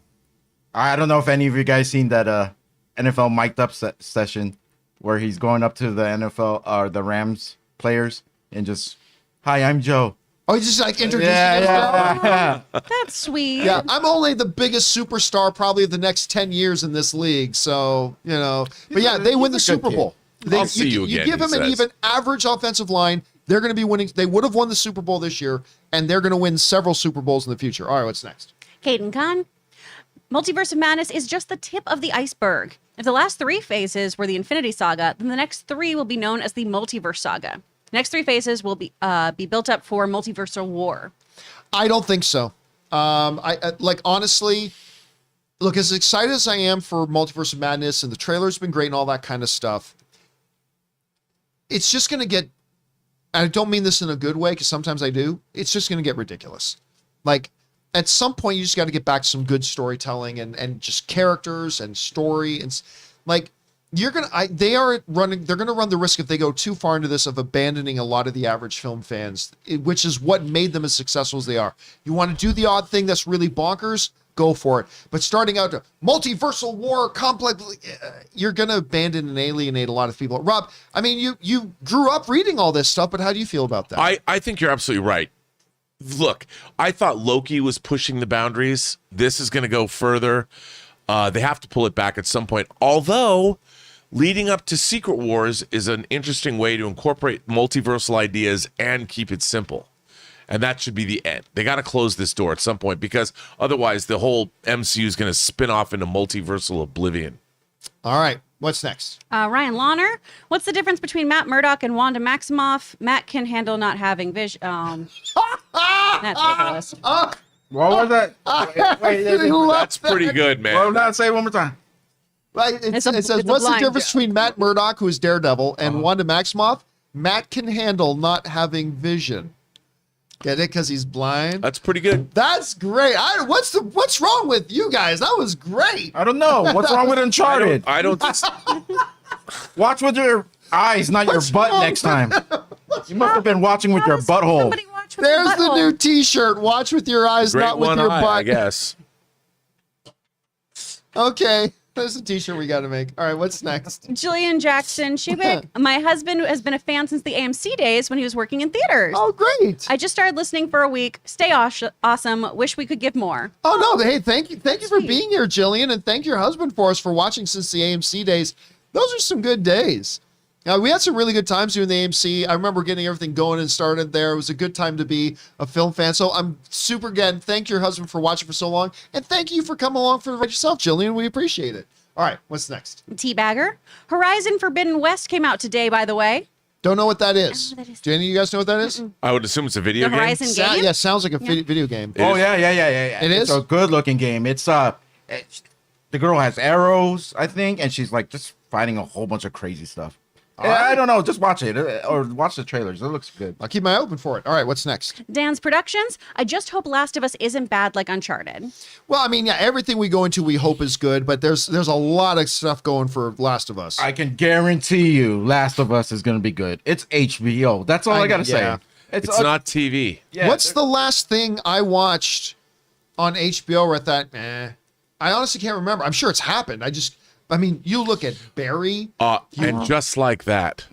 I don't know if any of you guys seen that NFL mic'd up session where he's going up to the NFL or the Rams players and just, hi, I'm Joe. Oh, he's just like introducing Yeah. That's sweet. Yeah, I'm only the biggest superstar probably of the next 10 years in this league. So, you know, but yeah, they win the Super Bowl. I'll see you again, give he him an says. even average offensive line, they're going to be winning. They would have won the Super Bowl this year, and they're going to win several Super Bowls in the future. All right, what's next? Caden Khan. Multiverse of Madness is just the tip of the iceberg. If the last 3 phases were the Infinity Saga, then the next 3 will be known as the Multiverse Saga. The next 3 phases will be built up for multiversal war. I don't think so. I like, honestly, look, as excited as I am for Multiverse of Madness, and the trailer's been great and all that kind of stuff, it's just going to get, and I don't mean this in a good way, because sometimes I do, it's just going to get ridiculous. Like, at some point, you just got to get back to some good storytelling and just characters and story. And like, they're going to run the risk if they go too far into this of abandoning a lot of the average film fans, which is what made them as successful as they are. You want to do the odd thing that's really bonkers, go for it. But starting out to multiversal war, complex, you're going to abandon and alienate a lot of people. Rob, I mean, you grew up reading all this stuff, but how do you feel about that? I think you're absolutely right. Look, I thought Loki was pushing the boundaries. This is going to go further. They have to pull it back at some point. Although, leading up to Secret Wars is an interesting way to incorporate multiversal ideas and keep it simple. And that should be the end. They got to close this door at some point, because otherwise the whole MCU is going to spin off into multiversal oblivion. All right. What's next? Ryan Launer. What's the difference between Matt Murdock and Wanda Maximoff? Matt can handle not having vision. That's ridiculous. What was that? That's pretty good, man. Well, not say it one more time. Right, it says, it's a what's the blind difference joke. between Matt Murdock, who is Daredevil, and Wanda Maximoff? Matt can handle not having vision. Get it? Because he's blind. That's pretty good. That's great. What's wrong with you guys? That was great. I don't know. What's wrong with Uncharted? I don't Watch with your eyes, not your butt wrong next time. You must have been watching with your butthole. Somebody watch with their There's the butthole. new T-shirt. Watch with your eyes, great not with one your eye, butt. I guess. Okay, there's a T-shirt we got to make. All right, what's next? Jillian Jackson Shubik. My husband has been a fan since the AMC days when he was working in theaters. Oh, great. I just started listening for a week. Stay awesome. Wish we could give more. Oh no! Hey, thank you for being here, Jillian, and thank your husband for us for watching since the AMC days. Those are some good days. We had some really good times doing the AMC. I remember getting everything going and started there. It was a good time to be a film fan. So I'm super again. Thank your husband for watching for so long, and thank you for coming along for the ride yourself, Jillian. We appreciate it. All right, what's next? Teabagger. Horizon Forbidden West came out today, by the way. Don't know what that is. what that is. Do any of you guys know what that is? I would assume it's a video The game. Horizon game? Yeah, sounds like a video game. It Oh is. yeah. It It's is? a good-looking game. It's the girl has arrows, I think, and she's like just fighting a whole bunch of crazy stuff. I don't know. Just watch it or watch the trailers. It looks good. I'll keep my eye open for it. All right, what's next? Dan's Productions. I just hope Last of Us isn't bad like Uncharted. Well, I mean, yeah, everything we go into we hope is good, but there's a lot of stuff going for Last of Us. I can guarantee you, Last of Us is going to be good. It's HBO. That's all I got to yeah. say. It's not TV. Yeah, What's the last thing I watched on HBO where I thought, I honestly can't remember. I'm sure it's happened. I mean, you look at Barry. And just like that,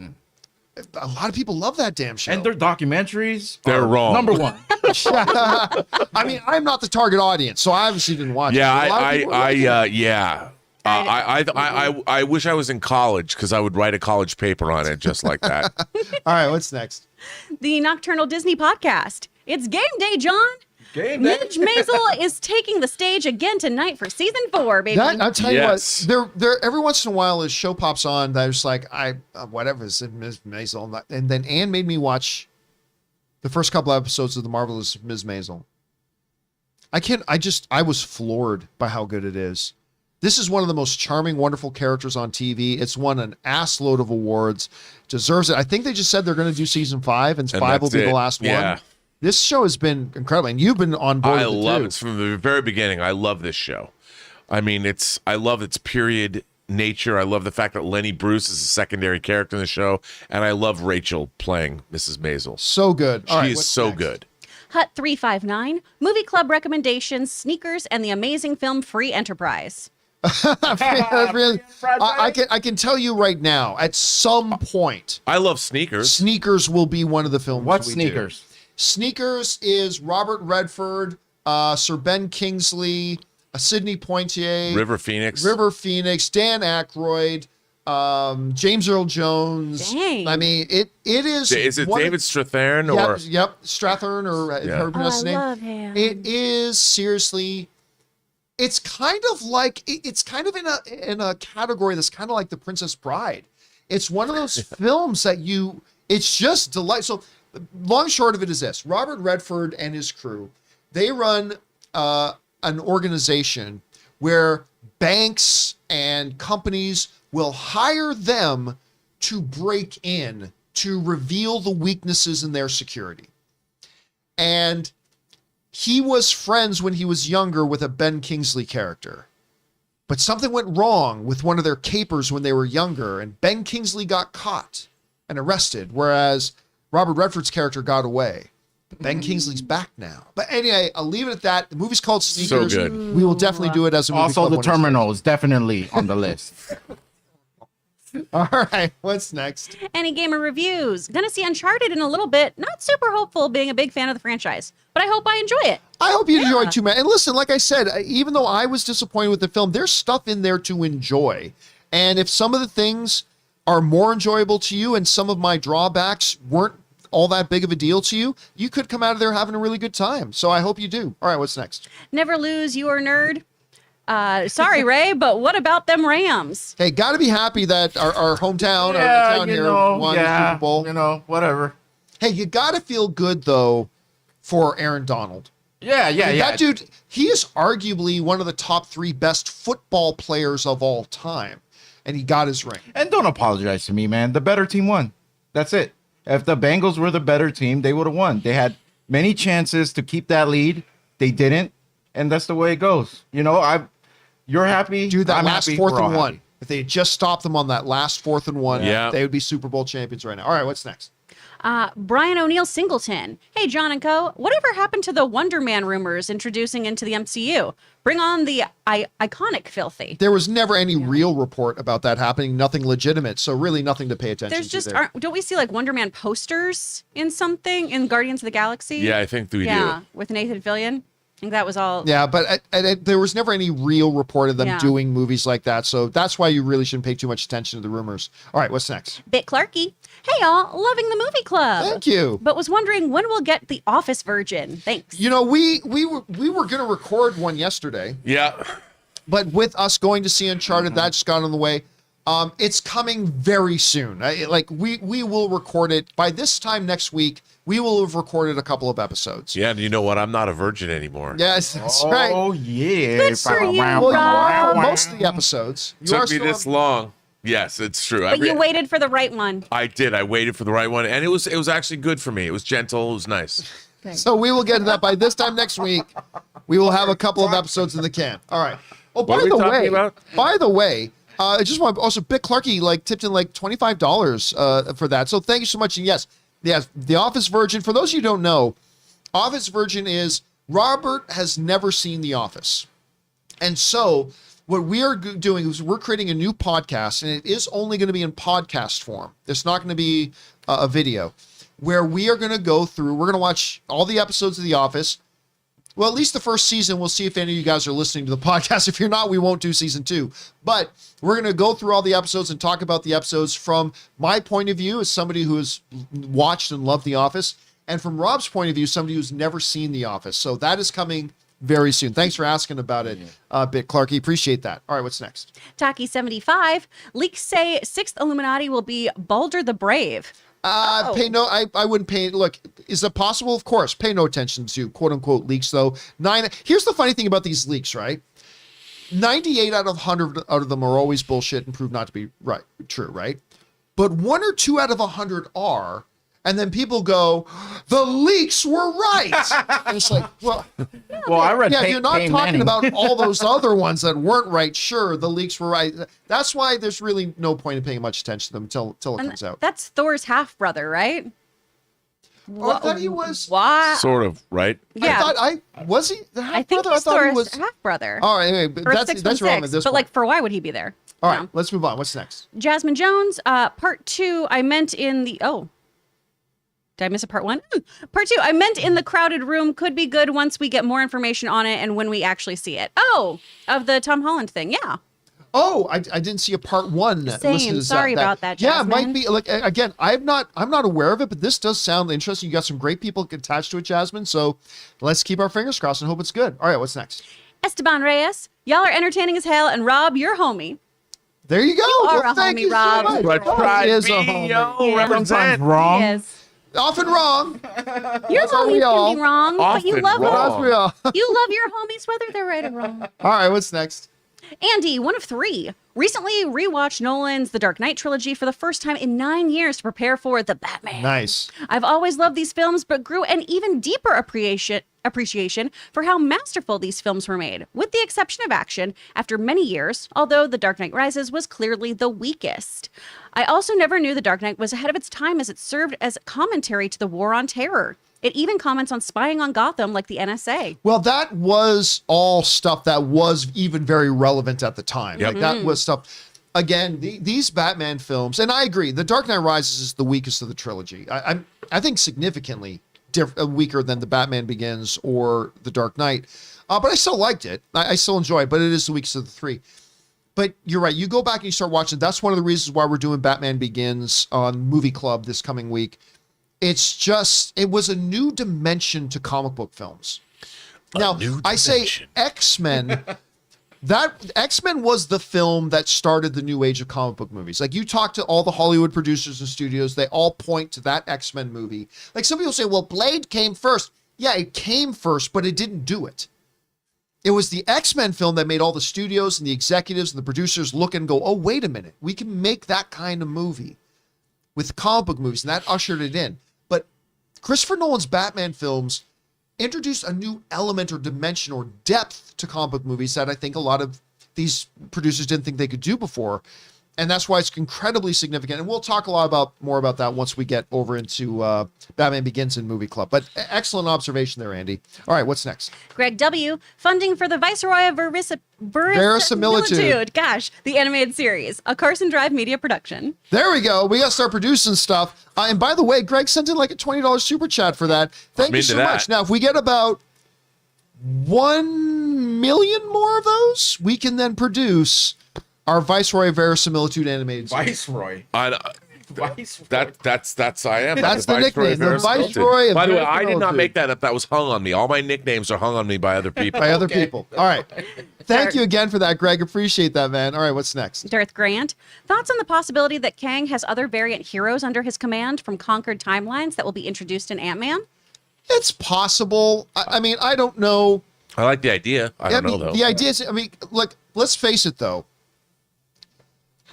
A lot of people love that damn show. And their documentaries. They're are wrong. Number one. I mean, I'm not the target audience, so I obviously didn't watch yeah, it. A lot of people like it. yeah. I wish I was in college because I would write a college paper on it just like that. All right, what's next? The Nocturnal Disney Podcast. It's game day, John. Game day. Midge Maisel is taking the stage again tonight for season 4, baby. I'll tell Yes. you what, there every once in a while a show pops on that is like, whatever, it's Ms. Maisel. And then Anne made me watch the first couple episodes of The Marvelous Ms. Maisel. I was floored by how good it is. This is one of the most charming, wonderful characters on TV. It's won an ass load of awards. Deserves it. I think they just said they're going to do season 5, and 5 will that's be the it. last Yeah. one. This show has been incredible, and you've been on board I with it love too. it from the very beginning. I love this show. I mean, I love its period nature. I love the fact that Lenny Bruce is a secondary character in the show, and I love Rachel playing Mrs. Maisel. So good. All She right, is what's so next? good. Hut 359, movie club recommendations, sneakers, and the amazing film Free Enterprise. I can tell you right now, at some point, I love sneakers. Sneakers will be one of the films. What we sneakers? Do. Sneakers is Robert Redford, Sir Ben Kingsley, Sidney Poitier, River Phoenix, Dan Aykroyd, James Earl Jones. Dang. I mean, it is. Is it David Strathairn or? Yep, Strathern or her I name. love him. It is seriously. It's kind of like it's kind of in a category that's kind of like The Princess Bride. It's one of those films that it's just delightful. So, long short of it is this: Robert Redford and his crew, they run an organization where banks and companies will hire them to break in to reveal the weaknesses in their security. And he was friends when he was younger with a Ben Kingsley character. But something went wrong with one of their capers when they were younger, and Ben Kingsley got caught and arrested, whereas Robert Redford's character got away. But Ben Kingsley's back now. But anyway, I'll leave it at that. The movie's called Sneakers. So good. We will definitely do it as a movie Also, club The one of these Terminal is definitely on the list. All right, what's next? Any gamer reviews. Gonna see Uncharted in a little bit. Not super hopeful, being a big fan of the franchise, but I hope I enjoy it. I hope you enjoyed too, man. And listen, like I said, even though I was disappointed with the film, there's stuff in there to enjoy. And if some of the things are more enjoyable to you and some of my drawbacks weren't all that big of a deal to you, you could come out of there having a really good time. So I hope you do. All right, what's next? Never lose your nerd. Sorry, Ray, but what about them Rams? Hey, got to be happy that our hometown, our town here won the Super Bowl. Whatever. Hey, you got to feel good, though, for Aaron Donald. Yeah. That dude, he is arguably one of the top 3 best football players of all time. And he got his ring. And don't apologize to me, man. The better team won. That's it. If the Bengals were the better team, they would have won. They had many chances to keep that lead. They didn't. And that's the way it goes. You're happy. Dude, that I'm last happy, 4th we're all and 1. happy. If they had just stopped them on that last 4th and 1, Yeah. they would be Super Bowl champions right now. All right, what's next? Brian O'Neill Singleton. Hey, John and Co. Whatever happened to the Wonder Man rumors introducing into the MCU? Bring on the iconic filthy. There was never any real report about that happening. Nothing legitimate. So really nothing to pay attention There's to just, there. don't we see like Wonder Man posters in something in Guardians of the Galaxy? Yeah, I think we do. With Nathan Fillion. I think that was all. Yeah, but there was never any real report of them doing movies like that. So that's why you really shouldn't pay too much attention to the rumors. All right, what's next? Bit Clarky. Hey, y'all. Loving the movie club. Thank you. But was wondering when we'll get the Office version. Thanks. We were going to record one yesterday. Yeah. But with us going to see Uncharted, that just got on the way. It's coming very soon. We will record it by this time next week. We will have recorded a couple of episodes. Yeah, and you know what? I'm not a virgin anymore. Yes, that's right. Oh, yeah. Good for you, Well, you are for Rob. most of the episodes. You Took are me still this long. Yes, it's true. But you waited for the right one. I did. I waited for the right one, and it was actually good for me. It was gentle. It was nice. So we will get to that by this time next week. We will have a couple of episodes in the can. All right. Oh, What are we talking about? By the way, I just want to also Bit Clarky tipped in $25 for that. So thank you so much. And yes, the Office Virgin. For those of you who don't know, Office Virgin is Robert has never seen The Office, and so what we are doing is we're creating a new podcast, and it is only going to be in podcast form. It's not going to be a video, where we are going to go through. We're going to watch all the episodes of The Office. Well, at least the first season. We'll see if any of you guys are listening to the podcast. If you're not, we won't do season 2. But we're going to go through all the episodes and talk about the episodes from my point of view as somebody who has watched and loved The Office, and from Rob's point of view, somebody who's never seen The Office. So that is coming very soon. Thanks for asking about it, Bit Clarky. Appreciate that. All right, what's next? Taki75. Leaks say 6th Illuminati will be Baldur the Brave. I wouldn't pay. Look, is it possible? Of course. Pay no attention to quote unquote leaks, though. Here's the funny thing about these leaks, right? 98 out of 100 out of them are always bullshit and prove not to be true, right? But 1 or 2 out of 100 are, And then people go, the leaks were right. And it's like, well, I read. yeah, you're not Payne talking Manning. about all those other ones that weren't right. Sure, the leaks were right. That's why there's really no point in paying much attention to them until it And comes out. that's Thor's half brother, right? Oh, I thought he was. Why? Sort of, right? Yeah. I was he the half I think brother? he's I thought he Thor's was. half brother. All right, anyway, but Or that's 616. relevant at this But point. like, for why would he be there? All right, No. let's move on. What's next? Jasmine Jones, part 2. I meant in the did I miss a part 1? Part 2. I meant in the crowded room could be good once we get more information on it and when we actually see it. Oh, of the Tom Holland thing. Yeah. Oh, I didn't see a part 1. Same. listed as Sorry about that, Yeah, it might Jasmine. be like again. I'm not aware of it, but this does sound interesting. You got some great people attached to it, Jasmine. So let's keep our fingers crossed and hope it's good. All right, what's next? Esteban Reyes, y'all are entertaining as hell, and Rob, you're homie. There you go. You are Well, a thank homie, you so Rob. much. But Oh, pride he is a be, homie. yo, Yeah. represent. Sometimes wrong. Yes. Often wrong. Your That's how homies we can all- be wrong, but you Often love wrong. As we them. all. You love your homies whether they're right or wrong. All right, what's next? Andy, one of 3, recently rewatched Nolan's The Dark Knight trilogy for the first time in 9 years to prepare for The Batman. Nice. I've always loved these films, but grew an even deeper appreciation for how masterful these films were made, with the exception of action, after many years, although The Dark Knight Rises was clearly the weakest. I also never knew The Dark Knight was ahead of its time as it served as commentary to the War on Terror. It even comments on spying on Gotham like the NSA. Well, that was all stuff that was even very relevant at the time. Yep. Like that was stuff. Again, these Batman films, and I agree, The Dark Knight Rises is the weakest of the trilogy. I think significantly weaker than The Batman Begins or The Dark Knight. But I still liked it. I still enjoy it, but it is the weakest of the 3. But you're right. You go back and you start watching. That's one of the reasons why we're doing Batman Begins on Movie Club this coming week. It's just, it was a new dimension to comic book films. Now, new I say dimension. X-Men, that X-Men was the film that started the new age of comic book movies. Like you talk to all the Hollywood producers and studios, they all point to that X-Men movie. Like some people say, well, Blade came first. Yeah, it came first, but it didn't do it. It was the X-Men film that made all the studios and the executives and the producers look and go, oh, wait a minute. We can make that kind of movie with comic book movies. And that ushered it in. But Christopher Nolan's Batman films introduced a new element or dimension or depth to comic book movies that I think a lot of these producers didn't think they could do before. And that's why it's incredibly significant. And we'll talk a lot more about that once we get over into Batman Begins in Movie Club. But excellent observation there, Andy. All right, what's next? Greg W., funding for the Viceroy of Verisimilitude. Gosh, the animated series, a Carson Drive media production. There we go. We got to start producing stuff. And by the way, Greg sent in like a $20 super chat for that. Thank I'm you into so that. much. Now, if we get about 1 million more of those, we can then produce our Viceroy of Verisimilitude animated series. Viceroy. Viceroy. That's I am. That's the Viceroy nickname, the Verisimilitude. Viceroy of By the way, I did not Verisimilitude. make that up. That was hung on me. All my nicknames are hung on me by other people. By other people. All right. Thank you again for that, Greg. Appreciate that, man. All right, what's next? Darth Grant, thoughts on the possibility that Kang has other variant heroes under his command from conquered timelines that will be introduced in Ant-Man? It's possible. I mean, I don't know. I like the idea. I don't know though. The idea is, I mean, look, let's face it though.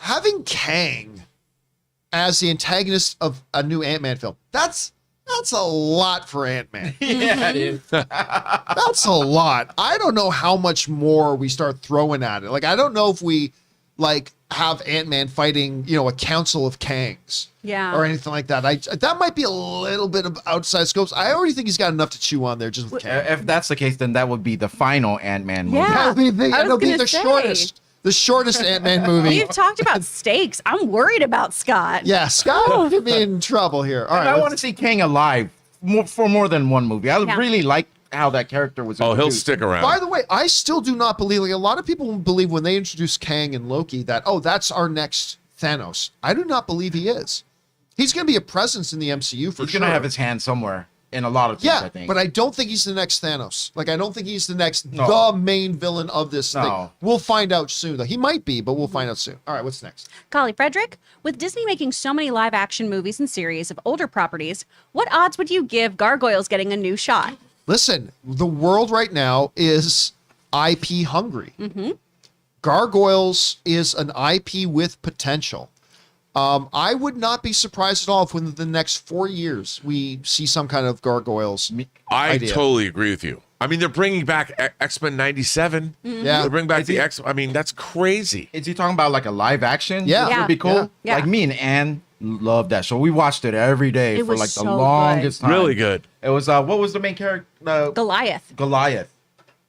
Having Kang as the antagonist of a new Ant-Man film, that's a lot for Ant-Man. Yeah, it is. That's a lot. I don't know how much more we start throwing at it. Like, I don't know if we like have Ant-Man fighting, a council of Kangs. Yeah. Or anything like that. That might be a little bit of outside scopes. I already think he's got enough to chew on there just with Kang. If that's the case, then that would be the final Ant-Man movie. Yeah. It'll be the say. shortest. The shortest Ant-Man movie. We've talked about stakes. I'm worried about Scott. Yeah, Scott could be in trouble here. All right. I want to see Kang alive for more than one movie. I Yeah. really like how that character was Oh, he'll introduced. stick around. By the way, I still do not believe, like a lot of people believe when they introduce Kang and Loki that, that's our next Thanos. I do not believe he is. He's going to be a presence in the MCU for He's sure. going to have his hand somewhere in a lot of things, Yeah, I think. but I don't think he's the next Thanos. Like, I don't think he's the next, No. the main villain of this thing. No. We'll find out soon, though. He might be, but we'll find out soon. All right, what's next? Collie Frederick, with Disney making so many live action movies and series of older properties, what odds would you give Gargoyles getting a new shot? Listen, the world right now is IP hungry. Gargoyles is an IP with potential. I would not be surprised at all if within the next 4 years we see some kind of gargoyles. I idea. totally agree with you. I mean, they're bringing back X-Men 97. Yeah. They're bringing back the X. I mean, that's crazy. Is he talking about like a live action? Yeah. Which would be cool. Yeah. Like me and Ann loved that show. We watched it every day It for was like the so longest time. Really good. It was what was the main character? Goliath. Goliath.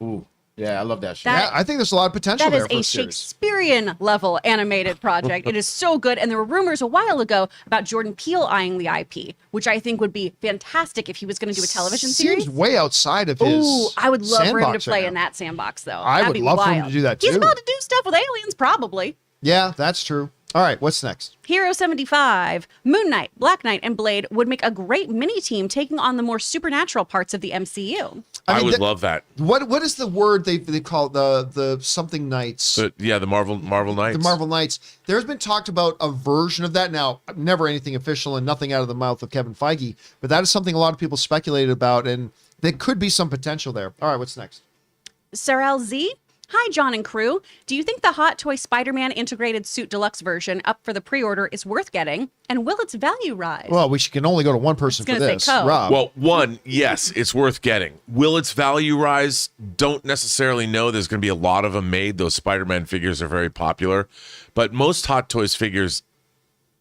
Ooh, yeah, I love that show. That- Yeah, I think there's a lot of potential That there is for a a series. Shakespearean level animated project. It is so good. And there were rumors a while ago about Jordan Peele eyeing the IP, which I think would be fantastic if he was going to do a television series. Seems way outside of his. Ooh, I would love for him to sandbox play right in now. that sandbox, though. I That'd would be love for him wild. to do that, He's too. about to do stuff with aliens, probably. Yeah, that's true. All right, what's next? Hero 75, Moon Knight, Black Knight, and Blade would make a great mini team taking on the more supernatural parts of the MCU. I mean, would love that. What is the word they call the something Knights? The Marvel Knights. The Marvel Knights. There's been talked about a version of that. Now, never anything official and nothing out of the mouth of Kevin Feige, but that is something a lot of people speculated about, and there could be some potential there. All right, what's next? Sarel Z. Hi, John and crew. Do you think the Hot Toy Spider-Man integrated suit deluxe version up for the pre-order is worth getting? And will its value rise? Well, can only go to one person for gonna say this. Co. Rob. Well, one, yes, it's worth getting. Will its value rise? Don't necessarily know. There's going to be a lot of them made. Those Spider-Man figures are very popular. But most Hot Toys figures,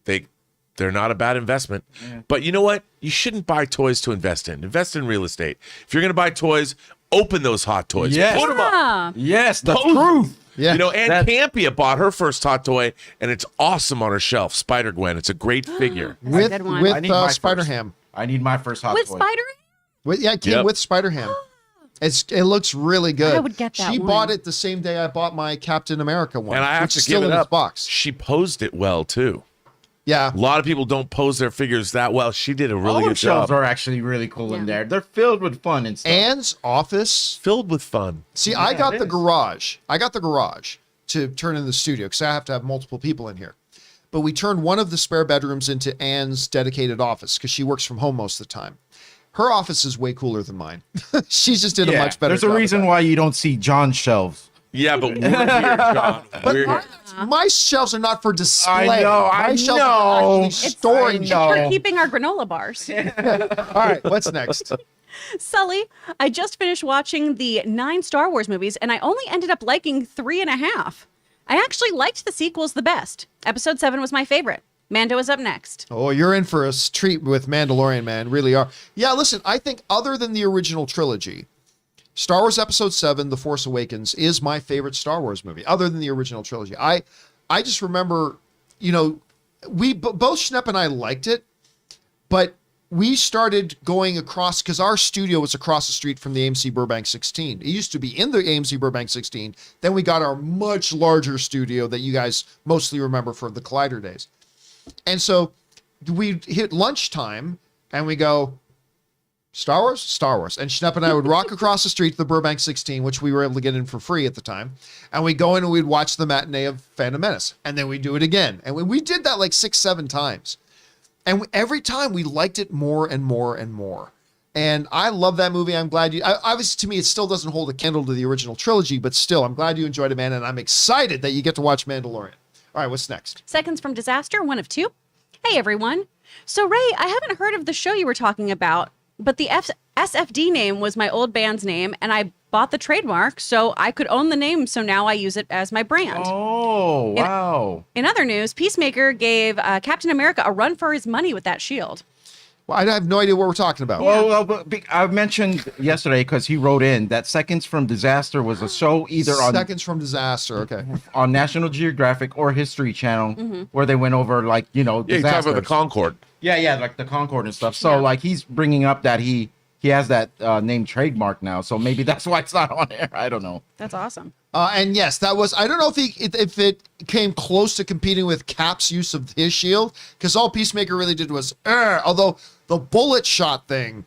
they're not a bad investment. Yeah. But you know what? You shouldn't buy toys to invest in. Invest in real estate. If you're going to buy toys, open those Hot Toys. Yes. Put them up. Ah, Yes, the Pose them. truth. Yeah. You know, Ann That- Campea bought her first Hot Toy, and it's awesome on her shelf. Spider-Gwen. It's a great figure. that's a good one. with I need my Spider-Ham. I need my first hot with toy. Spider-Man? Yeah, it came Yep. with Spider-Ham. It looks really good. I would get that She one. bought it the same day I bought my Captain America one, And I have which to is give still it in its up. box. She posed it well, too. Yeah. A lot of people don't pose their figures that well. She did a really All good the shelves job. are actually really cool in Yeah. there. They're filled with fun and stuff. Ann's office. Filled with fun. See, I got it the is. garage. I got the garage to turn in the studio because I have to have multiple people in here. But we turned one of the spare bedrooms into Ann's dedicated office because she works from home most of the time. Her office is way cooler than mine. She just did a much better There's a job of reason that. why you don't see John's shelves. Yeah, but we're here, John. We're here. My shelves are not for display. I know, My I shelves know. are actually It's- storing. I know. We're keeping our granola bars. All right, what's next? Sully, I just finished watching the 9 Star Wars movies, and I only ended up liking 3.5. I actually liked the sequels the best. Episode 7 was my favorite. Mando is up next. Oh, you're in for a treat with Mandalorian, man. Really are. Yeah, listen, I think other than the original trilogy, Star Wars Episode 7, The Force Awakens, is my favorite Star Wars movie, other than the original trilogy. I just remember, both Schnepp and I liked it, but we started going across, because our studio was across the street from the AMC Burbank 16. It used to be in the AMC Burbank 16. Then we got our much larger studio that you guys mostly remember from the Collider days. And so we hit lunchtime and we go, Star Wars? Star Wars. And Schnepp and I would walk across the street to the Burbank 16, which we were able to get in for free at the time. And we'd go in and we'd watch the matinee of Phantom Menace. And then we'd do it again. And we did that like 6-7 times. And every time we liked it more and more and more. And I love that movie. I'm glad obviously to me, it still doesn't hold a candle to the original trilogy, but still, I'm glad you enjoyed it, man. And I'm excited that you get to watch Mandalorian. All right, what's next? Seconds from Disaster, 1 of 2. Hey, everyone. So, Ray, I haven't heard of the show you were talking about, but the SFD name was my old band's name, and I bought the trademark, so I could own the name, so now I use it as my brand. Oh, wow. In other news, Peacemaker gave Captain America a run for his money with that shield. Well, I have no idea what we're talking about. Well, I mentioned yesterday because he wrote in that Seconds from Disaster was a show either on Seconds from Disaster. Okay. on National Geographic or History Channel where they went over like Yeah, you talk disasters. about the Concorde. Yeah, like the Concorde and stuff. So like he's bringing up that he has that name trademark now. So maybe that's why it's not on air. I don't know. That's awesome. And yes, that was, I don't know if it came close to competing with Cap's use of his shield, because all Peacemaker really did was, although the bullet shot thing,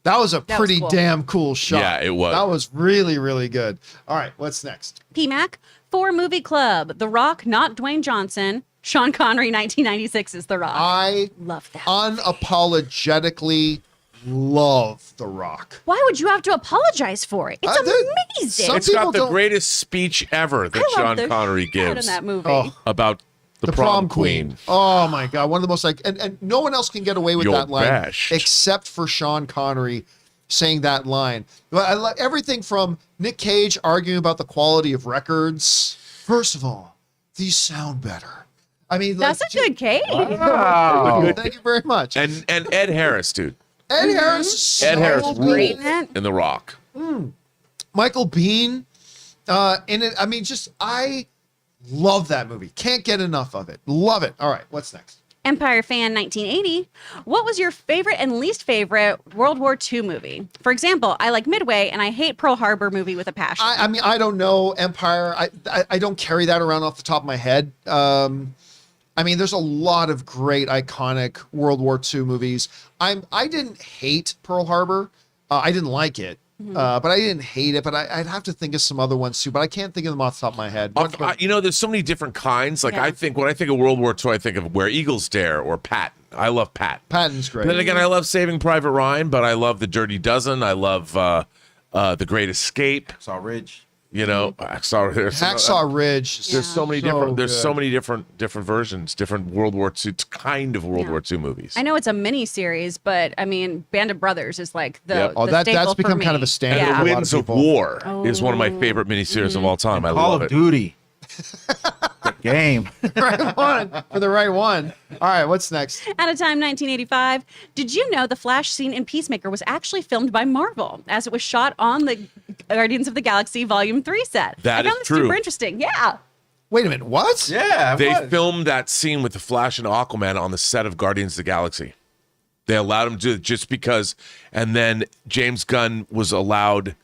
that was a That was pretty cool. damn cool shot. Yeah, it was. That was really, really good. All right, what's next? PMAC, 4 Movie Club, The Rock, not Dwayne Johnson. Sean Connery, 1996 is The Rock. I Love that. unapologetically love The Rock. Why would you have to apologize for it? It's Dude, amazing. some It's got people the don't- greatest speech ever that I love Sean the Connery shit out of gives that movie. Oh. about The prom queen. Oh my God. One of the most and no one else can get away with You're that line bashed. except for Sean Connery saying that line. But I like everything from Nick Cage arguing about the quality of records. First of all, these sound better. I mean, That's a good case. Wow. Thank you very much. And Ed Harris, dude. Ed Harris is so Ed Harris great. ruled in The Rock. Michael Biehn in it. I mean, I love that movie. Can't get enough of it. Love it. All right, what's next? Empire Fan 1980. What was your favorite and least favorite World War II movie? For example, I like Midway and I hate Pearl Harbor movie with a passion. I mean, I don't know Empire. I don't carry that around off the top of my head. I mean, there's a lot of great, iconic World War II movies. I didn't hate Pearl Harbor. I didn't like it, but I didn't hate it. But I'd have to think of some other ones too. But I can't think of them off the top of my head. There's so many different kinds. Like Yeah. when I think of World War II, I think of Where Eagles Dare or Patton. I love Patton. Patton's great. But then again, I love Saving Private Ryan, but I love The Dirty Dozen. I love The Great Escape. Saw Ridge. You know, Hacksaw Ridge. There's so many So different. There's good. so many different versions, different World War II kind of World War II movies. I know it's a mini series, but I mean, Band of Brothers is like the, Yep. the Oh, that's staple for become me. kind of a standard. Yeah. A lot of Winds of people. War is one of my favorite miniseries of all time. I Call love of it. Duty. The game. Right one for the right one. All right, what's next? Out of time 1985. Did you know the Flash scene in Peacemaker was actually filmed by Marvel as it was shot on the Guardians of the Galaxy Volume 3 set? That I is found this true. super interesting. Yeah. Wait a minute. What? Yeah. They what? filmed that scene with the Flash and Aquaman on the set of Guardians of the Galaxy. They allowed him to do it just because, and then James Gunn was allowed.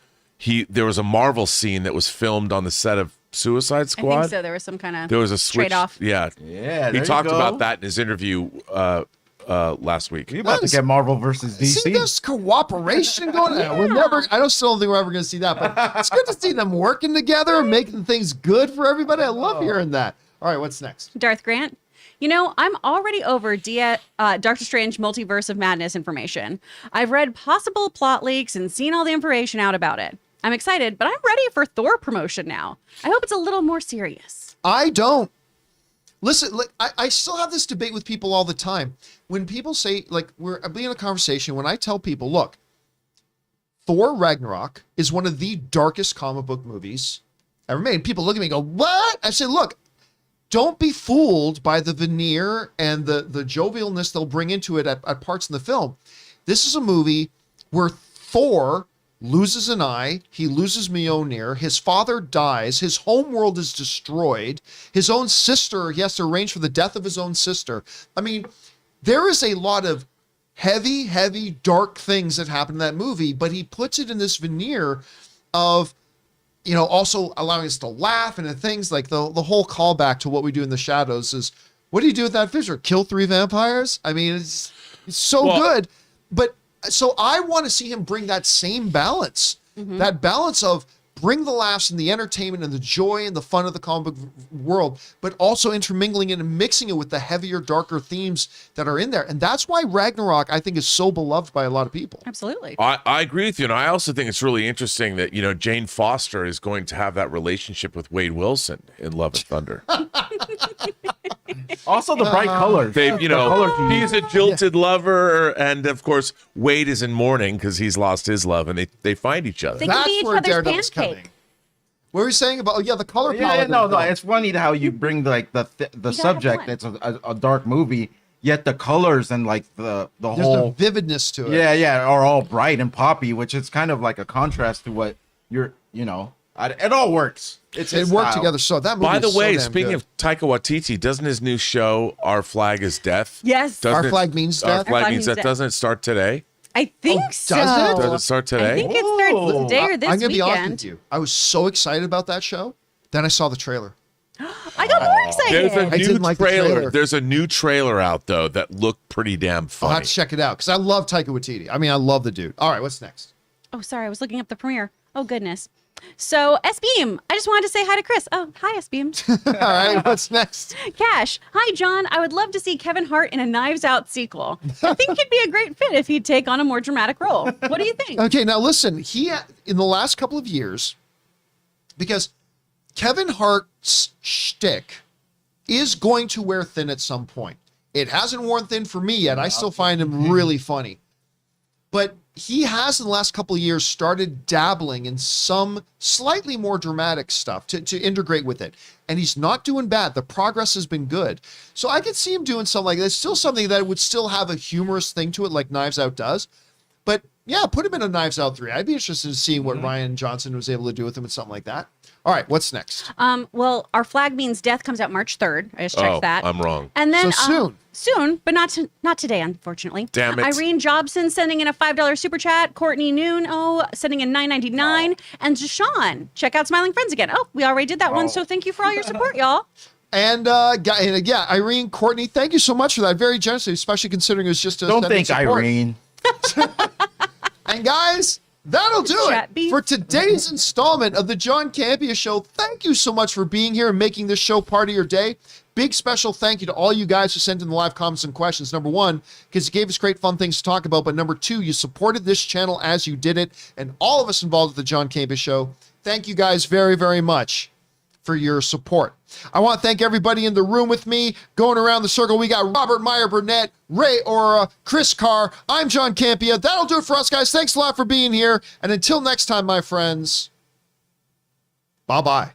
There was a Marvel scene that was filmed on the set of Suicide Squad. I think so. There was some kind of There was a switch. trade-off. Yeah, Yeah, He there you talked go. about that in his interview last week. We about to get Marvel versus DC. See this cooperation going on? I still don't think we're ever going to see that, but it's good to see them working together and making things good for everybody. I love hearing that. All right, what's next? Darth Grant. You know, I'm already over Doctor Strange Multiverse of Madness information. I've read possible plot leaks and seen all the information out about it. I'm excited, but I'm ready for Thor promotion now. I hope it's a little more serious. I don't. Listen, I still have this debate with people all the time. When people say, we're being in a conversation, when I tell people, look, Thor Ragnarok is one of the darkest comic book movies ever made. People look at me and go, what? I say, look, don't be fooled by the veneer and the jovialness they'll bring into it at parts in the film. This is a movie where Thor loses an eye, he loses Mjolnir, his father dies, his home world is destroyed, his own sister, he has to arrange for the death of his own sister. I mean, there is a lot of heavy, dark things that happen in that movie, but he puts it in this veneer of, also allowing us to laugh and things like the whole callback to what we do in the shadows is, what do you do with that fish? Or kill 3 vampires? I mean, it's so good, but so I want to see him bring that same balance, that balance of bring the laughs and the entertainment and the joy and the fun of the comic book world, but also intermingling it and mixing it with the heavier, darker themes that are in there. And that's why Ragnarok, I think, is so beloved by a lot of people. Absolutely. I agree with you, and I also think it's really interesting that Jane Foster is going to have that relationship with Wade Wilson in Love and Thunder. Also, the bright colors. They, color scheme. he's a jilted lover, and of course Wade is in mourning because he's lost his love, and they find each other. They can be That's each where other's Daredevil's pancake. coming. What were you saying about, the color Yeah, palette? no. It's funny how you bring the have subject. one. It's a dark movie, yet the colors and the There's whole the vividness to it. yeah are all bright and poppy, which is kind of like a contrast to what it all works. It his worked style. together. So that movie By the is so way, damn speaking good. of Taika Waititi, doesn't his new show Our Flag Is Death? Yes. Doesn't Our it- Flag Means Our Death? Flag Means Death. Death. Doesn't it start today? I think so. does it? Does it start today? I think it starts Ooh. today or this I'm going to be honest weekend. with you. I was so excited about that show. Then I saw the trailer. I got more excited. There's a I new didn't like the trailer. trailer. There's a new trailer out though that looked pretty damn I'll funny. have to check it out because I love Taika Waititi. I mean, I love the dude. All right, what's next? Oh, sorry. I was looking up the premiere. Oh, goodness. So, S-Beam, I just wanted to say hi to Chris. Oh, hi, S-Beam. All right, what's next? Cash, hi, John. I would love to see Kevin Hart in a Knives Out sequel. I think he'd be a great fit if he'd take on a more dramatic role. What do you think? Okay, now listen. He in the last couple of years, because Kevin Hart's shtick is going to wear thin at some point. It hasn't worn thin for me yet. I still find him really funny. But he has, in the last couple of years, started dabbling in some slightly more dramatic stuff to integrate with it. And he's not doing bad. The progress has been good. So I could see him doing something like that. It's still something that would still have a humorous thing to it, like Knives Out does. But yeah, put him in a Knives Out 3. I'd be interested in seeing what Ryan Johnson was able to do with him and something like that. All right, what's next? Well, Our Flag Means Death comes out March 3rd. I just checked that. I'm wrong. And then So soon. Soon, but not today, unfortunately. Damn it. Irene Jobson sending in a $5 super chat. Courtney Nuno sending in $9.99. And Deshaun, check out Smiling Friends again. Oh, we already did that one, so thank you for all your support, y'all. And yeah, Irene, Courtney, thank you so much for that. Very generous, especially considering it was just a Don't sending think support. Irene. And guys, that'll do Chat it beef. for today's installment of the John Campea Show. Thank you so much for being here and making this show part of your day. Big special thank you to all you guys who sent in the live comments and questions. Number one, because you gave us great fun things to talk about. But number two, you supported this channel as you did it. And all of us involved with the John Campea Show. Thank you guys very, very much for your support. I want to thank everybody in the room with me. Going around the circle, we got Robert Meyer Burnett, Ray Ora, Chris Carr. I'm John Campea. That'll do it for us, guys. Thanks a lot for being here. And until next time, my friends, bye-bye.